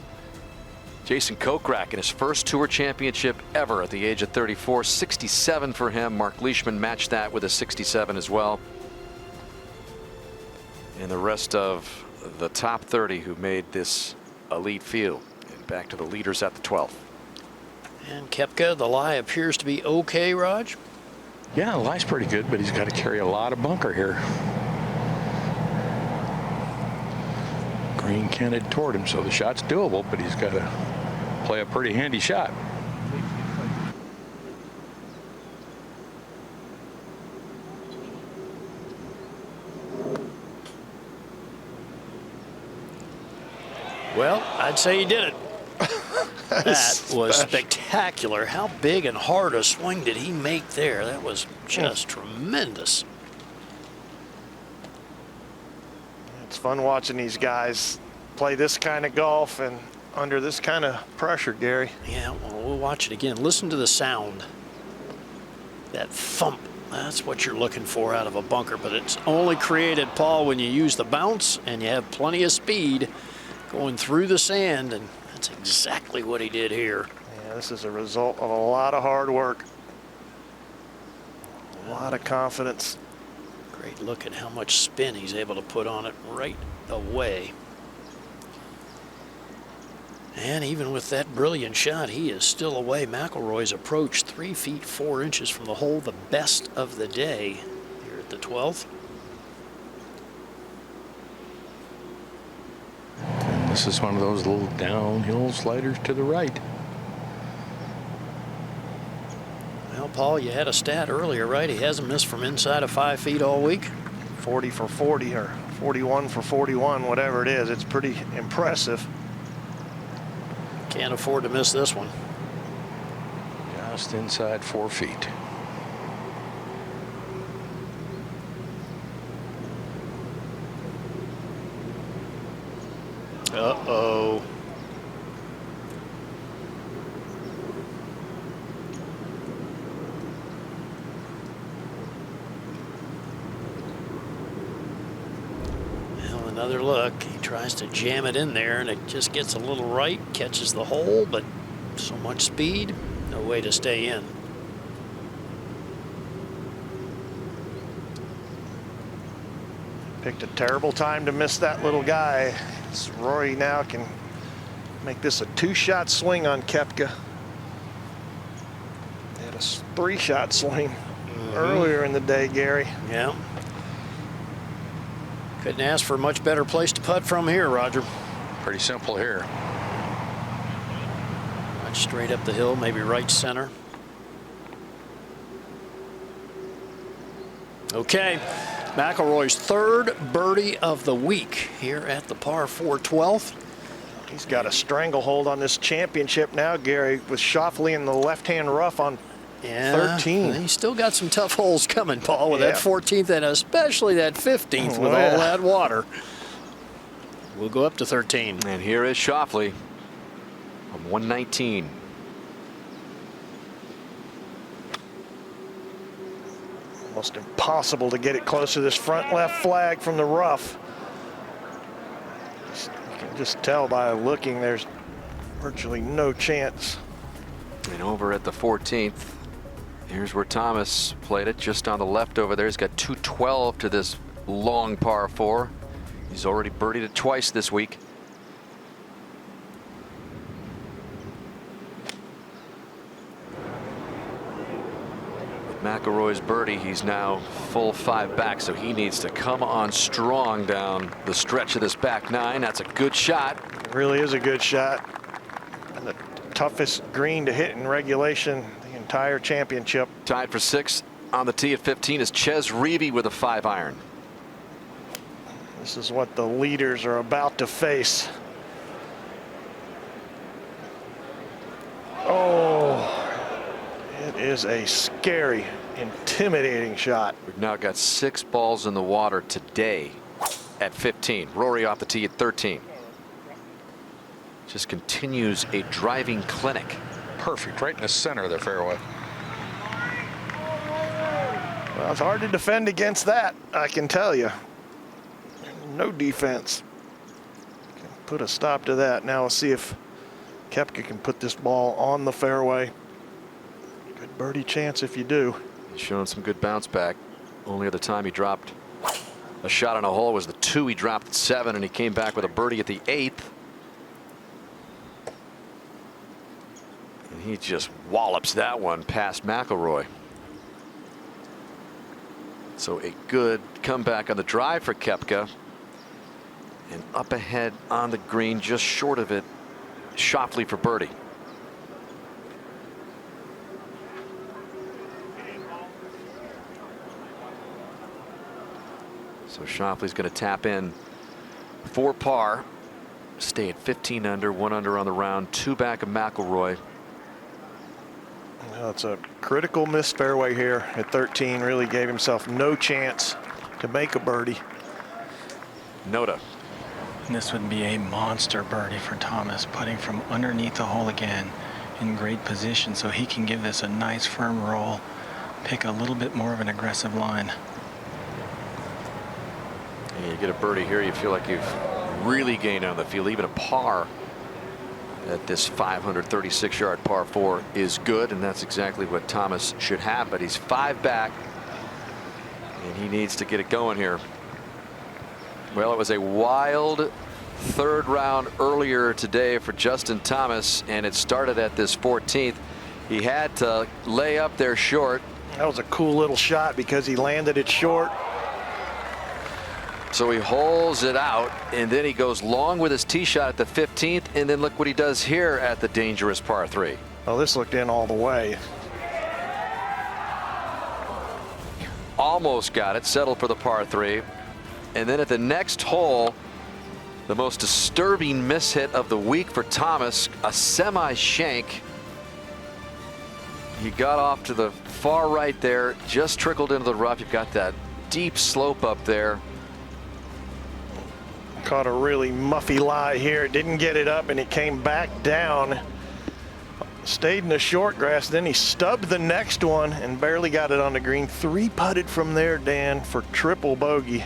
Jason Kokrak in his first Tour Championship ever at the age of 34, 67 for him. Mark Leishman matched that with a 67 as well. And the rest of the top 30 who made this elite field. And back to the leaders at the 12th. And Koepka, the lie appears to be okay, Raj. Yeah, the lie's pretty good, but he's got to carry a lot of bunker here. Green canted toward him, so the shot's doable, but he's got to play a pretty handy shot. Well, I'd say he did it. That was spectacular. How big and hard a swing did he make there? That was just tremendous. It's fun watching these guys play this kind of golf and under this kind of pressure, Gary. Yeah, well, we'll watch it again. Listen to the sound. That thump. That's what you're looking for out of a bunker, but it's only created, Paul, when you use the bounce and you have plenty of speed going through the sand, and that's exactly what he did here. Yeah, this is a result of a lot of hard work. A lot of confidence. Great look at how much spin he's able to put on it right away. And even with that brilliant shot, he is still away. McIlroy's approach 3 feet 4 inches from the hole, the best of the day here at the 12th. And this is one of those little downhill sliders to the right. Well, Paul, you had a stat earlier, right? He hasn't missed from inside of 5 feet all week. 40 for 40 or 41 for 41, whatever it is. It's pretty impressive. Can't afford to miss this one. Just inside 4 feet. Uh-oh. Well, another look. He tries to jam it in there, and it just gets a little right, catches the hole, but so much speed, no way to stay in. Picked a terrible time to miss that little guy. So Rory now can make this a 2-shot swing on Koepka. He had a 3-shot swing earlier in the day, Gary. Yeah. Couldn't ask for a much better place to putt from here, Roger. Pretty simple here. Right straight up the hill, maybe right center. Okay. McIlroy's third birdie of the week here at the par 4 12th. He's got a stranglehold on this championship now, Gary, with Schauffele in the left-hand rough on 13. He's still got some tough holes coming, Paul, with that 14th and especially that 15th with all that water. We'll go up to 13. And here is Schauffele on 119. Almost impossible to get it close to this front left flag from the rough. You can just tell by looking, there's virtually no chance. And over at the 14th, here's where Thomas played it, just on the left over there. He's got 212 to this long par 4. He's already birdied it twice this week. McIlroy's birdie, he's now full 5 back, so he needs to come on strong down the stretch of this back 9. That's a good shot. It really is a good shot. And the toughest green to hit in regulation the entire championship. Tied for 6th on the tee at 15 is Ches Reavie with a 5-iron. This is what the leaders are about to face. Oh. It is a scary, intimidating shot. We've now got 6 balls in the water today at 15. Rory off the tee at 13. Just continues a driving clinic. Perfect, right in the center of the fairway. Well, it's hard to defend against that, I can tell you. No defense. Can put a stop to that. Now we'll see if Koepka can put this ball on the fairway. Good birdie chance if you do. He's showing some good bounce back. Only other time he dropped a shot on a hole was the 2 he dropped at 7, and he came back with a birdie at the 8th. And he just wallops that one past McIlroy. So a good comeback on the drive for Koepka. And up ahead on the green, just short of it, Schauffele for birdie. So Schauffele's going to tap in for par, stay at 15 under, 1 under on the round, 2 back of McIlroy. Well, it's a critical missed fairway here at 13. Really gave himself no chance to make a birdie. Noda. And this would be a monster birdie for Thomas, putting from underneath the hole again in great position, so he can give this a nice firm roll, pick a little bit more of an aggressive line. And you get a birdie here, you feel like you've really gained on the field. Even a par at this 536-yard par 4 is good, and that's exactly what Thomas should have. But he's 5 back, and he needs to get it going here. Well, it was a wild 3rd round earlier today for Justin Thomas, and it started at this 14th. He had to lay up there short. That was a cool little shot because he landed it short. So he holes it out, and then he goes long with his tee shot at the 15th, and then look what he does here at the dangerous par 3. Well, this looked in all the way. Almost got it, settled for the par 3. And then at the next hole, the most disturbing mishit of the week for Thomas, a semi-shank. He got off to the far right there, just trickled into the rough. You've got that deep slope up there. Caught a really muffy lie here. Didn't get it up, and it came back down. Stayed in the short grass. Then he stubbed the next one and barely got it on the green. 3-putted from there, Dan, for triple bogey.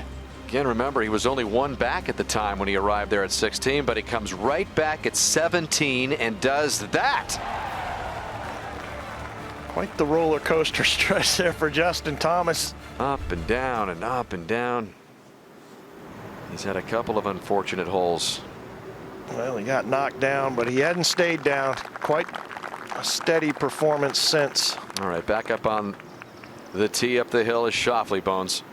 Again, remember, he was only one back at the time when he arrived there at 16, but he comes right back at 17 and does that. Quite the roller coaster stretch there for Justin Thomas. Up and down and up and down. He's had a couple of unfortunate holes. Well, he got knocked down, but he hadn't stayed down. Quite a steady performance since. All right, back up on the tee up the hill is Schauffele, Bones.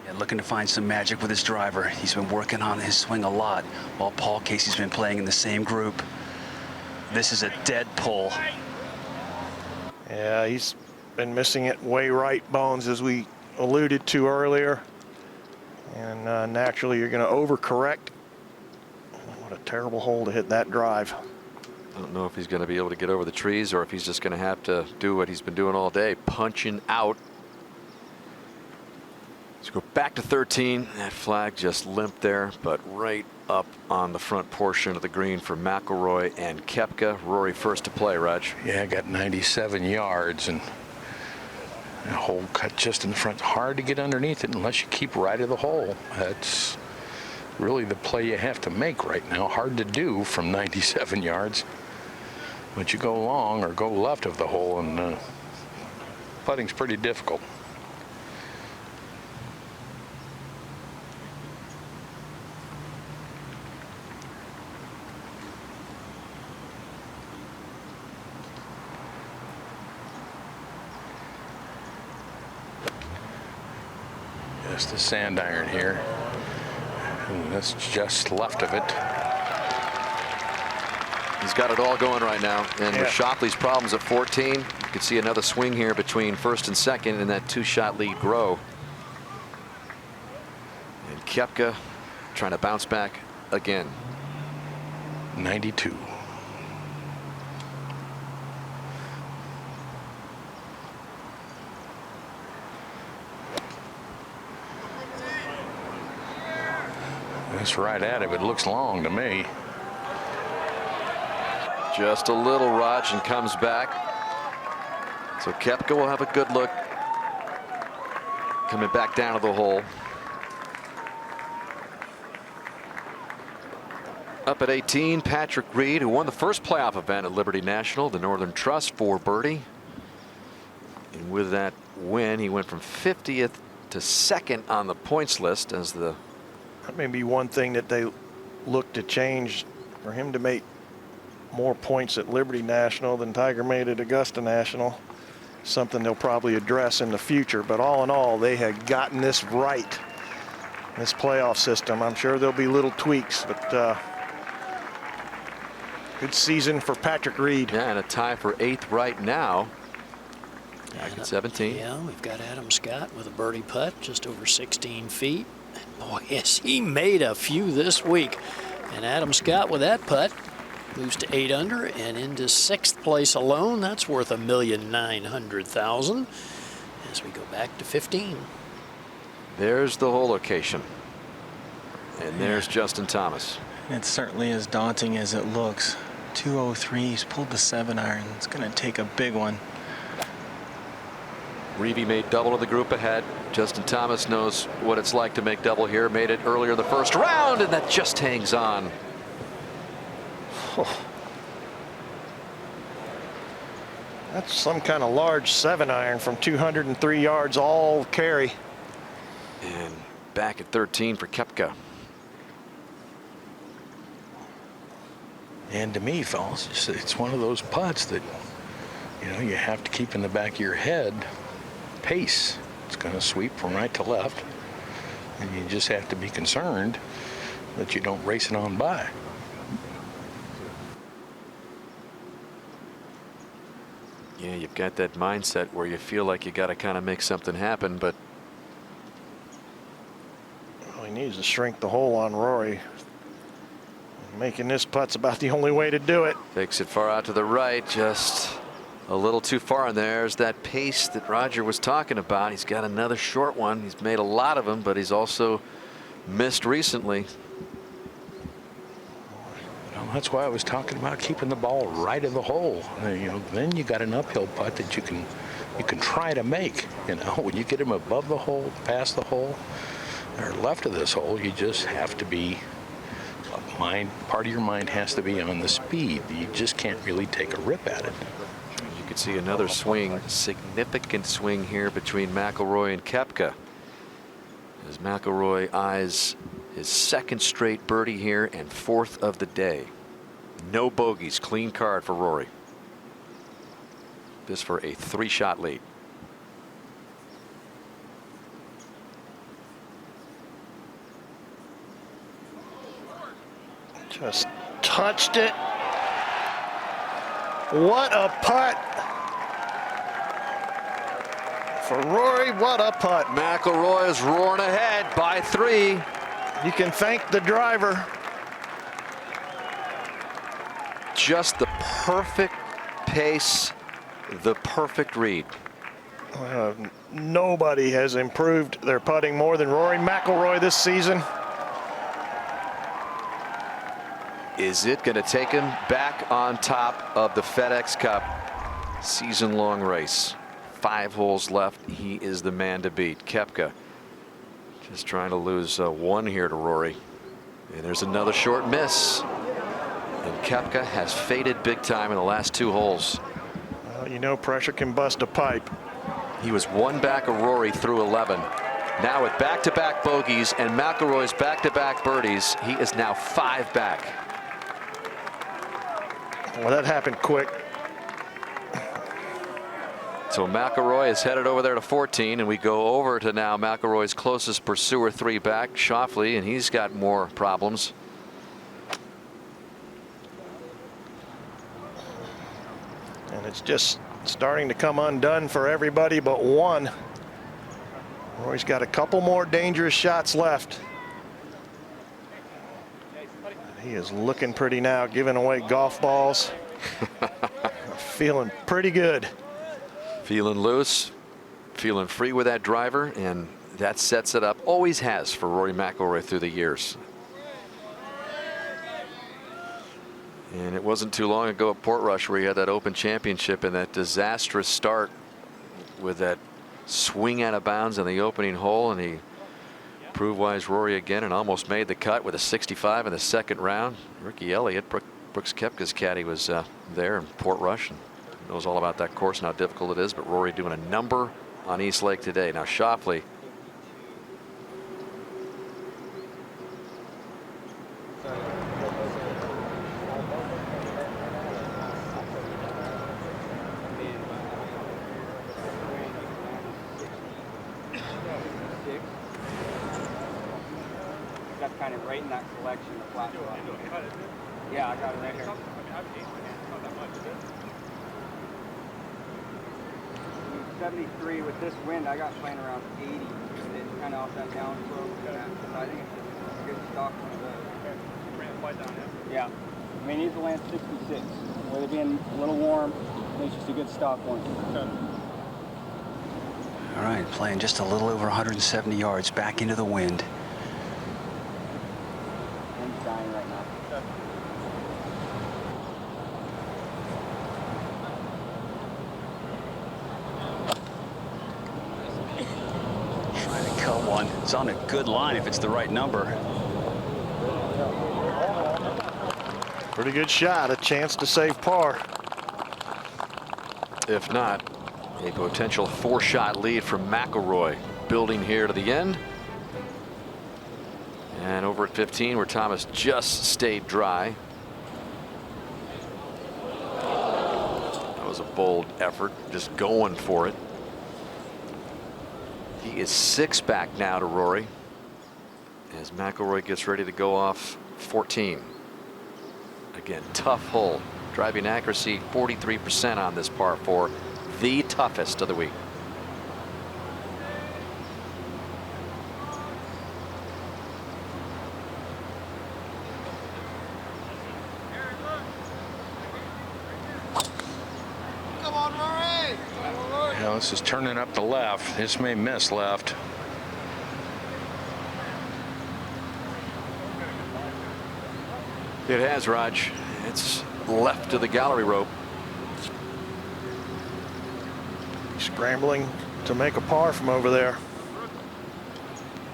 Yeah, looking to find some magic with his driver. He's been working on his swing a lot while Paul Casey's been playing in the same group. This is a dead pull. Yeah, he's been missing it way right, Bones, as we alluded to earlier. And naturally, you're going to overcorrect. What a terrible hole to hit that drive. I don't know if he's going to be able to get over the trees or if he's just going to have to do what he's been doing all day, punching out. Let's go back to 13. That flag just limped there, but right up on the front portion of the green for McIlroy and Koepka. Rory first to play, Raj. Yeah, got 97 yards and a hole cut just in the front. Hard to get underneath it unless you keep right of the hole. That's really the play you have to make right now. Hard to do from 97 yards. But you go long or go left of the hole, and putting's pretty difficult. Just the sand iron here. And that's just left of it. He's got it all going right now. And with Schauffele's problems at 14, you can see another swing here between first and second and that 2-shot lead grow. And Koepka trying to bounce back again. 92. That's right at it. It looks long to me. Just a little, Raj, and comes back. So Koepka will have a good look. Coming back down to the hole. Up at 18, Patrick Reed, who won the first playoff event at Liberty National, the Northern Trust, for birdie. And with that win, he went from 50th to 2nd on the points list as the. That may be one thing that they look to change, for him to make more points at Liberty National than Tiger made at Augusta National. Something they'll probably address in the future. But all in all, they had gotten this right, this playoff system. I'm sure there'll be little tweaks, but good season for Patrick Reed. Yeah, and a tie for 8th right now. Back at 17. Yeah, we've got Adam Scott with a birdie putt just over 16 feet. Boy, yes, he made a few this week. And Adam Scott with that putt moves to 8 under and into 6th place alone. That's worth $1,900,000 as we go back to 15. There's the hole location. And there's Justin Thomas. It's certainly as daunting as it looks. 203, he's pulled the 7-iron. It's going to take a big one. Reeve made double of the group ahead. Justin Thomas knows what it's like to make double here. Made it earlier in the first round, and that just hangs on. Oh. That's some kind of large 7-iron from 203 yards all carry. And back at 13 for Koepka. And to me, fellas, it's one of those putts that, you know, you have to keep in the back of your head. Pace. It's going to sweep from right to left, and you just have to be concerned that you don't race it on by. Yeah, you've got that mindset where you feel like you got to kind of make something happen, but well, he needs to shrink the hole on Rory. Making this putt's about the only way to do it. Takes it far out to the right, just a little too far, and there's that pace that Roger was talking about. He's got another short one. He's made a lot of them, but he's also missed recently. that's why I was talking about keeping the ball right of the hole. You know, then you got an uphill putt that you can try to make. You know, when you get him above the hole, past the hole, or left of this hole, you just have to be part of your mind has to be on the speed. You just can't really take a rip at it. You could see another swing, significant swing here between McIlroy and Koepka, as McIlroy eyes his second straight birdie here and fourth of the day. No bogeys, clean card for Rory. This for a 3-shot lead. Just touched it. What a putt for Rory. What a putt. McIlroy is roaring ahead by 3. You can thank the driver. Just the perfect pace, the perfect read. Nobody has improved their putting more than Rory McIlroy this season. Is it going to take him back on top of the FedExCup season-long race? 5 holes left. He is the man to beat. Koepka just trying to lose 1 here to Rory. And there's another short miss. And Koepka has faded big time in the last 2 holes. Well, you know, pressure can bust a pipe. He was 1 back of Rory through 11. Now with back-to-back bogeys and McIlroy's back-to-back birdies, he is now 5 back. Well, that happened quick. So McIlroy is headed over there to 14, and we go over to now McIlroy's closest pursuer 3 back, Schauffele, and he's got more problems. And it's just starting to come undone for everybody but one. Rory's got a couple more dangerous shots left. He is looking pretty now, giving away golf balls. Feeling pretty good. Feeling loose, feeling free with that driver, and that sets it up, always has, for Rory McIlroy through the years. And it wasn't too long ago at Portrush where he had that Open Championship and that disastrous start with that swing out of bounds in the opening hole, and he proved wise Rory again and almost made the cut with a 65 in the second round. Ricky Elliott, Brooks Koepka's caddy, was there in Portrush and knows all about that course and how difficult it is. But Rory doing a number on East Lake today. Now Schauffele. Kind of right in that selection, the flat spot. Yeah, I got it right here. 73 with this wind, I got playing around 80. It's kind of off that down slope. So I think it's just a good stock one of those. Yeah. I mean, these will land 66. With it being a little warm, it's just a good stock one. All right, playing just a little over 170 yards back into the wind. Dying right now. Trying to cut one. It's on a good line if it's the right number. Pretty good shot, a chance to save par. If not, a potential 4-shot lead from McIlroy building here to the end. And over at 15 where Thomas just stayed dry. That was a bold effort, just going for it. He is 6 back now to Rory as McIlroy gets ready to go off 14. Again, tough hole. Driving accuracy 43% on this par 4, the toughest of the week. Yeah, this is turning up the left. This may miss left. It has, Raj. It's left to the gallery rope. Scrambling to make a par from over there.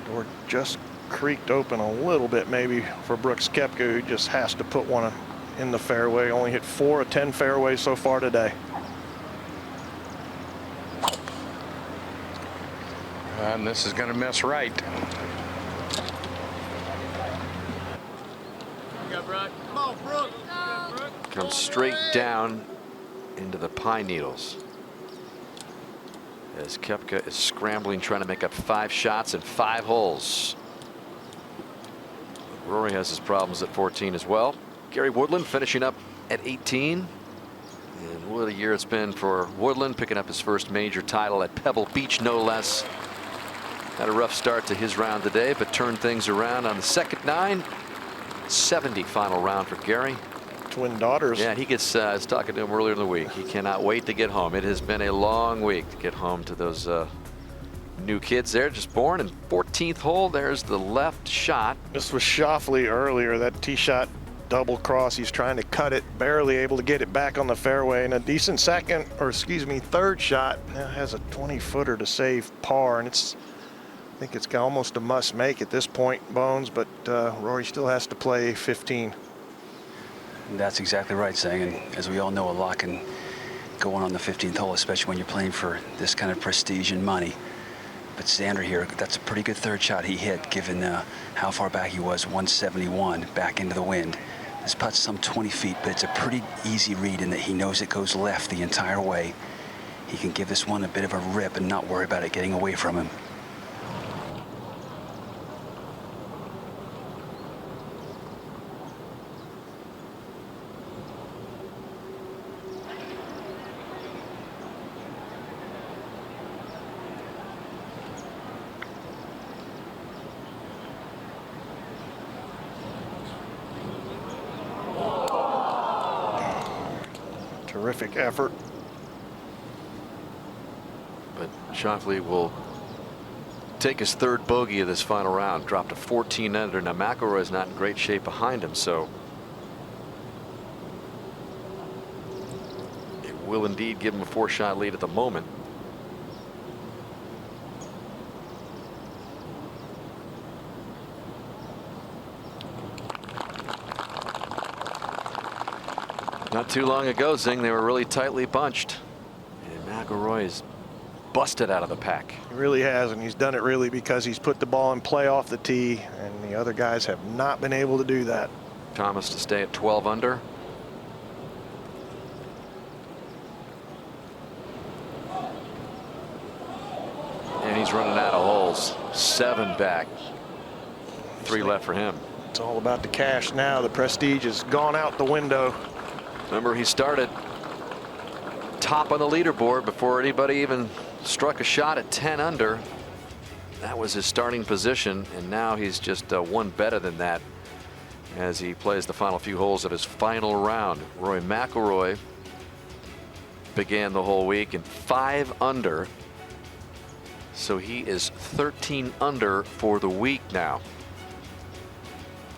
Door just creaked open a little bit maybe for Brooks Koepka, who just has to put one in the fairway. Only hit 4 of 10 fairways so far today. And this is going to miss right. Comes straight down into the pine needles as Koepka is scrambling, trying to make up 5 shots in 5 holes. Rory has his problems at 14 as well. Gary Woodland finishing up at 18. And what a year it's been for Woodland, picking up his first major title at Pebble Beach, no less. Had a rough start to his round today, but turned things around on the second 9. 70 final round for Gary. Twin daughters. Yeah, he gets, I was talking to him earlier in the week. He cannot wait to get home. It has been a long week to get home to those new kids there, just born. And 14th hole, there's the left shot. This was Schauffele earlier, that tee shot double cross. He's trying to cut it, barely able to get it back on the fairway. And a decent third shot. Now has a 20-footer to save par, and I think it's almost a must make at this point, Bones, but Rory still has to play 15. That's exactly right, Zing. And as we all know, a lot can go on the 15th hole, especially when you're playing for this kind of prestige and money. But Xander here, that's a pretty good third shot he hit, given how far back he was, 171, back into the wind. This putt's some 20 feet, but it's a pretty easy read in that he knows it goes left the entire way. He can give this one a bit of a rip and not worry about it getting away from him. Terrific effort. But Schauffele will take his third bogey of this final round, drop to 14 under. Now McIlroy is not in great shape behind him, so it will indeed give him a 4-shot lead at the moment. Not too long ago, Zing, they were really tightly bunched, and McIlroy is busted out of the pack. He really has, and he's done it really because he's put the ball in play off the tee, and the other guys have not been able to do that. Thomas to stay at 12 under. And he's running out of holes. 7 back. 3 left for him. It's all about the cash now. The prestige has gone out the window. Remember, he started top on the leaderboard before anybody even struck a shot at 10 under. That was his starting position, and now he's just one better than that as he plays the final few holes of his final round. Rory McIlroy began the whole week in 5 under, so he is 13 under for the week now.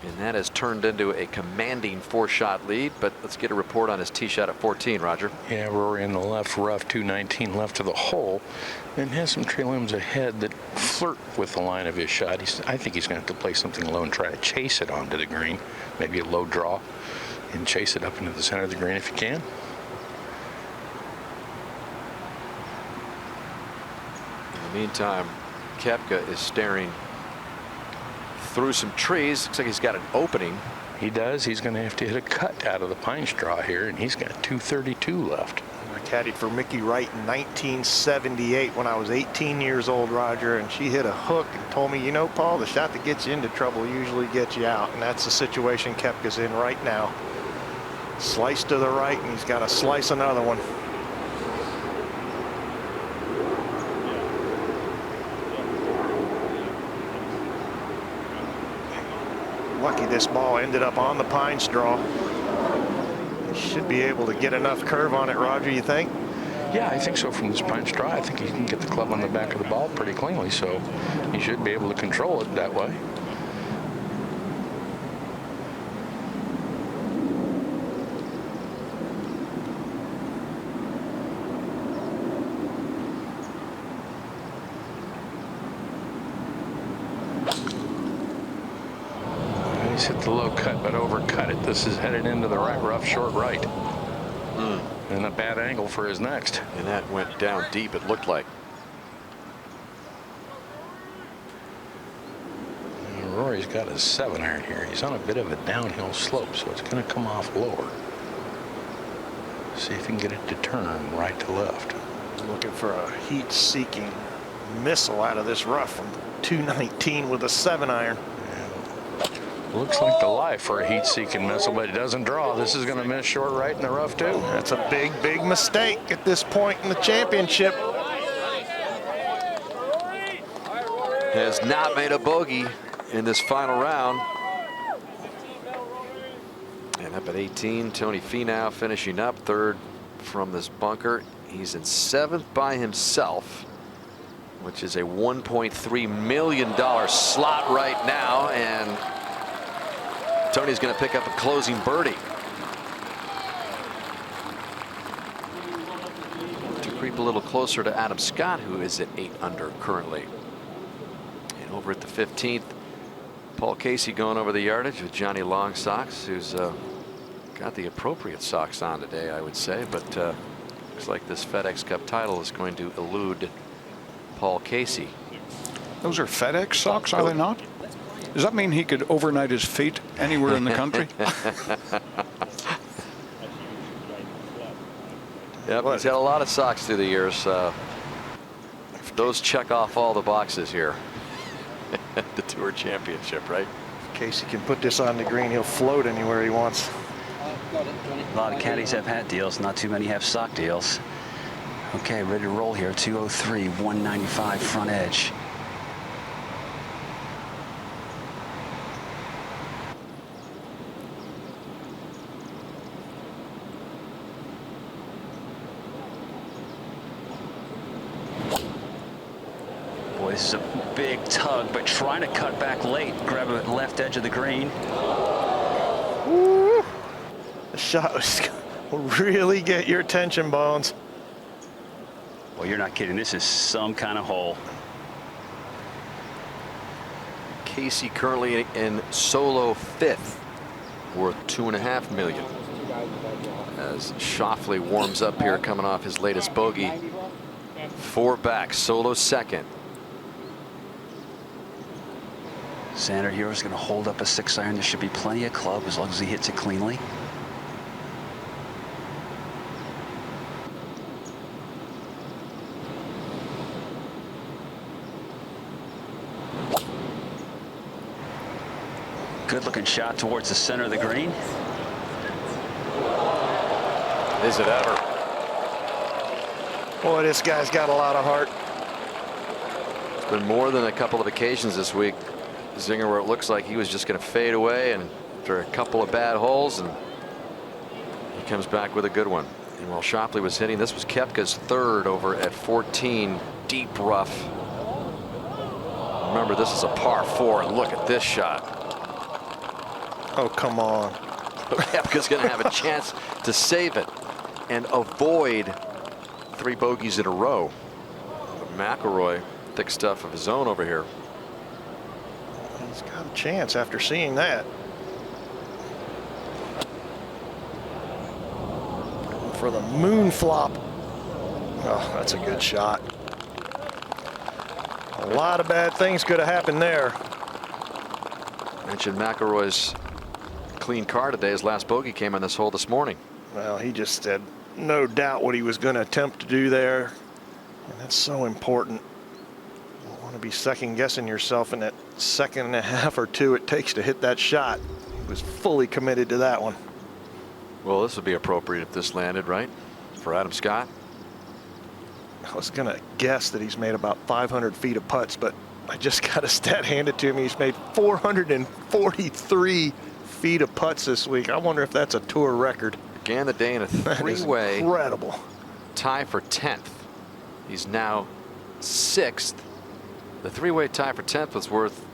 And that has turned into a commanding 4-shot lead. But let's get a report on his tee shot at 14, Roger. Yeah, Rory in the left rough, 219 left of the hole, and has some tree limbs ahead that flirt with the line of his shot. I think he's going to have to play something low and try to chase it onto the green, maybe a low draw, and chase it up into the center of the green if you can. In the meantime, Koepka is staring through some trees. Looks like he's got an opening. He does. He's going to have to hit a cut out of the pine straw here, and he's got 232 left. I caddied for Mickey Wright in 1978 when I was 18 years old, Roger, and she hit a hook and told me, you know, Paul, the shot that gets you into trouble usually gets you out, and that's the situation Koepka's in right now. Slice to the right, and he's got to slice another one. Lucky this ball ended up on the pine straw. He should be able to get enough curve on it, Roger, you think? Yeah, I think so. From this pine straw, I think he can get the club on the back of the ball pretty cleanly, so he should be able to control it that way. He's hit the low cut, but overcut it. This is headed into the right rough, short right. And a bad angle for his next. And that went down deep, it looked like. Rory's got a 7-iron here. He's on a bit of a downhill slope, so it's going to come off lower. See if he can get it to turn right to left. Looking for a heat-seeking missile out of this rough from 219 with a 7-iron. Looks like the life for a heat-seeking missile, but it doesn't draw. This is going to miss short right in the rough, too. That's a big, big mistake at this point in the championship. Has not made a bogey in this final round. And up at 18, Tony Finau finishing up third from this bunker. He's in 7th by himself, which is a $1.3 million slot right now, and Tony's going to pick up a closing birdie to creep a little closer to Adam Scott, who is at 8 under currently. And over at the 15th, Paul Casey going over the yardage with Johnny Long Socks, who's got the appropriate socks on today, I would say, but looks like this FedEx Cup title is going to elude Paul Casey. Those are FedEx socks, are they not? Does that mean he could overnight his feet anywhere in the country? Yep, he's had a lot of socks through the years. Those check off all the boxes here. The Tour Championship, right? Casey can put this on the green, he'll float anywhere he wants. A lot of caddies have hat deals, not too many have sock deals. Okay, ready to roll here. 203, 195 front edge. Boy, this is a big tug, but trying to cut back late. Grab a left edge of the green. Woo. The shot will really get your attention, Bones. Well, you're not kidding. This is some kind of hole. Casey currently in solo 5th, worth $2.5 million. As Schauffele warms up here, coming off his latest bogey. 4 back, solo 2nd. Xander here is going to hold up a 6-iron. There should be plenty of club as long as he hits it cleanly. Good looking shot towards the center of the green. Is it ever? Boy, this guy's got a lot of heart. It's been more than a couple of occasions this week, Zinger, where it looks like he was just going to fade away, and after a couple of bad holes, and he comes back with a good one. And while Schauffele was hitting, this was Koepka's 3rd over at 14, deep rough. Remember, this is a par 4, and look at this shot. Oh, come on. Koepka's going to have a chance to save it and avoid 3 bogeys in a row. But McIlroy, thick stuff of his own over here. He's got a chance after seeing that. For the moon flop. Oh, that's a good shot. A lot of bad things could have happened there. Mentioned McIlroy's clean car today. His last bogey came on this hole this morning. Well, he just had no doubt what he was going to attempt to do there. And that's so important. You don't want to be second guessing yourself in that 2.5 or 2 it takes to hit that shot. He was fully committed to that one. Well, this would be appropriate if this landed, right? For Adam Scott. I was going to guess that he's made about 500 feet of putts, but I just got a stat handed to me. He's made 443 feet of putts this week. I wonder if that's a tour record. Began the day in a 3-way incredible tie for 10th. He's now 6th. The 3-way tie for 10th was worth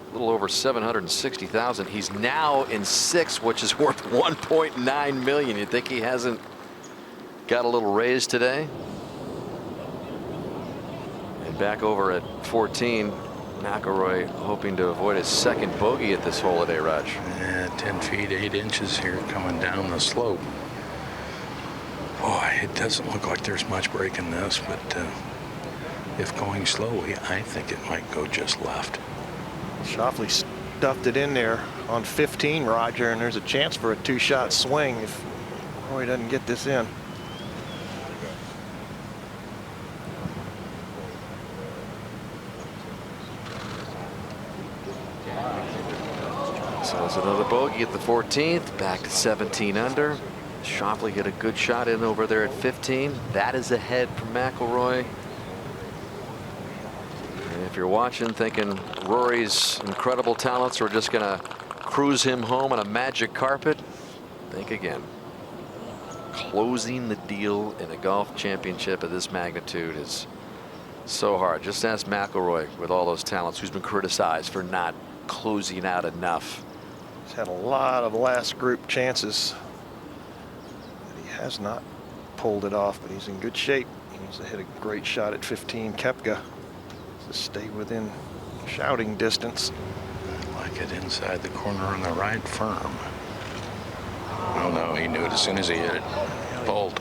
a little over $760,000. He's now in 6th, which is worth $1.9 million. You think he hasn't got a little raise today? And back over at 14, McIlroy hoping to avoid his second bogey at this hole today, Raj. Yeah, 10 feet 8 inches here coming down the slope. Boy, it doesn't look like there's much break in this, but if going slowly, I think it might go just left. Schauffele stuffed it in there on 15, Roger, and there's a chance for a 2-shot swing if Rory doesn't get this in. So it's another bogey at the 14th, back to 17 under. Schauffele get a good shot in over there at 15. That is ahead from McIlroy. And if you're watching thinking Rory's incredible talents are just going to cruise him home on a magic carpet, think again. Closing the deal in a golf championship of this magnitude is so hard. Just ask McIlroy, with all those talents, who's been criticized for not closing out enough. He's had a lot of last group chances. He has not pulled it off, but he's in good shape. He needs to hit a great shot at 15. Koepka to stay within shouting distance. I like it inside the corner on the right, firm. Oh no, he knew it as soon as he hit it. Pulled.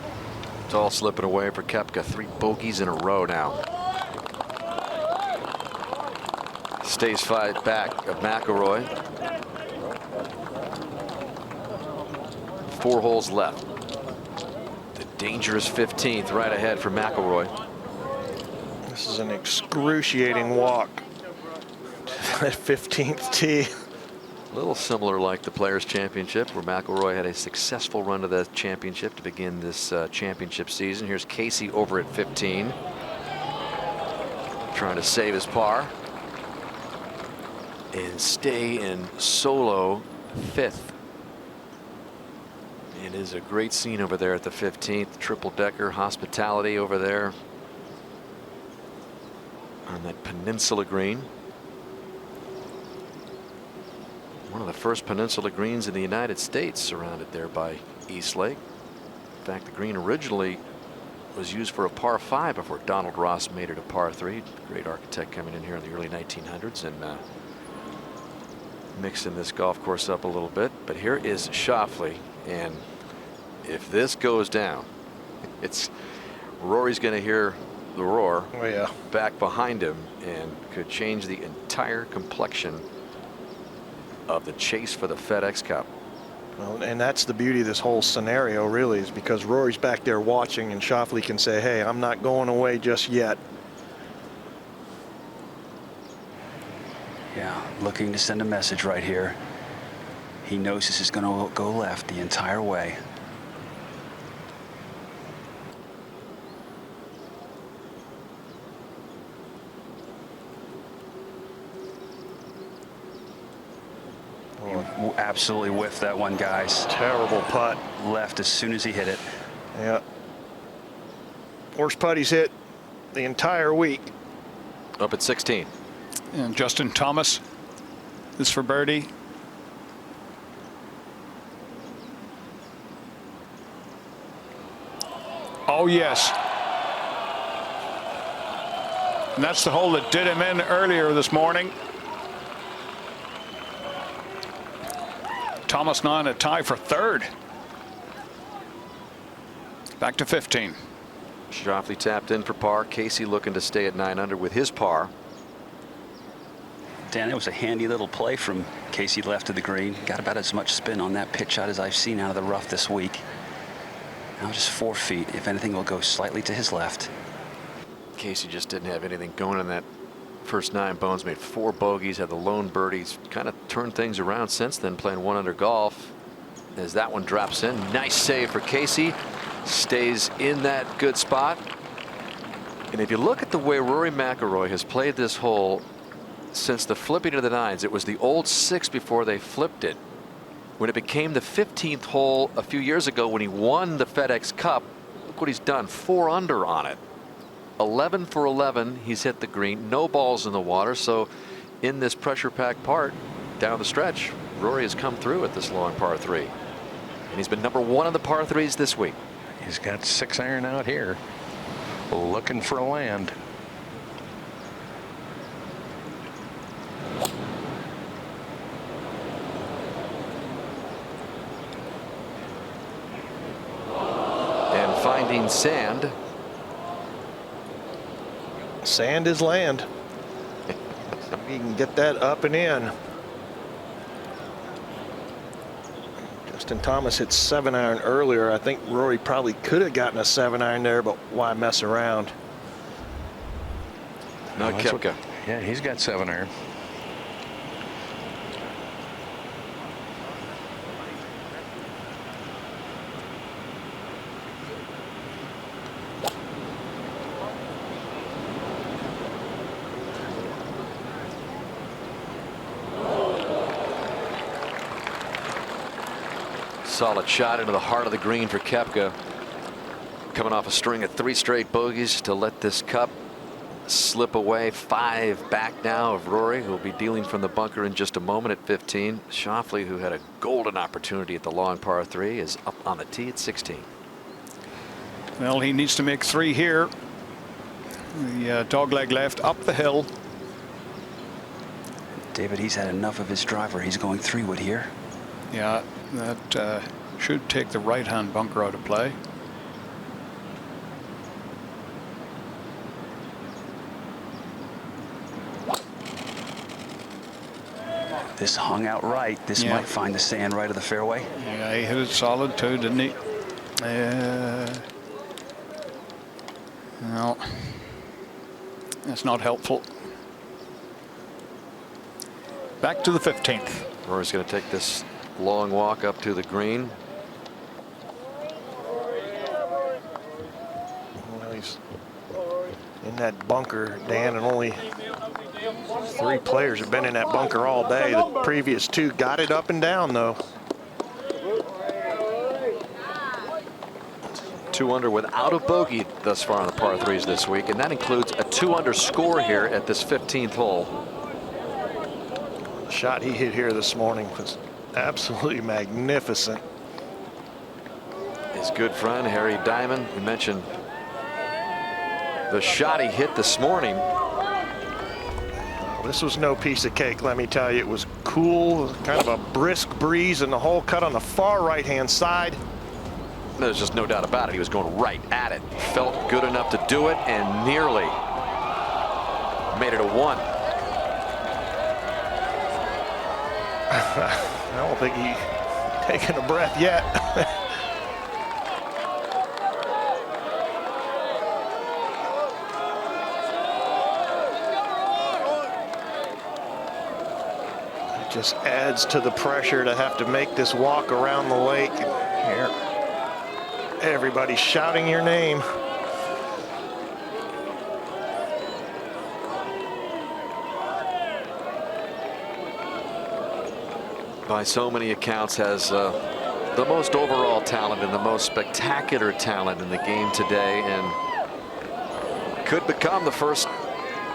It's all slipping away for Koepka. 3 bogeys in a row now. Stays 5 back of McIlroy. 4 holes left. The dangerous 15th right ahead for McIlroy. This is an excruciating walk to that 15th tee. A little similar like the Players Championship, where McIlroy had a successful run to the championship to begin this championship season. Here's Casey over at 15, trying to save his par and stay in solo 5th. It is a great scene over there at the 15th. Triple decker hospitality over there on that peninsula green. One of the first peninsula greens in the United States, surrounded there by East Lake. In fact, the green originally was used for a par 5 before Donald Ross made it a par 3. Great architect coming in here in the early 1900s and mixing this golf course up a little bit. But here is Schauffele, and if this goes down, it's Rory's going to hear the roar back behind him and could change the entire complexion of the chase for the FedEx Cup. Well, and that's the beauty of this whole scenario, really, is because Rory's back there watching, and Schauffele can say, hey, I'm not going away just yet. Yeah, looking to send a message right here. He knows this is going to go left the entire way. You absolutely whiffed that one, guys. Terrible putt. Left as soon as he hit it. Yeah. Worst putt he's hit the entire week. Up at 16. And Justin Thomas is for birdie. Oh, yes. And that's the hole that did him in earlier this morning. Thomas now in a tie for 3rd. Back to 15. Schauffele tapped in for par. Casey looking to stay at 9 under with his par. Dan, it was a handy little play from Casey left of the green. Got about as much spin on that pitch shot as I've seen out of the rough this week. Now just 4 feet. If anything, will go slightly to his left. Casey just didn't have anything going in that first 9. Bones made 4 bogeys, had the lone birdies, kind of turned things around since then, playing 1 under golf. As that one drops in, nice save for Casey. Stays in that good spot. And if you look at the way Rory McIlroy has played this hole since the flipping of the 9s, it was the old 6 before they flipped it. When it became the 15th hole a few years ago when he won the FedEx Cup, look what he's done, 4 under on it. 11 for 11, he's hit the green, no balls in the water. So in this pressure packed part down the stretch, Rory has come through at this long par 3, and he's been number 1 on the par 3s this week. He's got 6 iron out here, looking for land. finding sand. Sand is land. If you can get that up and in. Justin Thomas hit 7-iron earlier. I think Rory probably could have gotten a 7-iron there, but why mess around? No, Koepka. Yeah, he's got 7-iron. Solid shot into the heart of the green for Koepka. Coming off a string of 3 straight bogeys to let this cup slip away. 5 back now of Rory, who will be dealing from the bunker in just a moment at 15. Schauffele, who had a golden opportunity at the long par 3, is up on the tee at 16. Well, he needs to make 3 here. The dogleg left up the hill. David, he's had enough of his driver. He's going 3-wood here. Yeah, that should take the right-hand bunker out of play. This hung out right. This might find the sand right of the fairway. Yeah, he hit it solid too, didn't he? No, that's not helpful. Back to the 15th. Rory's going to take this long walk up to the green. Well, he's in that bunker, Dan, and only 3 players have been in that bunker all day. The previous 2 got it up and down, though. 2 under without a bogey thus far on the par 3s this week, and that includes a 2 under score here at this 15th hole. The shot he hit here this morning was absolutely magnificent. His good friend Harry Diamond, we mentioned the shot he hit this morning. This was no piece of cake, let me tell you. It was cool, kind of a brisk breeze in the hole cut on the far right-hand side. There's just no doubt about it. He was going right at it. Felt good enough to do it and nearly made it a 1. I don't think he's taken a breath yet. It just adds to the pressure to have to make this walk around the lake. Here, everybody's shouting your name. By so many accounts has the most overall talent and the most spectacular talent in the game today, and could become the first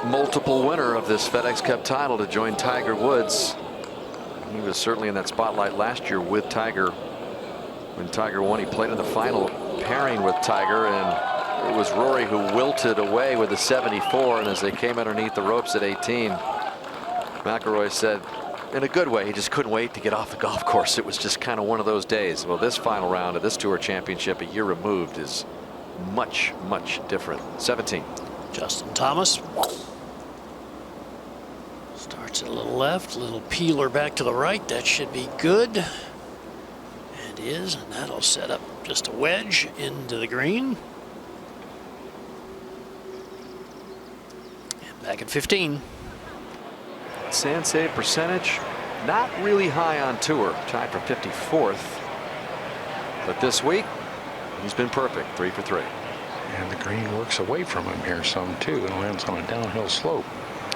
multiple winner of this FedEx Cup title to join Tiger Woods. He was certainly in that spotlight last year with Tiger. When Tiger won, he played in the final pairing with Tiger, and it was Rory who wilted away with a 74, and as they came underneath the ropes at 18, McIlroy said, in a good way, he just couldn't wait to get off the golf course. It was just kind of one of those days. Well, this final round of this Tour Championship, a year removed, is much, much different. 17. Justin Thomas starts at a little left, a little peeler back to the right. That should be good. And is, and that'll set up just a wedge into the green. And back at 15. Sand save percentage, not really high on tour, tied for 54th. But this week, he's been perfect, 3 for 3. And the green works away from him here some too, and lands on a downhill slope.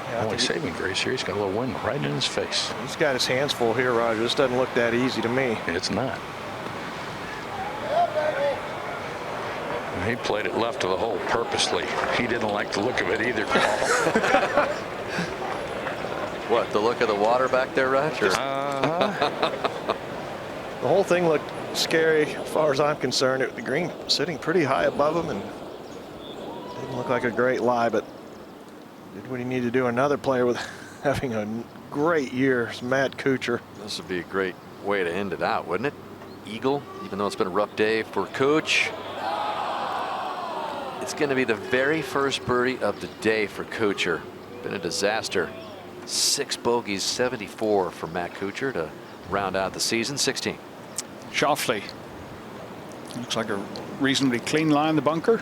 Yeah, only saving grace here, he's got a little wind right in his face. He's got his hands full here, Roger. This doesn't look that easy to me. It's not. And he played it left of the hole purposely. He didn't like the look of it either, Paul. What, the look of the water back there, Roger? The whole thing looked scary as far as I'm concerned. The green sitting pretty high above him, and didn't look like a great lie, but did what he needed to do. Another player with having a great year is Matt Kuchar. This would be a great way to end it out, wouldn't it? Eagle, even though it's been a rough day for Cooch. It's going to be the very first birdie of the day for Kuchar. Been a disaster. 6 bogeys, 74 for Matt Kuchar to round out the season. 16. Schauffele. Looks like a reasonably clean lie in the bunker.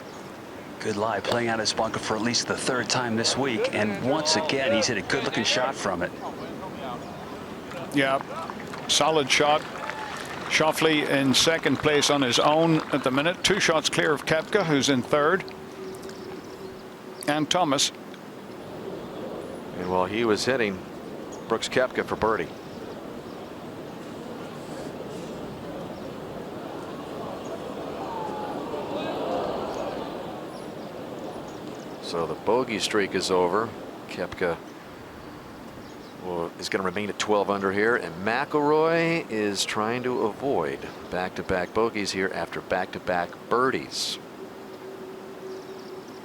Good lie, playing out his bunker for at least the 3rd time this week, and once again he's hit a good-looking shot from it. Yeah, solid shot. Schauffele in 2nd place on his own at the minute. 2 shots clear of Koepka, who's in 3rd, and Thomas. And while he was hitting, Brooks Koepka for birdie. So the bogey streak is over. Koepka is going to remain at 12 under here, and McIlroy is trying to avoid back-to-back bogeys here after back-to-back birdies.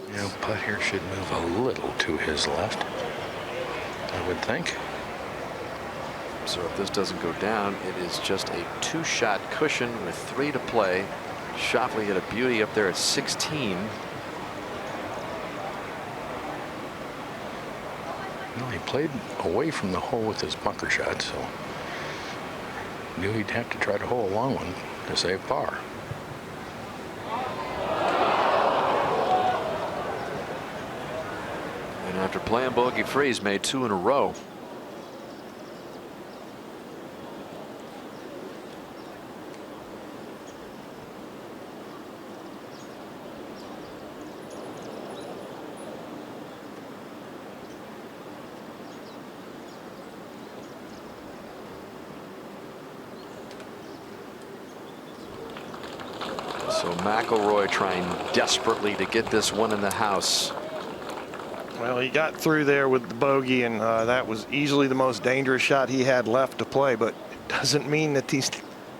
You know, putt here should move a little to his left, I would think. So if this doesn't go down, it is just a 2-shot cushion with 3 to play. Schauffele hit a beauty up there at 16. Well, he played away from the hole with his bunker shot, so knew he'd have to try to hole a long one to save par. And after playing bogey free, he's made 2 in a row. So McIlroy trying desperately to get this one in the house. Well, he got through there with the bogey, and that was easily the most dangerous shot he had left to play, but it doesn't mean that these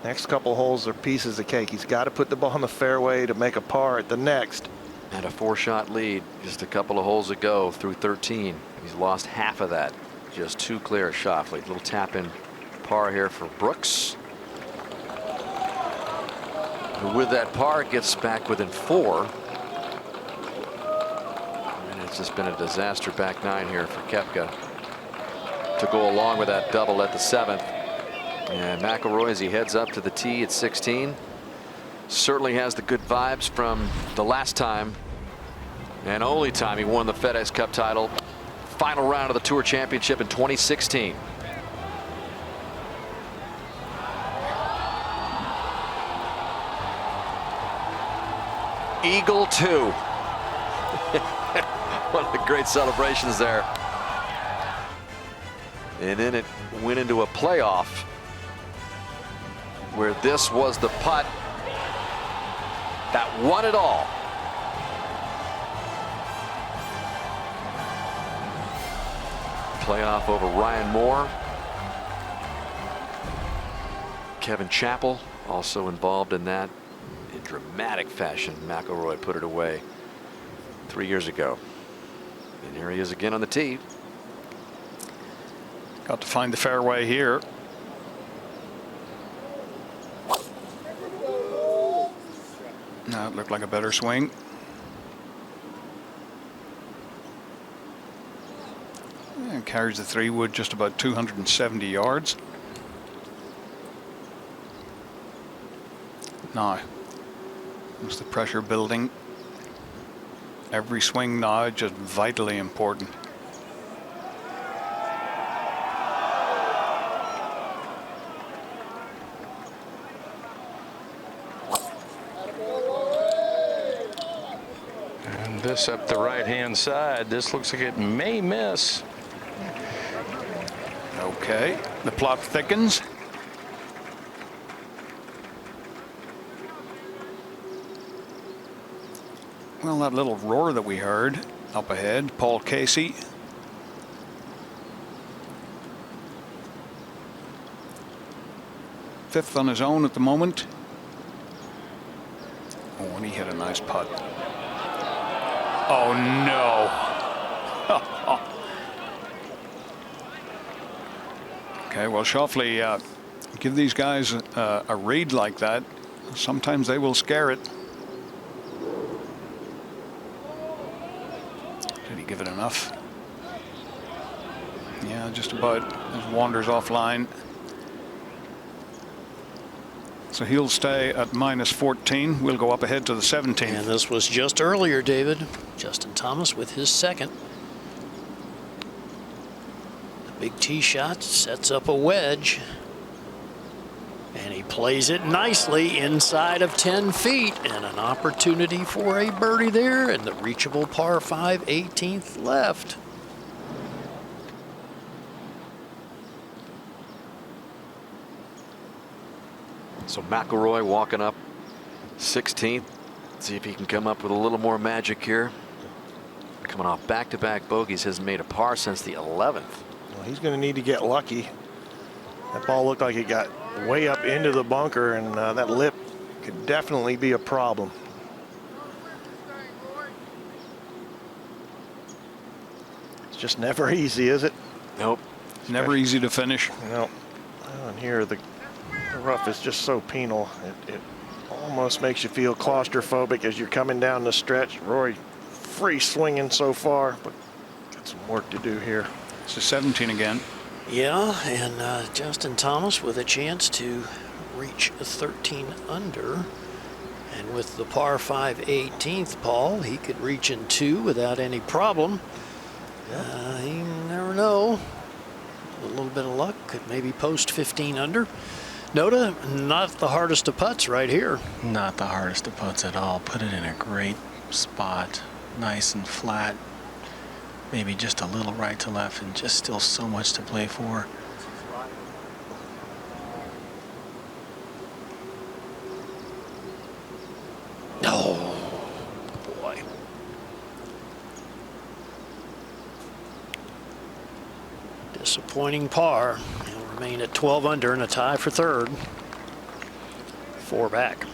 next couple holes are pieces of cake. He's got to put the ball in the fairway to make a par at the next. And a 4-shot lead just a couple of holes ago through 13. He's lost half of that. Just 2 clear of Schauffele. Little tap in par here for Brooks, who with that par gets back within 4. And it's just been a disaster back 9 here for Koepka to go along with that double at the 7th. And McIlroy, as he heads up to the tee at 16, certainly has the good vibes from the last time and only time he won the FedEx Cup title, final round of the Tour Championship in 2016. Eagle 2. One of the great celebrations there. And then it went into a playoff where this was the putt that won it all. Playoff over Ryan Moore. Kevin Chappell also involved in that. In dramatic fashion, McIlroy put it away 3 years ago. And here he is again on the tee. Got to find the fairway here. Now it looked like a better swing. And carries the 3-wood just about 270 yards. Now, there's the pressure building. Every swing now just vitally important. And this up the right-hand side. This looks like it may miss. Okay, the plot thickens. Well, that little roar that we heard up ahead, Paul Casey. Fifth on his own at the moment. Oh, and he hit a nice putt. Oh, no. Okay, well, Schauffele, give these guys a read like that. Sometimes they will scare it. enough. Yeah, just about. Just wanders offline. So he'll stay at -14. We'll go up ahead to the 17th. And this was just earlier, David. Justin Thomas with his second. The big tee shot sets up a wedge. And he plays it nicely inside of 10 feet. And an opportunity for a birdie there. And the reachable par 5, 18th left. So McIlroy walking up 16th. See if he can come up with a little more magic here. Coming off back-to-back bogeys, hasn't made a par since the 11th. Well, he's going to need to get lucky. That ball looked like it got way up into the bunker, and that lip could definitely be a problem. It's just never easy, is it? Nope. Never easy to finish. No. And here the rough is just so penal. It almost makes you feel claustrophobic as you're coming down the stretch. Rory free swinging so far, but got some work to do here. It's a 17 again. Yeah, and Justin Thomas with a chance to reach 13 under. And with the par 5 18th, Paul, he could reach in 2 without any problem. You never know. A little bit of luck could maybe post 15 under. Noda, not the hardest of putts right here. Not the hardest of putts at all. Put it in a great spot, nice and flat. Maybe just a little right to left, and just still so much to play for. Oh, boy. Disappointing par. He'll remain at 12 under and a tie for third. 4 back.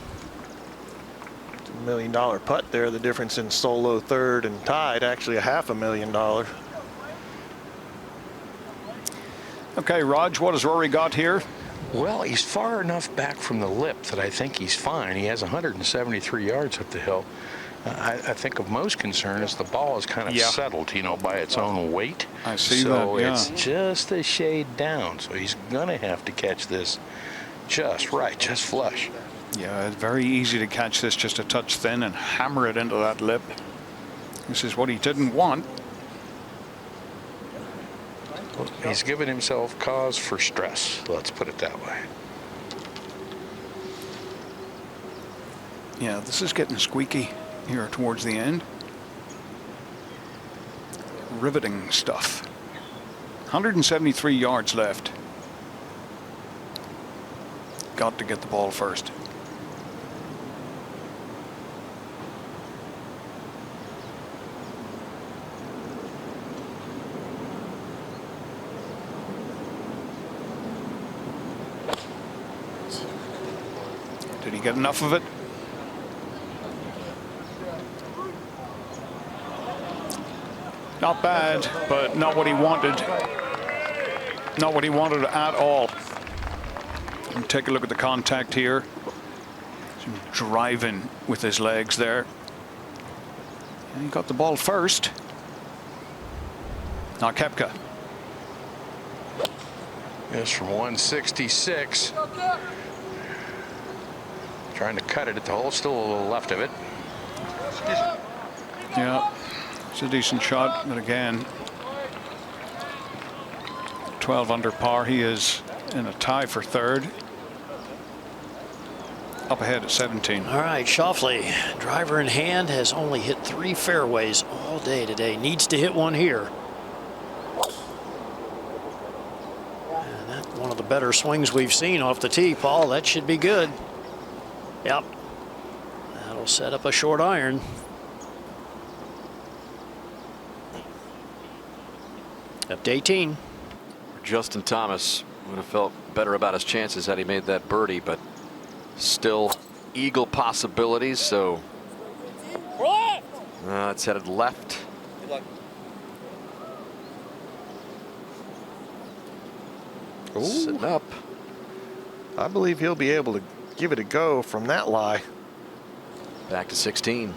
It's $1 million putt there. The difference in solo third and tied, actually a $500,000. Okay, Raj, what has Rory got here? Well, he's far enough back from the lip that I think he's fine. He has 173 yards up the hill. I think of most concern is the ball is kind of settled, you know, by its own weight. I see that, so it's just a shade down. So he's going to have to catch this just right, just flush. Yeah, it's very easy to catch this just a touch thin and hammer it into that lip. This is what he didn't want. He's given himself cause for stress. Let's put it that way. Yeah, this is getting squeaky here towards the end. Riveting stuff. 173 yards left. Got to get the ball first. Did he get enough of it? Not bad, but not what he wanted. Not what he wanted at all. And take a look at the contact here. Some driving with his legs there. And he got the ball first. Now Koepka. It's from 166. Trying to cut it at the hole, still a little left of it. Yeah, it's a decent shot, but again, 12 under par. He is in a tie for third. Up ahead at 17. All right, Schauffele, driver in hand, has only hit 3 fairways all day today. Needs to hit one here. And that's one of the better swings we've seen off the tee, Paul. That should be good. Yep. That'll set up a short iron. Up to 18. Justin Thomas would have felt better about his chances had he made that birdie, but still eagle possibilities. So it's headed left. Good luck. Sitting up. I believe he'll be able to give it a go from that lie. Back to 16.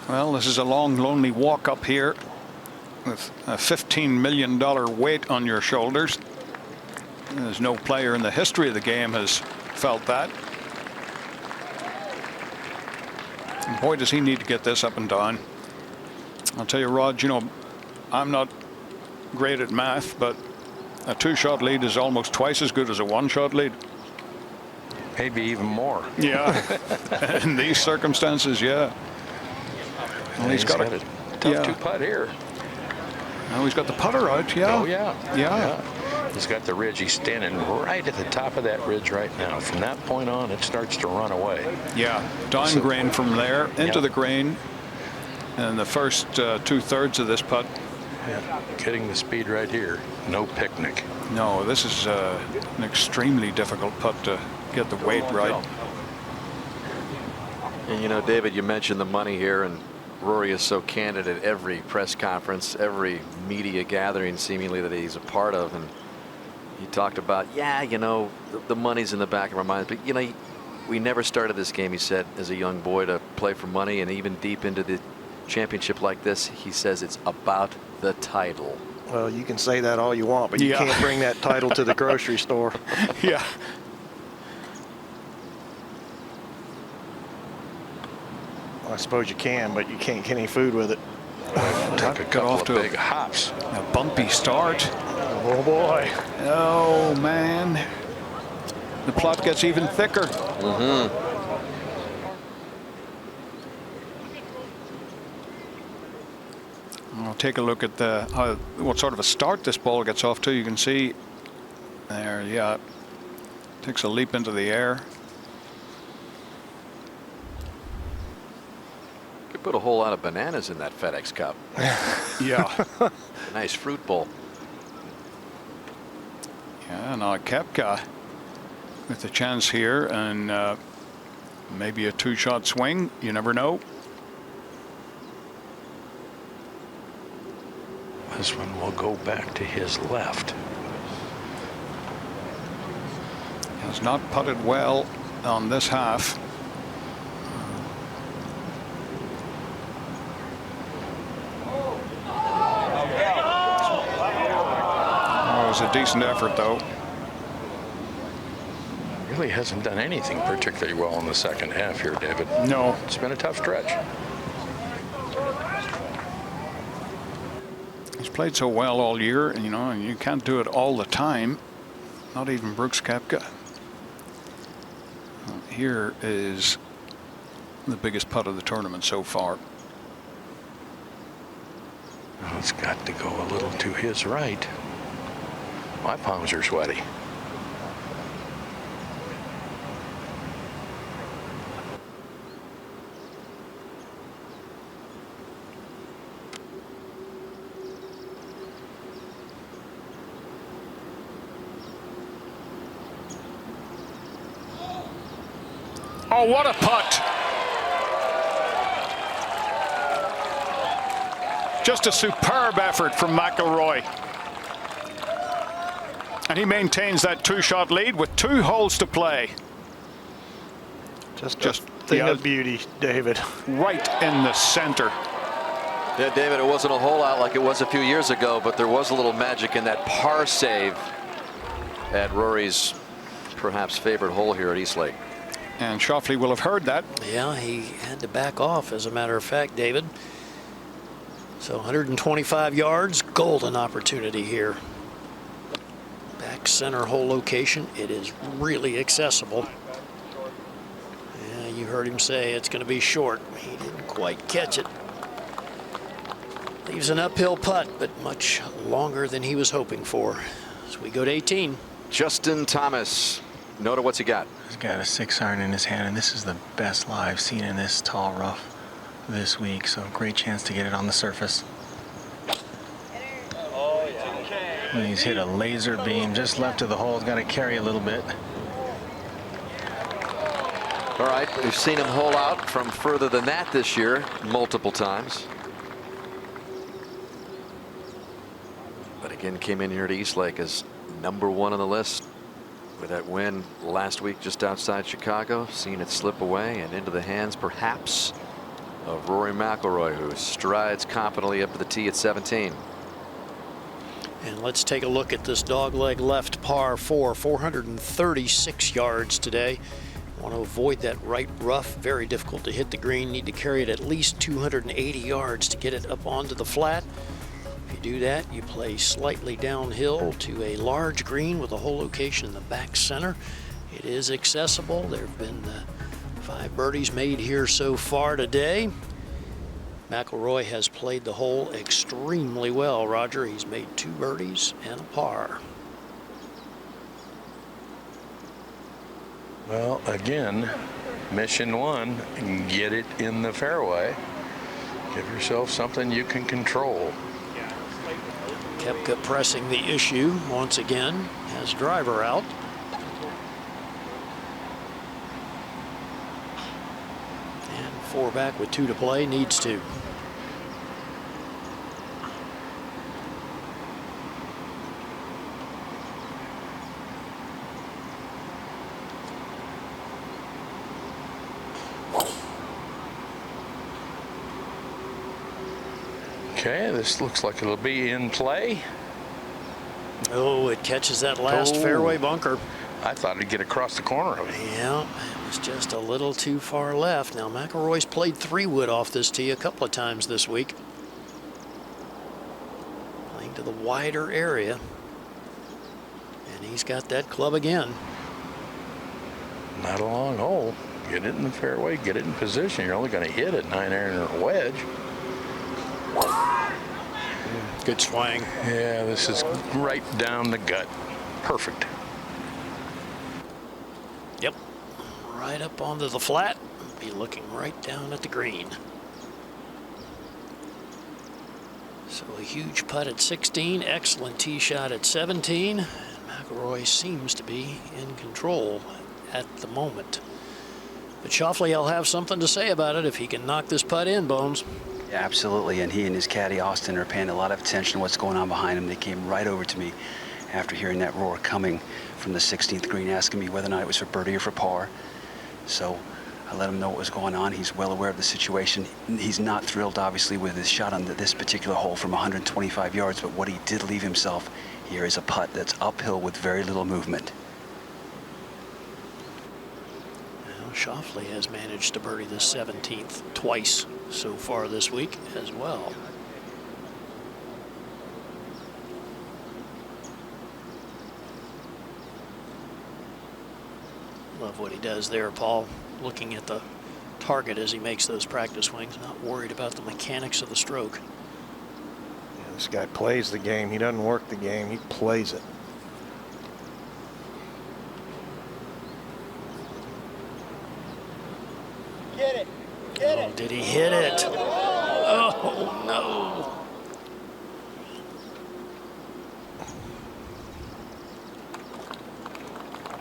Well, this is a long, lonely walk up here with a $15 million weight on your shoulders. There's no player in the history of the game has felt that. And boy, does he need to get this up and down. I'll tell you, Rod, you know, I'm not great at math, but a 2-shot lead is almost twice as good as a 1-shot lead. Maybe even more. Yeah. In these circumstances, yeah. Well, he's got a tough 2-putt here. Oh, he's got the putter out, yeah. Oh, yeah. He's got the ridge. He's standing right at the top of that ridge right now. From that point on, it starts to run away. Yeah, down green from there into the green. And the first 2/3 of this putt. Yeah, getting the speed right here. No picnic. No, this is an extremely difficult putt to get the weight right. And you know, David, you mentioned the money here, and Rory is so candid at every press conference, every media gathering seemingly that he's a part of, and he talked about, yeah, you know, the money's in the back of our minds, but you know, we never started this game, he said, as a young boy to play for money, and even deep into the championship like this, he says it's about the title. Well, you can say that all you want, but you can't bring that title to the grocery store. Yeah. Well, I suppose you can, but you can't get any food with it. Took a couple of big hops. A bumpy start. Oh boy. Oh man. The plot gets even thicker. I'll take a look at what sort of a start this ball gets off to. You can see there, yeah, takes a leap into the air. Could put a whole lot of bananas in that FedEx Cup. Yeah. Nice fruit bowl. Yeah, now Koepka with the chance here, and maybe a 2-shot swing. You never know. This one will go back to his left. Has not putted well on this half. Oh, it was a decent effort, though. Really hasn't done anything particularly well in the second half here, David. No. It's been a tough stretch. He's played so well all year, and you know, and you can't do it all the time. Not even Brooks Koepka. Here is the biggest putt of the tournament so far. Well, it's got to go a little to his right. My palms are sweaty. Oh, what a putt. Just a superb effort from McIlroy. And he maintains that 2-shot lead with 2 holes to play. Just a thing of beauty, David. Right in the center. Yeah, David, it wasn't a hole out like it was a few years ago, but there was a little magic in that par save at Rory's perhaps favorite hole here at East Lake. And Schauffele will have heard that. Yeah, he had to back off, as a matter of fact, David. So 125 yards, golden opportunity here. Back center hole location. It is really accessible. Yeah, you heard him say it's going to be short. He didn't quite catch it. Leaves an uphill putt, but much longer than he was hoping for. So we go to 18. Justin Thomas. Noda, what's he got? He's got a 6-iron in his hand, and this is the best lie I've seen in this tall rough this week. So great chance to get it on the surface. And he's hit a laser beam just left of the hole. He's got to carry a little bit. All right, we've seen him hole out from further than that this year multiple times. But again, came in here to East Lake as #1 on the list with that win last week just outside Chicago. Seeing it slip away and into the hands perhaps of Rory McIlroy, who strides confidently up to the tee at 17. And let's take a look at this dogleg left par 4, 436 yards today. Want to avoid that right rough, very difficult to hit the green. Need to carry it at least 280 yards to get it up onto the flat. If you do that, you play slightly downhill to a large green with a hole location in the back center. It is accessible. There have been 5 birdies made here so far today. McIlroy has played the hole extremely well, Roger. He's made 2 birdies and a par. Well, again, mission 1, get it in the fairway. Give yourself something you can control. Koepka pressing the issue once again, has driver out. And 4 back with 2 to play, needs to. Okay, this looks like it'll be in play. Oh, it catches that last fairway bunker. I thought it'd get across the corner of it. Yeah, it was just a little too far left. Now, McIlroy's played 3-wood off this tee a couple of times this week. Playing to the wider area. And he's got that club again. Not a long hole. Get it in the fairway, get it in position. You're only going to hit it 9-iron or a wedge. Good swing. Yeah, this is right down the gut. Perfect. Yep. Right up onto the flat. Be looking right down at the green. So a huge putt at 16. Excellent tee shot at 17. And McIlroy seems to be in control at the moment. But Schauffele will have something to say about it if he can knock this putt in, Bones. Yeah, absolutely, and he and his caddy Austin are paying a lot of attention to what's going on behind him. They came right over to me after hearing that roar coming from the 16th green, asking me whether or not it was for birdie or for par. So I let him know what was going on. He's well aware of the situation. He's not thrilled, obviously, with his shot on this particular hole from 125 yards, but what he did leave himself here is a putt that's uphill with very little movement. Now, Schauffele has managed to birdie the 17th twice so far this week as well. Love what he does there, Paul. Looking at the target as he makes those practice swings, not worried about the mechanics of the stroke. Yeah, this guy plays the game. He doesn't work the game. He plays it. Get it. Get it. Did he hit it? Oh, no.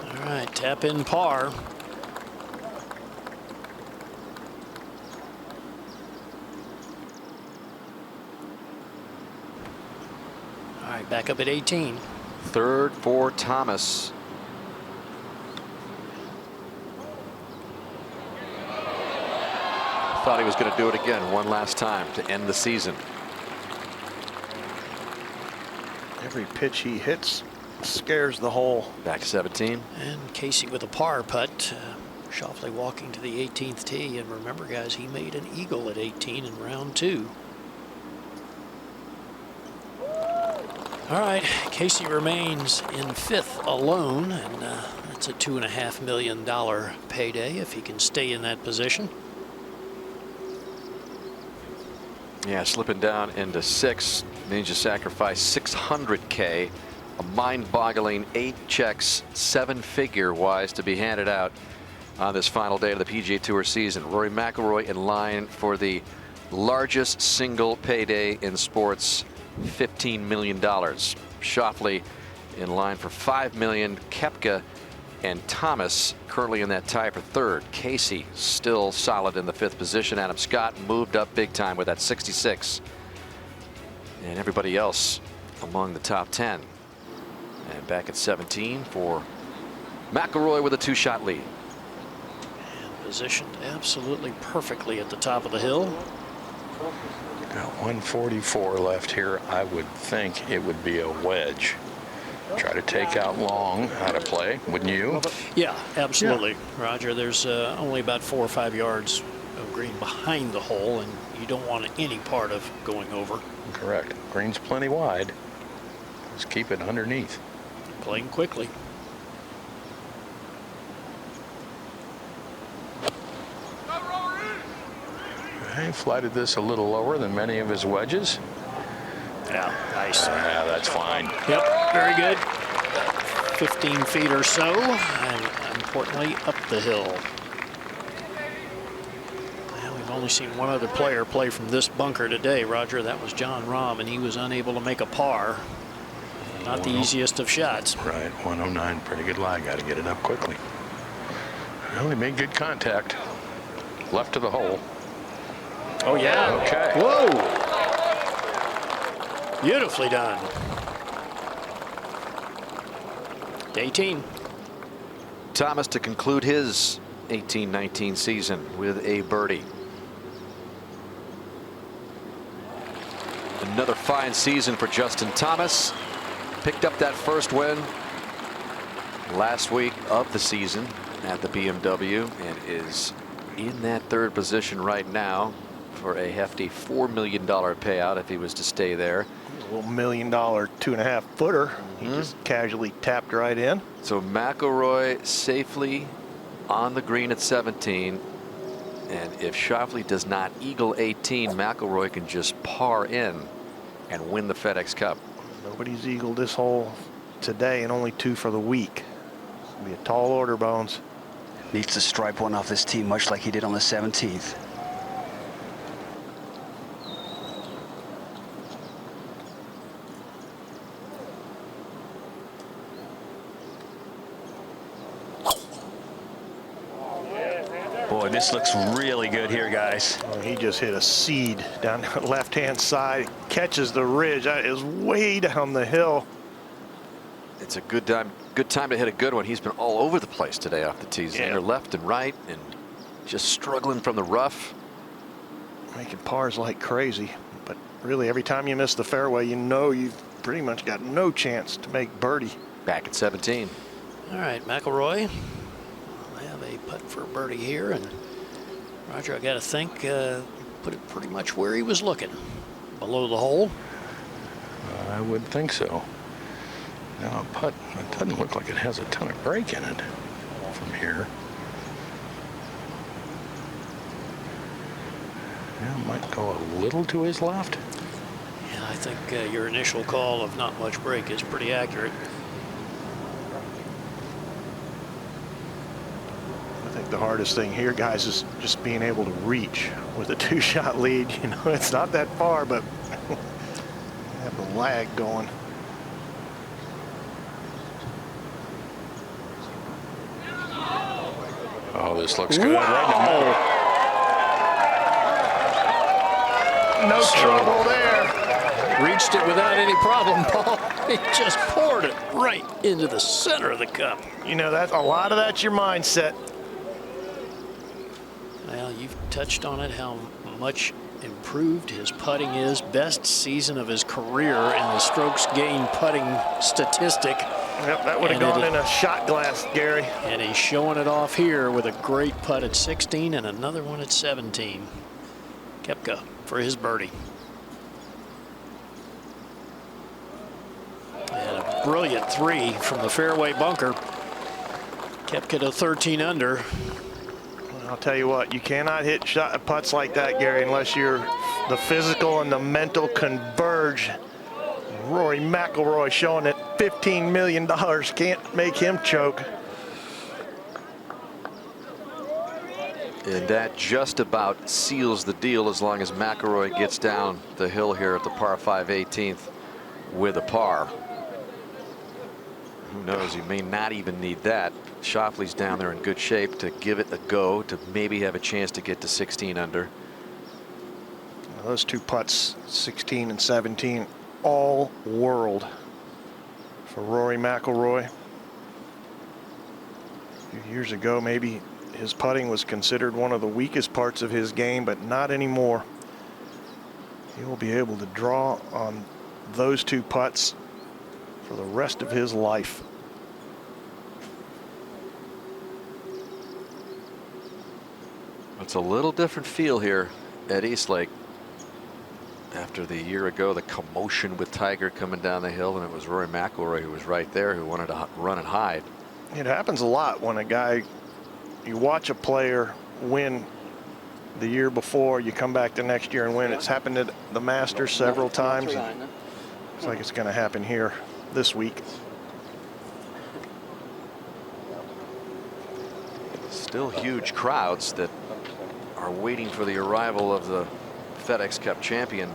All right, tap in par. All right, back up at 18. Third for Thomas. Thought he was going to do it again one last time to end the season. Every pitch he hits scares the hole. Back to 17. And Casey with a par putt. Schauffele walking to the 18th tee. And remember, guys, he made an eagle at 18 in round 2. All right, Casey remains in 5th alone. And that's a $2.5 million payday if he can stay in that position. Yeah, slipping down into 6 means you sacrifice $600K, a mind-boggling 8 checks, 7-figure wise to be handed out on this final day of the PGA Tour season. Rory McIlroy in line for the largest single payday in sports, $15 million. Schauffele in line for $5 million. Koepka and Thomas currently in that tie for 3rd. Casey still solid in the 5th position. Adam Scott moved up big time with that 66. And everybody else among the top 10. And back at 17 for McIlroy with a 2-shot lead. And Positioned absolutely perfectly at the top of the hill. Got 144 left here. I would think it would be a wedge. Try to take out long out of play, wouldn't you? Yeah, absolutely. Yeah. Roger, there's only about 4 or 5 yards of green behind the hole, and you don't want any part of going over. Correct. Green's plenty wide. Just keep it underneath. Playing quickly. He flighted this a little lower than many of his wedges. Yeah, nice. Yeah, that's fine. Yep, very good. 15 feet or so, and importantly, up the hill. Well, we've only seen one other player play from this bunker today, Roger. That was John Rahm, and he was unable to make a par. Not the easiest of shots. Right, 109, pretty good lie. Got to get it up quickly. Well, he made good contact. Left of the hole. Oh, yeah. Okay. Whoa. Beautifully done. 18. Thomas to conclude his 18-19 season with a birdie. Another fine season for Justin Thomas. Picked up that first win last week of the season at the BMW and is in that third position right now for a hefty $4 million payout if he was to stay there. A little $1 million 2.5 footer. He just casually tapped right in. So McIlroy safely on the green at 17. And if Schauffele does not eagle 18, McIlroy can just par in and win the FedEx Cup. Nobody's eagled this hole today and only 2 for the week. It's going to be a tall order, Bones. Needs to stripe one off this tee, much like he did on the 17th. Boy, this looks really good here, guys. Oh, he just hit a seed down the left-hand side. Catches the ridge. It was way down the hill. It's a good time to hit a good one. He's been all over the place today off the tees. Yeah. Left and right and just struggling from the rough. Making pars like crazy. But really, every time you miss the fairway, you know you've pretty much got no chance to make birdie. Back at 17. All right, McIlroy. Have a putt for a birdie here, and Roger, I got to think, put it pretty much where he was looking, below the hole. I would think so. Now a putt, it doesn't look like it has a ton of break in it from here. Yeah, it might go a little to his left. Yeah, I think your initial call of not much break is pretty accurate. I think the hardest thing here, guys, is just being able to reach with a 2-shot lead. You know, it's not that far, but have the lag going. Oh, this looks good. Right in the middle. No trouble there. Reached it without any problem, Paul. He just poured it right into the center of the cup. You know, that's a lot of that's your mindset. Well, you've touched on it, how much improved his putting is. Best season of his career in the strokes gained putting statistic. Yep, that would have gone in a shot glass, Gary. And he's showing it off here with a great putt at 16 and another one at 17. Koepka for his birdie. And a brilliant 3 from the fairway bunker. Koepka to 13 under. I'll tell you what, you cannot hit putts like that, Gary, unless the physical and the mental converge. Rory McIlroy showing that $15 million can't make him choke. And that just about seals the deal as long as McIlroy gets down the hill here at the par 5 18th with a par. Who knows, he may not even need that. Schauffele's down there in good shape to give it a go, to maybe have a chance to get to 16 under. Well, those 2 putts, 16 and 17, all world for Rory McIlroy. A few years ago, maybe his putting was considered one of the weakest parts of his game, but not anymore. He will be able to draw on those 2 putts for the rest of his life. It's a little different feel here at Eastlake after the year ago, the commotion with Tiger coming down the hill, and it was Rory McIlroy who was right there, who wanted to run and hide. It happens a lot when a guy, you watch a player win the year before, you come back the next year and win. It's happened at the Masters several times. Looks like it's going to happen here this week. Still huge crowds that are waiting for the arrival of the FedExCup champion.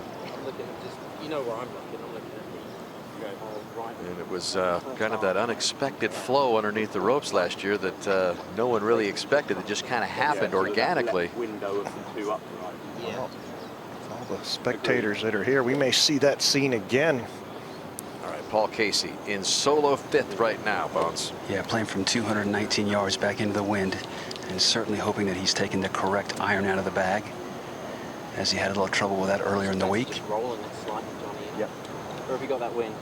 You know where I'm looking. I'm looking at And it was kind of that unexpected flow underneath the ropes last year that no one really expected. It just kind of happened organically. Window of the 2 upright. Yeah. All the spectators that are here, we may see that scene again. All right, Paul Casey in solo 5th right now, Bones. Yeah, playing from 219 yards back into the wind, and certainly hoping that he's taking the correct iron out of the bag, as he had a little trouble with that earlier in the week. Just rolling it slightly, Johnny. Yep. Or have you got that wind?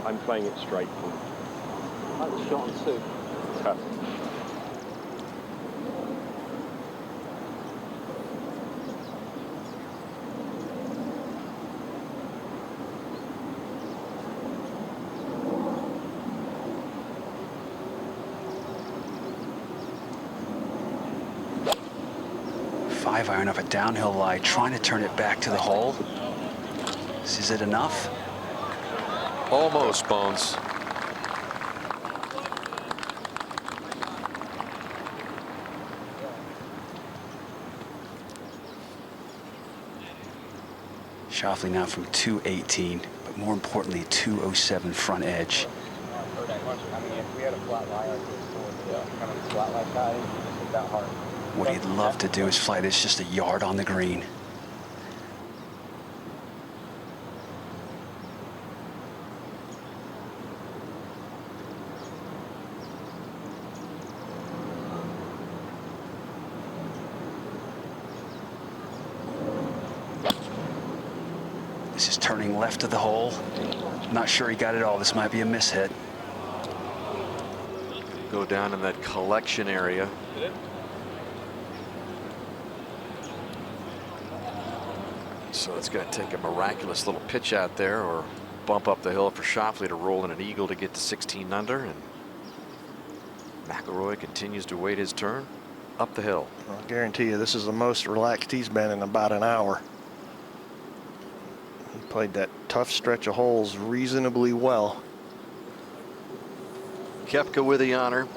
I'm playing it straight. Oh, the shot on 2. Tough. Five iron off a downhill lie, trying to turn it back to the hole. Is it enough? Almost, Bones. Schauffele now from 218, but more importantly, 207 front edge. What he'd love to do is fly this just a yard on the green. This is turning left of the hole. Not sure he got it all. This might be a mishit. Go down in that collection area. So it's going to take a miraculous little pitch out there or bump up the hill for Schauffele to roll in an eagle to get to 16 under. And McIlroy continues to wait his turn up the hill. I'll guarantee you this is the most relaxed he's been in about an hour. He played that tough stretch of holes reasonably well. Koepka with the honor.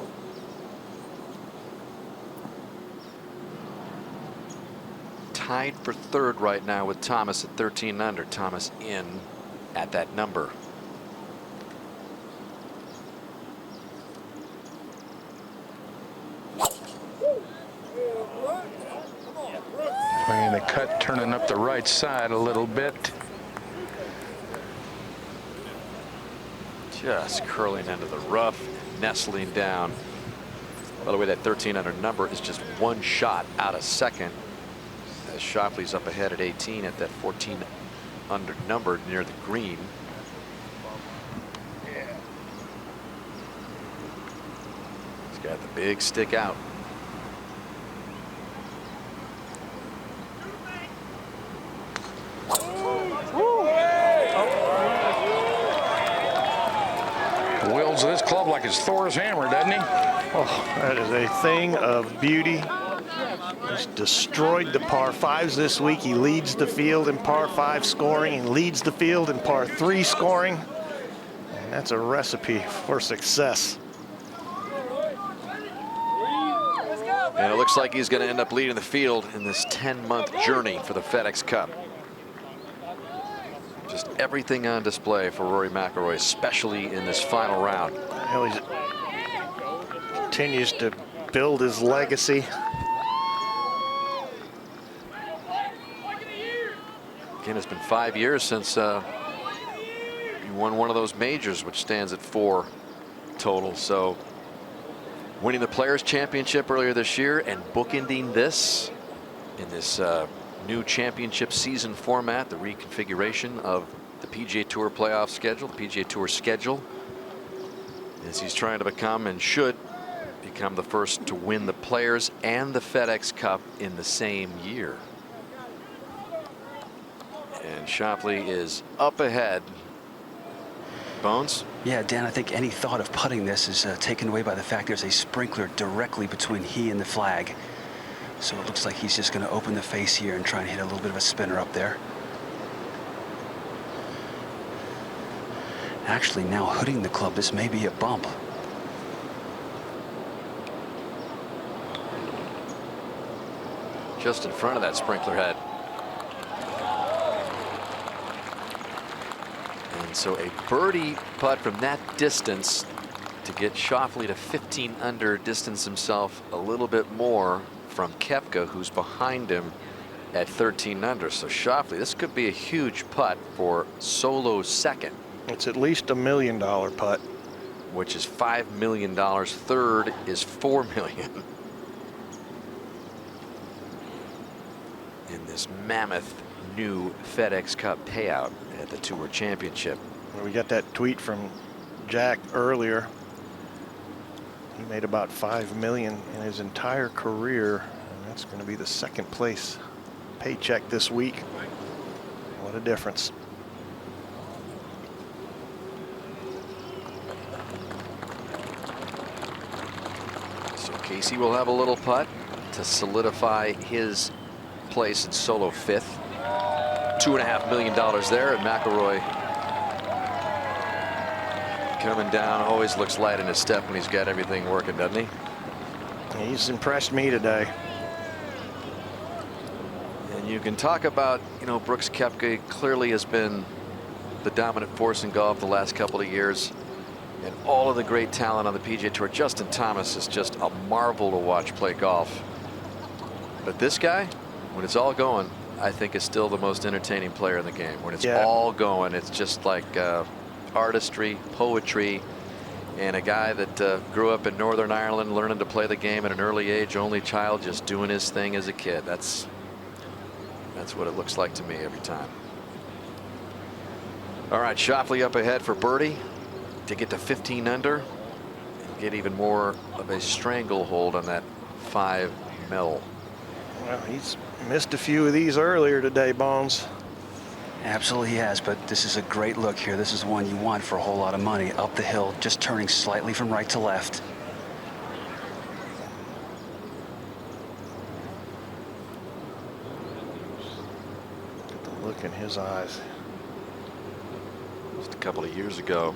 Tied for 3rd right now with Thomas at 13 under. Thomas in at that number. Playing the cut, turning up the right side a little bit. Just curling into the rough, nestling down. By the way, that 13 under number is just 1 shot out of 2nd. As Schauffele's up ahead at 18 at that 14 under number near the green. He's got the big stick out. Wields this club like it's Thor's hammer, doesn't he? Oh, that is a thing of beauty. He's destroyed the par 5s this week. He leads the field in par 5 scoring and leads the field in par 3 scoring. And that's a recipe for success. And it looks like he's going to end up leading the field in this 10-month journey for the FedExCup. Just everything on display for Rory McIlroy, especially in this final round. Well, he continues to build his legacy. Again, it's been 5 years since he won one of those majors, which stands at 4 total. So winning the Players Championship earlier this year and bookending this in this new championship season format, the reconfiguration of the PGA Tour playoff schedule, the PGA Tour schedule, as he's trying to become and should become the first to win the Players and the FedEx Cup in the same year. And Schauffele is up ahead. Bones? Yeah, Dan, I think any thought of putting this is taken away by the fact there's a sprinkler directly between he and the flag. So it looks like he's just going to open the face here and try and hit a little bit of a spinner up there. Actually, now hitting the club, this may be a bump. Just in front of that sprinkler head. And so a birdie putt from that distance to get Schauffele to 15 under, distance himself a little bit more from Koepka, who's behind him at 13 under. So Schauffele, this could be a huge putt for solo second. It's at least $1 million putt, which is $5 million. Third is $4 million. In this mammoth new FedEx Cup payout at the Tour Championship. We got that tweet from Jack earlier. He made about $5 million in his entire career, and that's going to be the second place paycheck this week. What a difference. So Casey will have a little putt to solidify his place in solo fifth. $2.5 million there, and McIlroy coming down. Always looks light in his step when he's got everything working, doesn't he? He's impressed me today. And you can talk about, you know, Brooks Koepka clearly has been the dominant force in golf the last couple of years, and all of the great talent on the PGA Tour. Justin Thomas is just a marvel to watch play golf. But this guy, when it's all going, I think is still the most entertaining player in the game. When it's all going, it's just like artistry, poetry, and a guy that grew up in Northern Ireland learning to play the game at an early age, only child, just doing his thing as a kid. That's what it looks like to me every time. All right, Schauffele up ahead for birdie to get to 15 under and get even more of a stranglehold on that 5 mil. Well, he's missed a few of these earlier today, Bones. Absolutely he has, but this is a great look here. This is one you want for a whole lot of money. Up the hill, just turning slightly from right to left. Get the look in his eyes. Just a couple of years ago,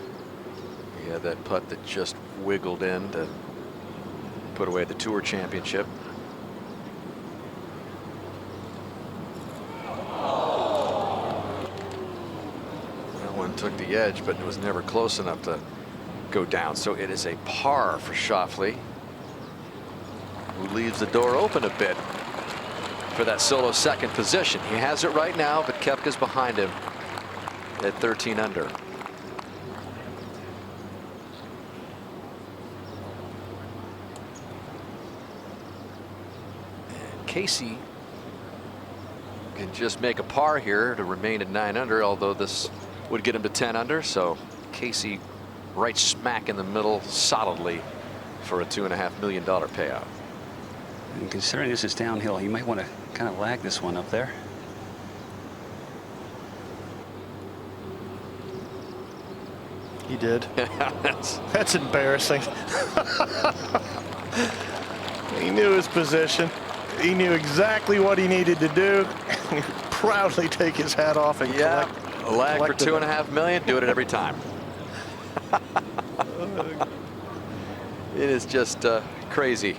he had that putt that just wiggled in to put away the Tour Championship. Took the edge, but it was never close enough to go down. So it is a par for Schauffele, who leaves the door open a bit for that solo second position. He has it right now, but Koepka's behind him at 13 under. And Casey can just make a par here to remain at 9 under, although this would get him to 10 under. So Casey right smack in the middle solidly for a $2.5 million payout. And considering this is downhill, you might want to kind of lag this one up there. He did. That's embarrassing. He knew his position. He knew exactly what he needed to do. He would proudly take his hat off and collect. A lag for $2.5 million, do it every time. It is just crazy,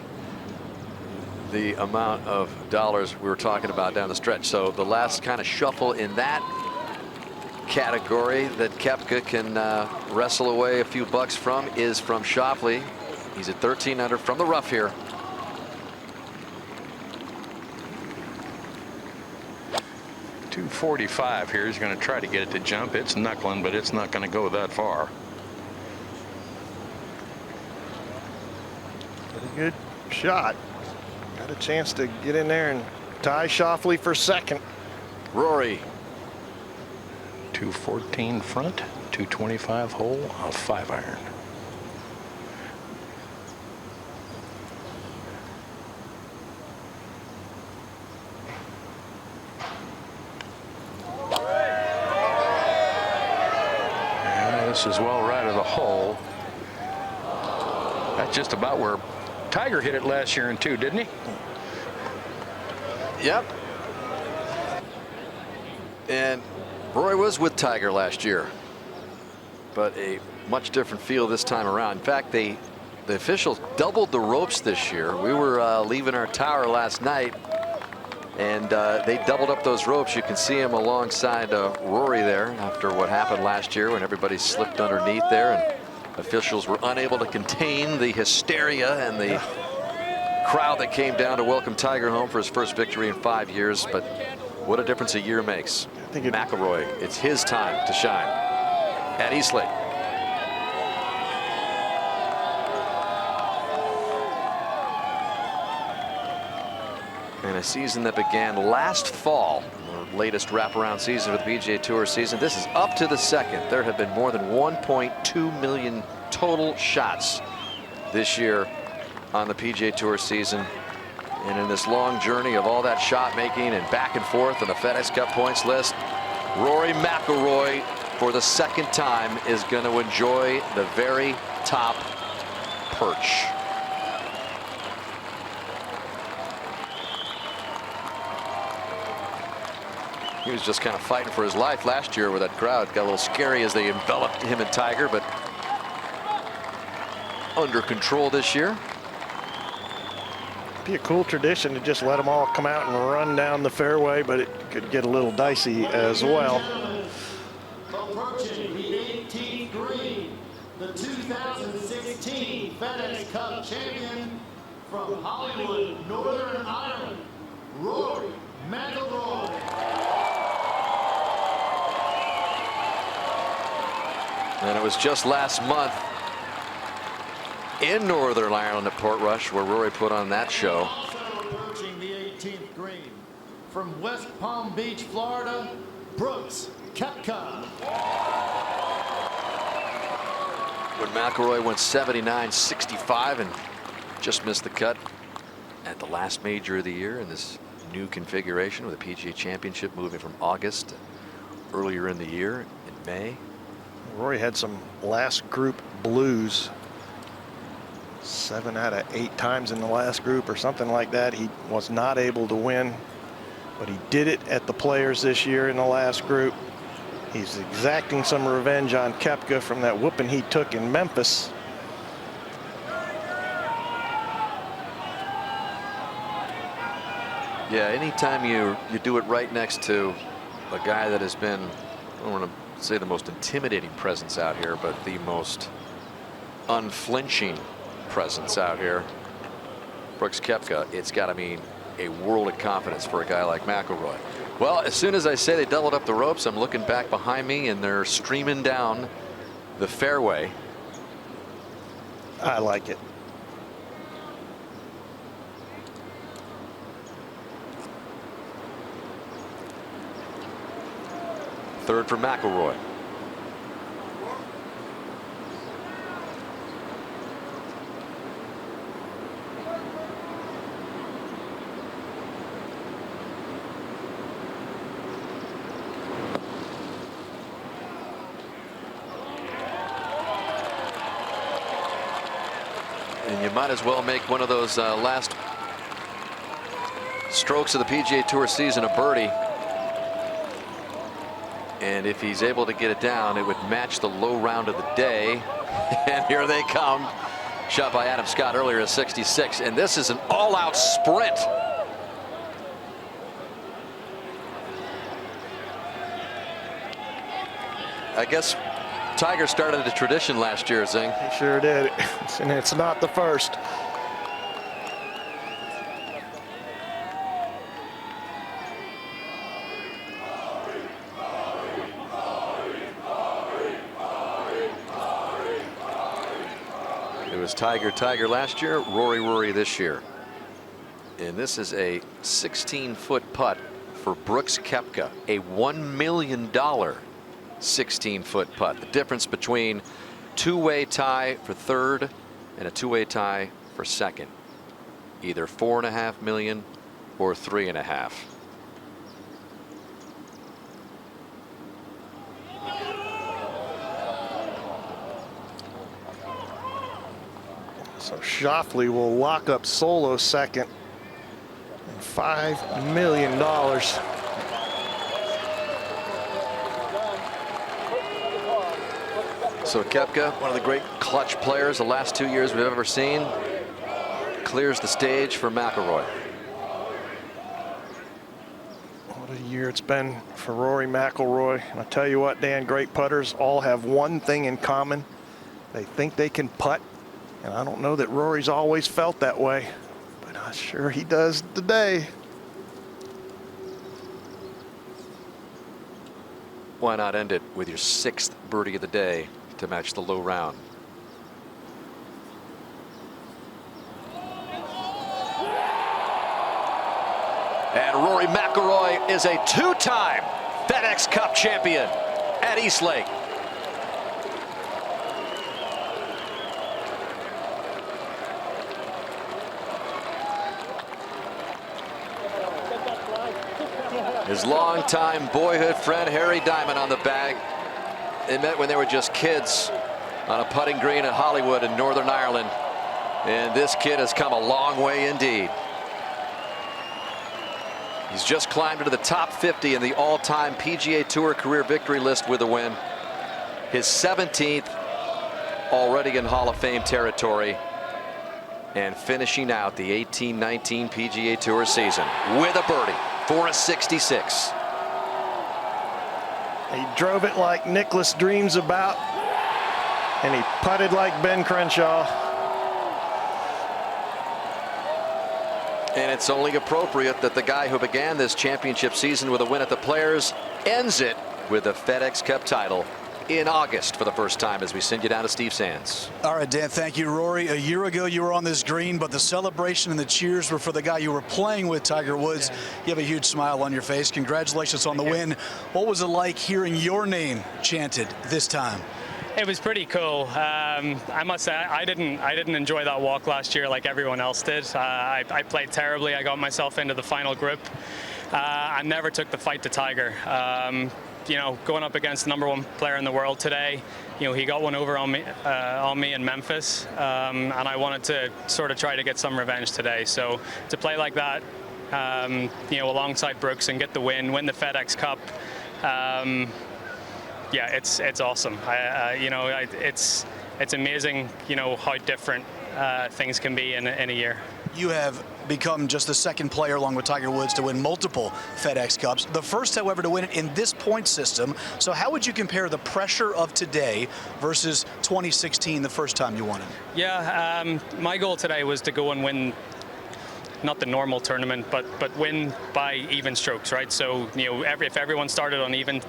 the amount of dollars we were talking about down the stretch. So the last kind of shuffle in that category that Koepka can wrestle away a few bucks from is from Schauffele. He's at 13 under from the rough here. .245 here. He's going to try to get it to jump. It's knuckling, but it's not going to go that far. Pretty good shot. Got a chance to get in there and tie Schauffele for second. Rory. 214 front, 225 hole, a 5-iron. Yeah, this is well right of the hole. That's just about where Tiger hit it last year in 2, didn't he? Yep. And Rory was with Tiger last year, but a much different feel this time around. In fact, the officials doubled the ropes this year. We were leaving our tower last night, and they doubled up those ropes. You can see him alongside Rory there after what happened last year when everybody slipped underneath there, and officials were unable to contain the hysteria and the crowd that came down to welcome Tiger home for his first victory in 5 years. But what a difference a year makes. I think McIlroy, it's his time to shine at Eastlake. And a season that began last fall, the latest wraparound season of the PGA Tour season. This is up to the second. There have been more than 1.2 million total shots this year on the PGA Tour season. And in this long journey of all that shot making and back and forth on the FedExCup points list, Rory McIlroy for the second time is going to enjoy the very top perch. He was just kind of fighting for his life last year with that crowd. Got a little scary as they enveloped him and Tiger, but under control this year. Be a cool tradition to just let them all come out and run down the fairway, but it could get a little dicey as well. Approaching the 18th green, the 2016 FedExCup champion from Hollywood, Northern Ireland, Rory McIlroy. And it was just last month in Northern Ireland at Portrush where Rory put on that show. Also approaching the 18th green, from West Palm Beach, Florida, Koepka. When McIlroy went 79-65 and just missed the cut at the last major of the year in this new configuration with the PGA Championship moving from August to earlier in the year in May. Rory had some last group blues. 7 out of 8 times in the last group or something like that. He was not able to win, but he did it at the Players this year in the last group. He's exacting some revenge on Koepka from that whooping he took in Memphis. Yeah, anytime you do it right next to a guy that has been, I don't want to say the most intimidating presence out here, but the most unflinching presence out here, Brooks Koepka, it's got to mean a world of confidence for a guy like McIlroy. Well, as soon as I say they doubled up the ropes, I'm looking back behind me and they're streaming down the fairway. I like it. Third for McIlroy. And you might as well make one of those last strokes of the PGA Tour season a birdie. And if he's able to get it down, it would match the low round of the day. And here they come. Shot by Adam Scott earlier at 66. And this is an all-out sprint. I guess Tiger started a tradition last year, Zing. He sure did. And it's not the first. was Tiger last year, Rory this year. And this is a 16-foot putt for Brooks Koepka, a $1 million 16-foot putt. The difference between two-way tie for third and a two-way tie for second. Either $4.5 million or $3.5. So Schauffele will lock up solo second. And $5 million. So Koepka, one of the great clutch players the last 2 years we've ever seen, clears the stage for McIlroy. What a year it's been for Rory McIlroy. And I tell you what, Dan, great putters all have one thing in common. They think they can putt. And I don't know that Rory's always felt that way, but I'm sure he does today. Why not end it with your 6th birdie of the day to match the low round? And Rory McIlroy is a 2-time FedExCup champion at East Lake. His longtime boyhood friend Harry Diamond on the bag. They met when they were just kids on a putting green at Hollywood in Northern Ireland. And this kid has come a long way indeed. He's just climbed into the top 50 in the all-time PGA Tour career victory list with a win. His 17th already in Hall of Fame territory. And finishing out the 18-19 PGA Tour season with a birdie for a 66. He drove it like Nicklaus dreams about, and he putted like Ben Crenshaw. And it's only appropriate that the guy who began this championship season with a win at the Players ends it with a FedEx Cup title in August for the first time, as we send you down to Steve Sands. All right, Dan, thank you. Rory, a year ago you were on this green, but the celebration and the cheers were for the guy you were playing with, Tiger Woods. Yeah. You have a huge smile on your face. Congratulations on the win. What was it like hearing your name chanted this time? It was pretty cool. I must say I didn't enjoy that walk last year like everyone else did. I played terribly. I got myself into the final group. I never took the fight to Tiger. You know, going up against the #1 player in the world today, you know, he got one over on me in Memphis, and I wanted to sort of try to get some revenge today. So to play like that, you know, alongside Brooks and get the win the FedEx Cup, yeah, it's awesome. You know, it's amazing, you know, how different things can be in a year. You have become just the second player along with Tiger Woods to win multiple FedEx Cups. The first, however, to win it in this point system. So how would you compare the pressure of today versus 2016, the first time you won it? Yeah, my goal today was to go and win, not the normal tournament, but win by even strokes, right? So, you know, if everyone started on even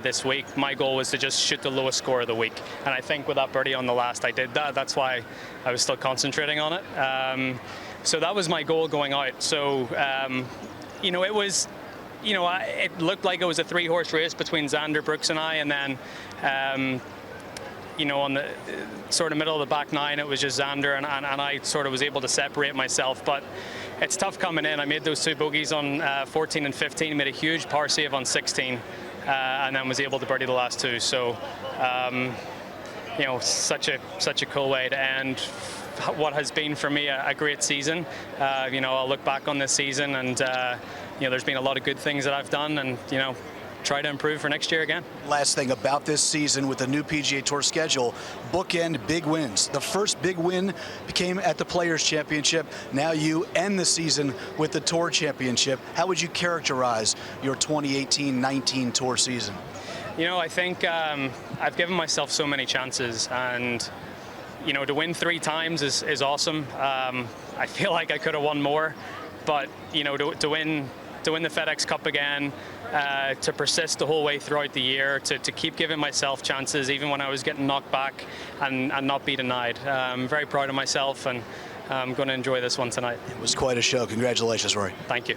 this week, my goal was to just shoot the lowest score of the week. And I think with that birdie on the last, I did that. That's why I was still concentrating on it. So that was my goal going out. So, you know, it was, you know, it looked like it was a 3-horse race between Xander, Brooks, and I. And then, you know, on the sort of middle of the back 9, it was just Xander, and I sort of was able to separate myself. But it's tough coming in. I made those 2 bogeys on 14 and 15, made a huge par save on 16, and then was able to birdie the last 2. So, you know, such a cool way to end what has been for me a great season. You know, I'll look back on this season, and you know, there's been a lot of good things that I've done, and you know, try to improve for next year again. Last thing about this season with the new PGA Tour schedule, bookend big wins. The first big win came at the Players Championship. Now you end the season with the Tour Championship. How would you characterize your 2018-19 Tour season? You know, I think I've given myself so many chances, and you know, to win 3 times is awesome. I feel like I could have won more, but you know, to win win the FedEx Cup again, to persist the whole way throughout the year, to keep giving myself chances even when I was getting knocked back and not be denied. I'm very proud of myself, and I'm going to enjoy this one tonight. It was quite a show. Congratulations, Rory. Thank you.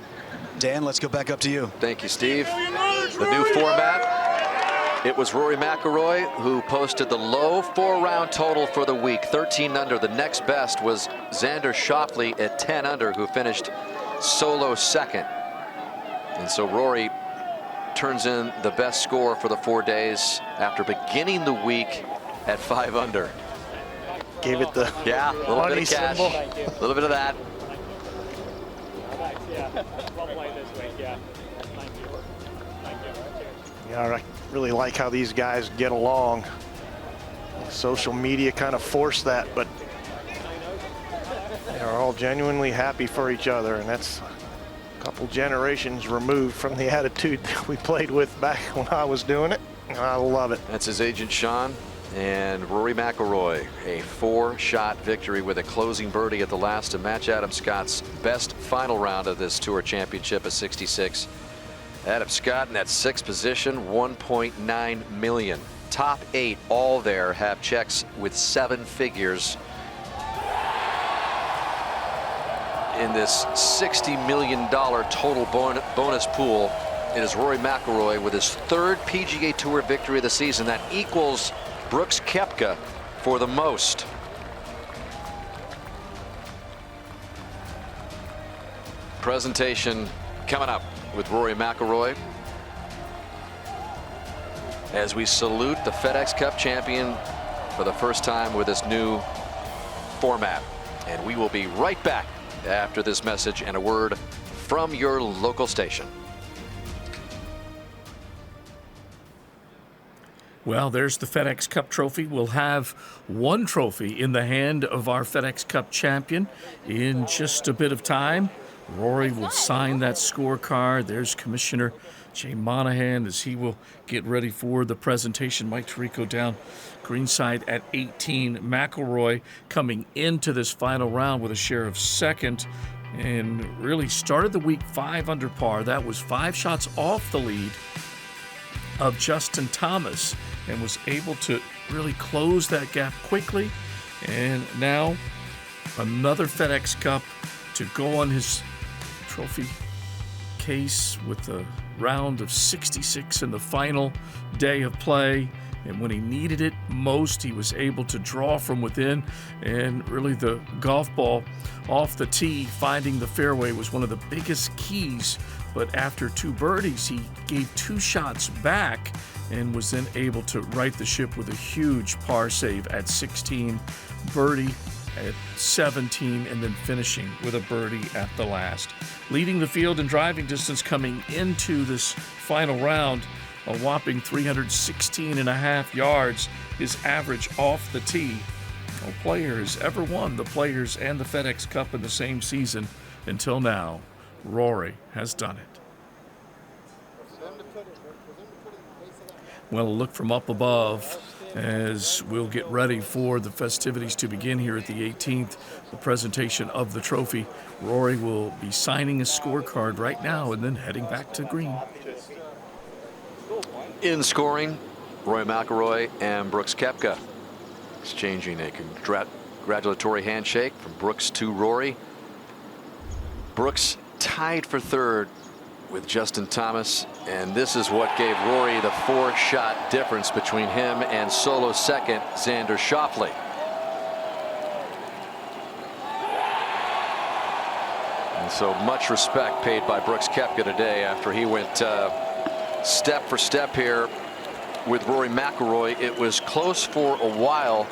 Dan, let's go back up to you. Thank you, Steve. The new format, it was Rory McIlroy who posted the low 4-round total for the week, 13 under. The next best was Xander Schauffele at 10 under, who finished solo second. And so Rory turns in the best score for the 4 days after beginning the week at 5 under. Gave it the a little bit of cash, a little bit of that. Yeah, I really like how these guys get along. Social media kind of forced that, but they are all genuinely happy for each other, and that's a couple generations removed from the attitude that we played with back when I was doing it. And I love it. That's his agent, Sean. And Rory McIlroy, a 4-shot victory with a closing birdie at the last to match Adam Scott's best final round of this Tour Championship at 66. Adam Scott in that 6th position, $1.9 million. Top 8 all there have checks with 7 figures in this $60 million total bonus pool. It is Rory McIlroy with his 3rd PGA Tour victory of the season. That equals Brooks Koepka for the most. Presentation coming up with Rory McIlroy as we salute the FedEx Cup champion for the first time with this new format. And we will be right back after this message and a word from your local station. Well, there's the FedEx Cup trophy. We'll have one trophy in the hand of our FedEx Cup champion in just a bit of time. Rory will sign that scorecard. There's Commissioner Jay Monahan as he will get ready for the presentation. Mike Tirico down greenside at 18. McIlroy coming into this final round with a share of 2nd and really started the week 5 under par. That was 5 shots off the lead of Justin Thomas and was able to really close that gap quickly. And now another FedEx Cup to go on his trophy case with a round of 66 in the final day of play. And when he needed it most, he was able to draw from within. And really the golf ball off the tee, finding the fairway was one of the biggest keys. But after 2 birdies, he gave 2 shots back and was then able to right the ship with a huge par save at 16, birdie at 17, and then finishing with a birdie at the last. Leading the field in driving distance coming into this final round, a whopping 316.5 yards, his average off the tee. No player has ever won the Players and the FedEx Cup in the same season until now. Rory has done it. Well, a look from up above as we'll get ready for the festivities to begin here at the 18th, the presentation of the trophy. Rory will be signing a scorecard right now and then heading back to green. In scoring, Rory McIlroy and Brooks Koepka exchanging a congratulatory handshake from Brooks to Rory. Brooks tied for 3rd with Justin Thomas, and this is what gave Rory the 4-shot difference between him and solo 2nd Xander Schauffele. And so much respect paid by Brooks Koepka today after he went step for step here with Rory McIlroy. It was close for a while.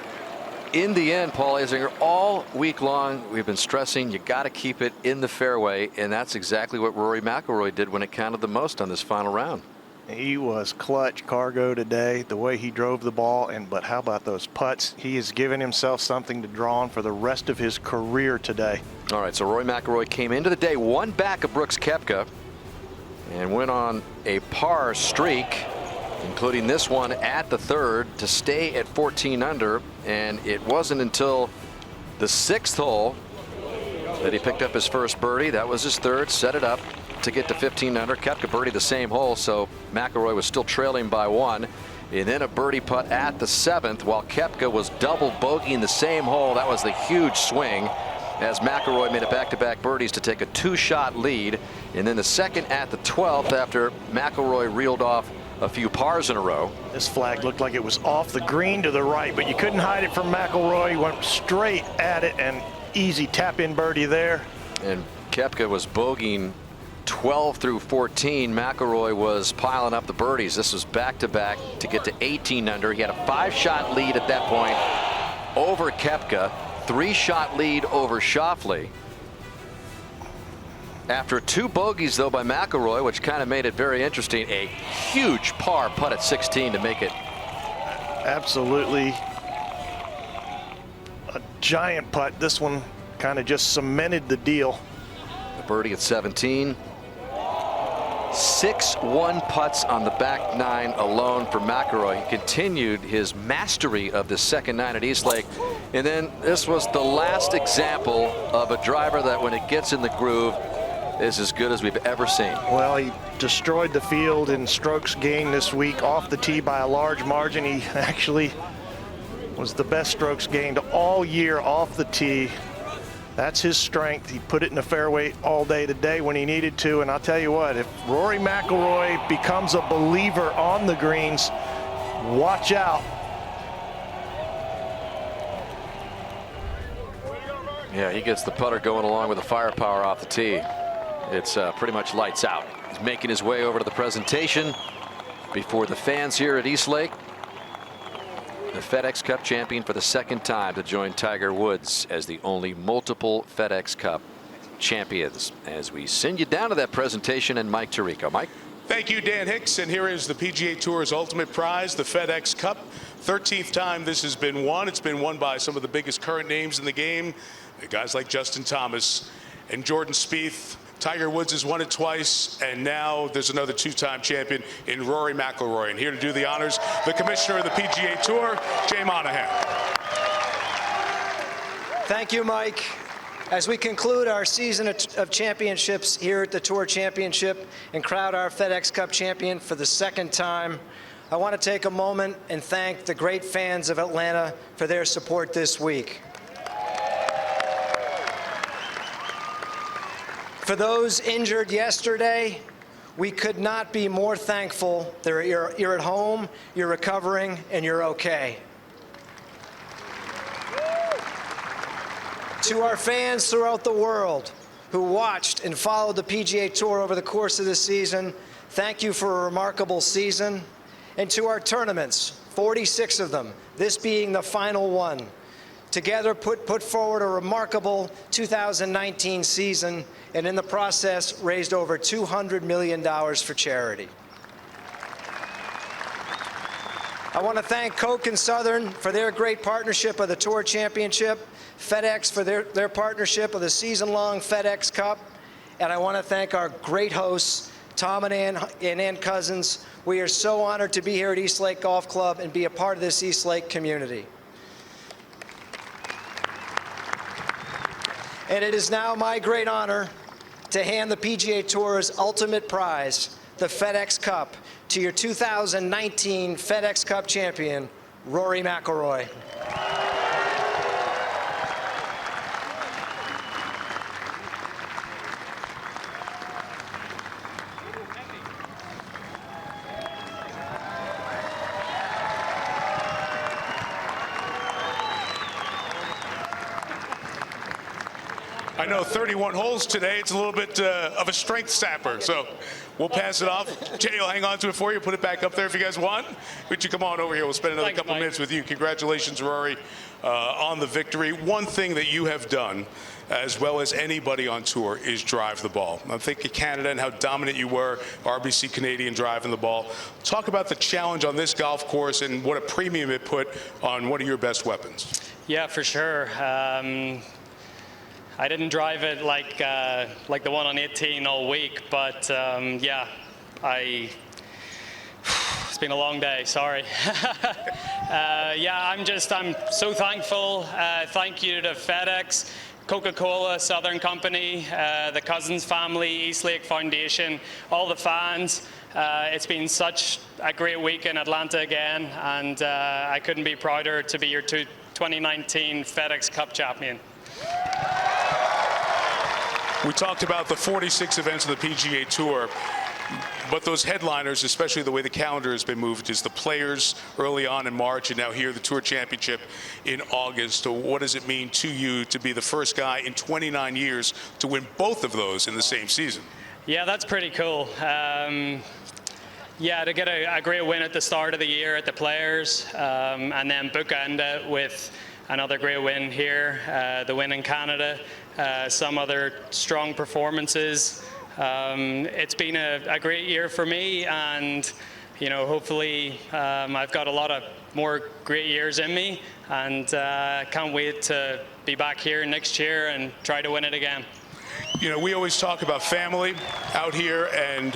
In the end, Paul Azinger, all week long we've been stressing you got to keep it in the fairway, and that's exactly what Rory McIlroy did when it counted the most on this final round. He was clutch cargo today, the way he drove the ball, but how about those putts? He has given himself something to draw on for the rest of his career today. All right, so Rory McIlroy came into the day 1 back of Brooks Koepka and went on a par streak, including this one at the 3rd to stay at 14 under. And it wasn't until the 6th hole that he picked up his first birdie. That was his 3rd, set it up. to get to 15 under. Koepka birdie the same hole, so McIlroy was still trailing by 1. And then a birdie putt at the 7th while Koepka was double bogeying the same hole. That was the huge swing as McIlroy made a back-to-back birdies to take a 2-shot lead. And then the second at the 12th after McIlroy reeled off a few pars in a row. This flag looked like it was off the green to the right, but you couldn't hide it from McIlroy. He went straight at it, and easy tap-in birdie there. And Koepka was bogeying 12 through 14. McIlroy was piling up the birdies. This was back-to-back to get to 18 under. He had a 5-shot lead at that point over Koepka, 3-shot lead over Schauffele. After 2 bogeys, though, by McIlroy, which kind of made it very interesting, a huge par putt at 16 to make it. Absolutely a giant putt. This one kind of just cemented the deal. The birdie at 17. 6 1-putts on the back 9 alone for McIlroy. He continued his mastery of the second 9 at East Lake. And then this was the last example of a driver that when it gets in the groove is as good as we've ever seen. Well, he destroyed the field in strokes gained this week off the tee by a large margin. He actually was the best strokes gained all year off the tee. That's his strength. He put it in the fairway all day today when he needed to. And I'll tell you what, if Rory McIlroy becomes a believer on the greens, watch out. Yeah, he gets the putter going along with the firepower off the tee. It's pretty much lights out. He's making his way over to the presentation before the fans here at East Lake. The FedEx Cup champion for the 2nd time to join Tiger Woods as the only multiple FedEx Cup champions. As we send you down to that presentation, and Mike Tirico. Mike. Thank you, Dan Hicks. And here is the PGA Tour's ultimate prize, the FedEx Cup. 13th time this has been won. It's been won by some of the biggest current names in the game, guys like Justin Thomas and Jordan Spieth. Tiger Woods has won it twice, and now there's another 2-time champion in Rory McIlroy. And here to do the honors, the commissioner of the PGA Tour, Jay Monahan. Thank you, Mike. As we conclude our season of championships here at the Tour Championship and crown our FedEx Cup champion for the 2nd time, I want to take a moment and thank the great fans of Atlanta for their support this week. For those injured yesterday, we could not be more thankful that you're at home, you're recovering, and you're okay. To our fans throughout the world who watched and followed the PGA Tour over the course of this season, thank you for a remarkable season. And to our tournaments, 46 of them, this being the final one, together put forward a remarkable 2019 season, and in the process raised over $200 million for charity. I want to thank Coke and Southern for their great partnership of the Tour Championship, FedEx for their partnership of the season-long FedEx Cup, and I want to thank our great hosts, Tom and Ann Cousins. We are so honored to be here at East Lake Golf Club and be a part of this East Lake community. And it is now my great honor to hand the PGA Tour's ultimate prize, the FedEx Cup, to your 2019 FedEx Cup champion, Rory McIlroy. I know 31 holes today. It's a little bit of a strength sapper, so we'll pass it off. Jay will hang on to it for you, put it back up there if you guys want. Would you come on over here? We'll spend another couple minutes with you. Congratulations, Rory, on the victory. One thing that you have done, as well as anybody on tour, is drive the ball. I think of Canada and how dominant you were, RBC Canadian driving the ball. Talk about the challenge on this golf course and what a premium it put on one of your best weapons. Yeah, for sure. I didn't drive it like the one on 18 all week, but yeah, it's been a long day, sorry. Yeah, I'm so thankful. Thank you to FedEx. Coca-Cola, Southern Company, the Cousins family, East Lake Foundation, all the fans. It's been such a great week in Atlanta again, and I couldn't be prouder to be your 2019 FedEx Cup champion. We talked about the 46 events of the PGA Tour. But those headliners, especially the way the calendar has been moved, is the Players early on in March and now here the Tour Championship in August. So what does it mean to you to be the first guy in 29 years to win both of those in the same season? Yeah, that's pretty cool. Yeah, to get a great win at the start of the year at the Players, and then bookend it with another great win here, the win in Canada, some other strong performances. It's been a great year for me, and you know, hopefully I've got a lot of more great years in me, and can't wait to be back here next year and try to win it again. You know, we always talk about family out here, and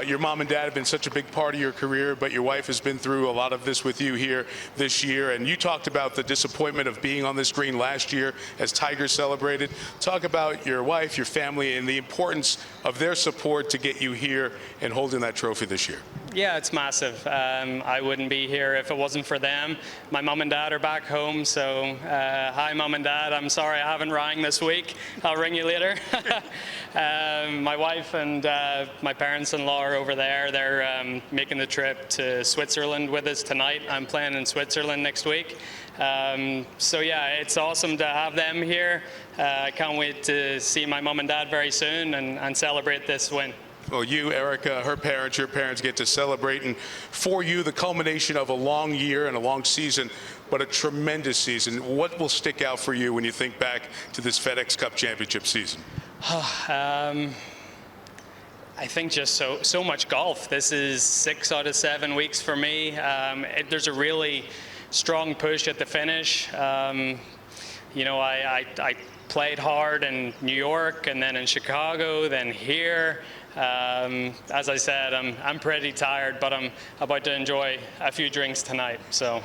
your mom and dad have been such a big part of your career, but your wife has been through a lot of this with you here this year. And you talked about the disappointment of being on this green last year as Tiger celebrated. Talk about your wife, your family, and the importance of their support to get you here and holding that trophy this year. Yeah, it's massive. I wouldn't be here if it wasn't for them. My mom and dad are back home, so hi, mom and dad. I'm sorry I haven't rang this week. I'll ring you later. My wife and my parents-in-law are over there. They're making the trip to Switzerland with us tonight. I'm playing in Switzerland next week. So yeah, it's awesome to have them here. I can't wait to see my mom and dad very soon and celebrate this win. Well, you, Erica, her parents, your parents get to celebrate, and for you, the culmination of a long year and a long season, but a tremendous season. What will stick out for you when you think back to this FedEx Cup championship season? I think just so much golf. This is 6 out of 7 weeks for me. There's a really strong push at the finish. You know, I played hard in New York and then in Chicago, then here. As I said, I'm pretty tired, but I'm about to enjoy a few drinks tonight. So.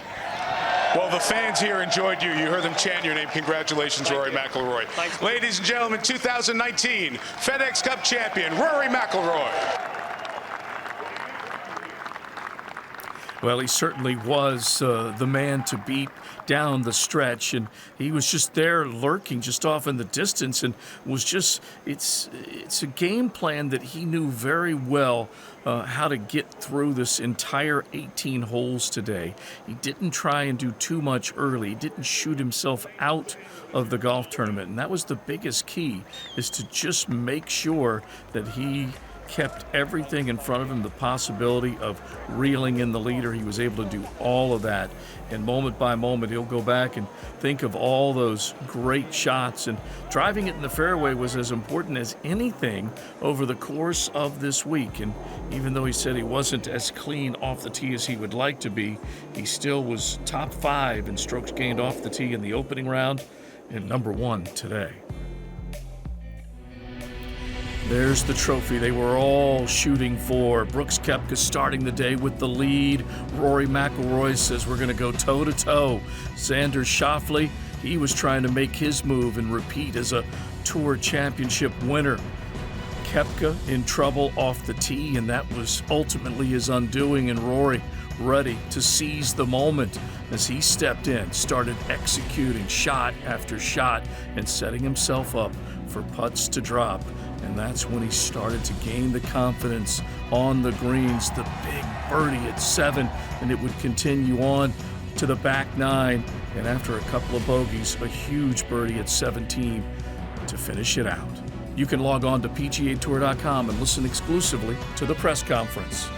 Well, the fans here enjoyed you. You heard them chant your name. Congratulations, Rory McIlroy. Thanks. Ladies and gentlemen, 2019 FedEx Cup champion, Rory McIlroy. Well, he certainly was the man to beat down the stretch, and he was just there lurking just off in the distance, and was just, it's a game plan that he knew very well how to get through this entire 18 holes today. He didn't try and do too much early. He didn't shoot himself out of the golf tournament, and that was the biggest key, is to just make sure that he kept everything in front of him, the possibility of reeling in the leader. He was able to do all of that, and moment by moment he'll go back and think of all those great shots, and driving it in the fairway was as important as anything over the course of this week. And even though he said he wasn't as clean off the tee as he would like to be, he still was top 5 in strokes gained off the tee in the opening round and number 1 today. There's the trophy they were all shooting for. Brooks Koepka starting the day with the lead. Rory McIlroy says we're going to go toe-to-toe. Xander Schauffele, he was trying to make his move and repeat as a Tour Championship winner. Koepka in trouble off the tee, and that was ultimately his undoing, and Rory ready to seize the moment as he stepped in, started executing shot after shot and setting himself up for putts to drop. And that's when he started to gain the confidence on the greens. The big birdie at 7, and it would continue on to the back 9. And after a couple of bogeys, a huge birdie at 17 to finish it out. You can log on to PGATour.com and listen exclusively to the press conference.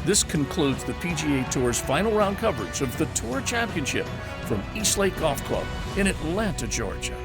This concludes the PGA Tour's final round coverage of the Tour Championship from East Lake Golf Club in Atlanta, Georgia.